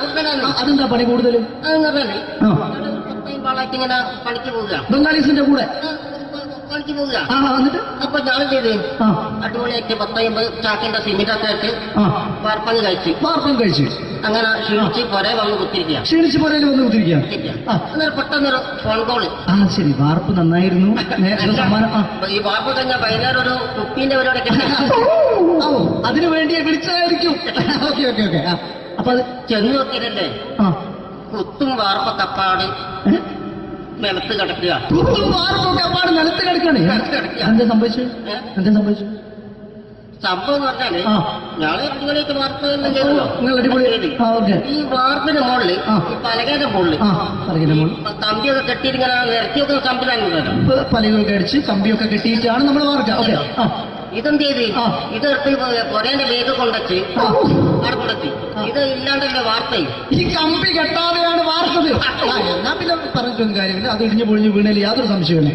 അതെന്താ പണി കൂടുതൽ? പണിക്ക് പോവുക ബംഗാളീസിന്റെ കൂടെ പണിക്ക് പോവുക. എന്നിട്ട് അപ്പൊ ഞാൻ ചെയ്ത് അടിപൊളിയായിട്ട് 10-50 ചാക്കിന്റെ സിമിറ്റൊക്കെ ആയിട്ട് വാർപ്പങ്ങ് കഴിച്ചു. അങ്ങനെ ക്ഷീണിച്ച് പുറേ വന്ന് കുത്തിരിക്കുക. അന്നേരം പെട്ടെന്നൊരു ഫോൺ കോള്. ശരി, വാർപ്പ് നന്നായിരുന്നു. ഈ വാർപ്പ് കഴിഞ്ഞ വൈകുന്നേരം ഒരു കുപ്പീന്റെ പരിപാടി അതിനു വേണ്ടി വിളിച്ചതായിരിക്കും. Okay okay okay. അപ്പൊ അത് ചെന്ന് നോക്കിയതല്ലേ, കുത്തും വാർപ്പ കപ്പാട് നിലത്ത് കിടക്കുക. നിലത്ത് കിടക്കാണ്. എന്താ സംഭവിച്ചു? സംഭവം എന്ന് പറഞ്ഞാല് ഞങ്ങള് അടിപൊളിയായിട്ട് വാർപ്പ് ഈ വാർപ്പിന്റെ മുകളില് ഈ പലകയുടെ മുകളില് കമ്പിയൊക്കെ കെട്ടിയിട്ട് നിരത്തിയൊക്കെ സംവിധാനം പലകൊക്കെ അടിച്ച് കമ്പിയൊക്കെ കെട്ടിയിട്ടാണ് നമ്മൾ വാർക്കുക. ഇതെന്ത് ചെയ്ത് ഇതെടുത്ത് കൊറേന്റെ വേഗം കൊണ്ടച്ച് അവിടെ കൊണ്ടച്ച് ഇത് ഇല്ലാണ്ടല്ലേ വാർത്തയും. ഈ കമ്പി കെട്ടാതെയാണ് വാർത്തത്. എന്നാ പിന്നെ പറഞ്ഞിട്ടൊന്നും കാര്യമില്ല. അത് ഇടിഞ്ഞു പൊളിഞ്ഞു വീണേൽ യാതൊരു സംശയമില്ല.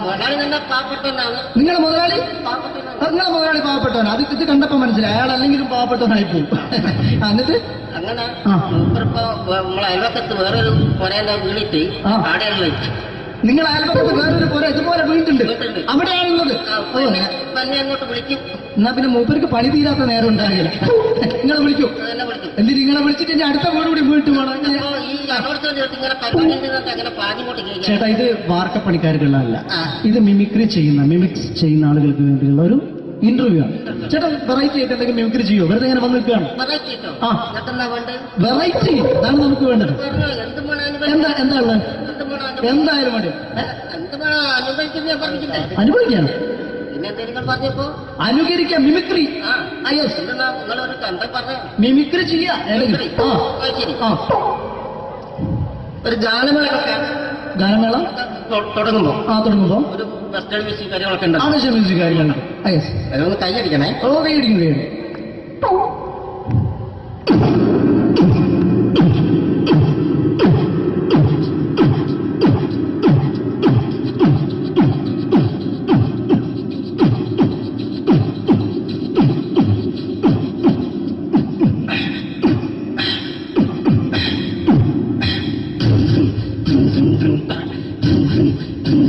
മുതലാളി തന്നെ പാവപ്പെട്ടവനാണ്. നിങ്ങളെ മുതലാളി പാവപ്പെട്ടവനാണ്. അത് ഇത് കണ്ടപ്പോ മനസ്സിലായി അയാൾ അല്ലെങ്കിലും പാവപ്പെട്ടവനായി പോകും. എന്നിട്ട് അങ്ങനെ ഇപ്പൊ നമ്മളെ അയൽവക്കത്ത് വേറൊരു കൊറേന്റെ വീണിട്ട് ആടെയുള്ള നിങ്ങൾ അയൽപക്കത്ത് വേറൊരു പുര ഇതുപോലെ വീട്ടുണ്ട്, അവിടെയാണുള്ളത്. അങ്ങോട്ട് വിളിക്കും. എന്നാ പിന്നെ മൂപ്പർക്ക് പണി തീരാത്ത നേരം ഉണ്ടാകില്ല. നിങ്ങളെ വിളിക്കും. എന്നിട്ട് നിങ്ങളെ വിളിച്ചിട്ട് ഇനി അടുത്ത വീട് കൂടി വീട്ടു പോകണം. ചേട്ടാ, ഇത് വാർക്കപ്പണിക്കാർക്കുള്ളതല്ല, ഇത് മിമിക്സ് ചെയ്യുന്ന ആളുകൾക്ക് വേണ്ടിയുള്ള ഒരു ഇന്റർവ്യൂ ആണ്. ചേട്ടാ, വെറൈറ്റി ആയിട്ട് എന്തെങ്കിലും മിമിക്രി ചെയ്യോ? വെറുതെ ഇങ്ങനെ വന്ന് നിൽക്കുകയാണ്. വെറൈറ്റി അതാണ് നമുക്ക് വേണ്ടത്. എന്താ ഉള്ളത്? എന്തായാലും മതി. അനുഭവിക്കാണ്. അനുകരിക്കാം. മിമിക്രി. മിമിക്രി ചെയ്യാ. ഒരു ഗാനമേള തുടങ്ങുമ്പോ ഒരു വെസ്റ്റേൺ മ്യൂസിക് കാര്യങ്ങളൊക്കെ ഉണ്ട്. മ്യൂസിക് കാര്യങ്ങളുണ്ട്. അതൊന്ന് കൈയടിക്കണേ. കൈയടിക്കും.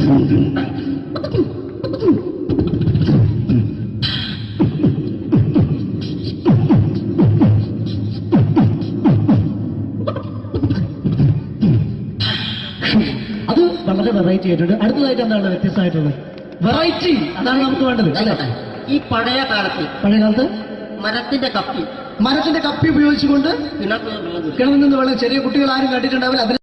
അത് വളരെ വെറൈറ്റി ആയിട്ടുണ്ട്. അടുത്തതായിട്ട് എന്താണ് വ്യത്യസ്തമായിട്ടുള്ളത്? വെറൈറ്റി, അതാണ് നമുക്ക് വേണ്ടത് അല്ലേ? ഈ പഴയ കാലത്ത് മരത്തിന്റെ കപ്പി ഉപയോഗിച്ചുകൊണ്ട് കിണറിൽ നിന്ന് വെള്ളം, ചെറിയ കുട്ടികൾ ആരും കണ്ടിട്ടുണ്ടാവില്ല.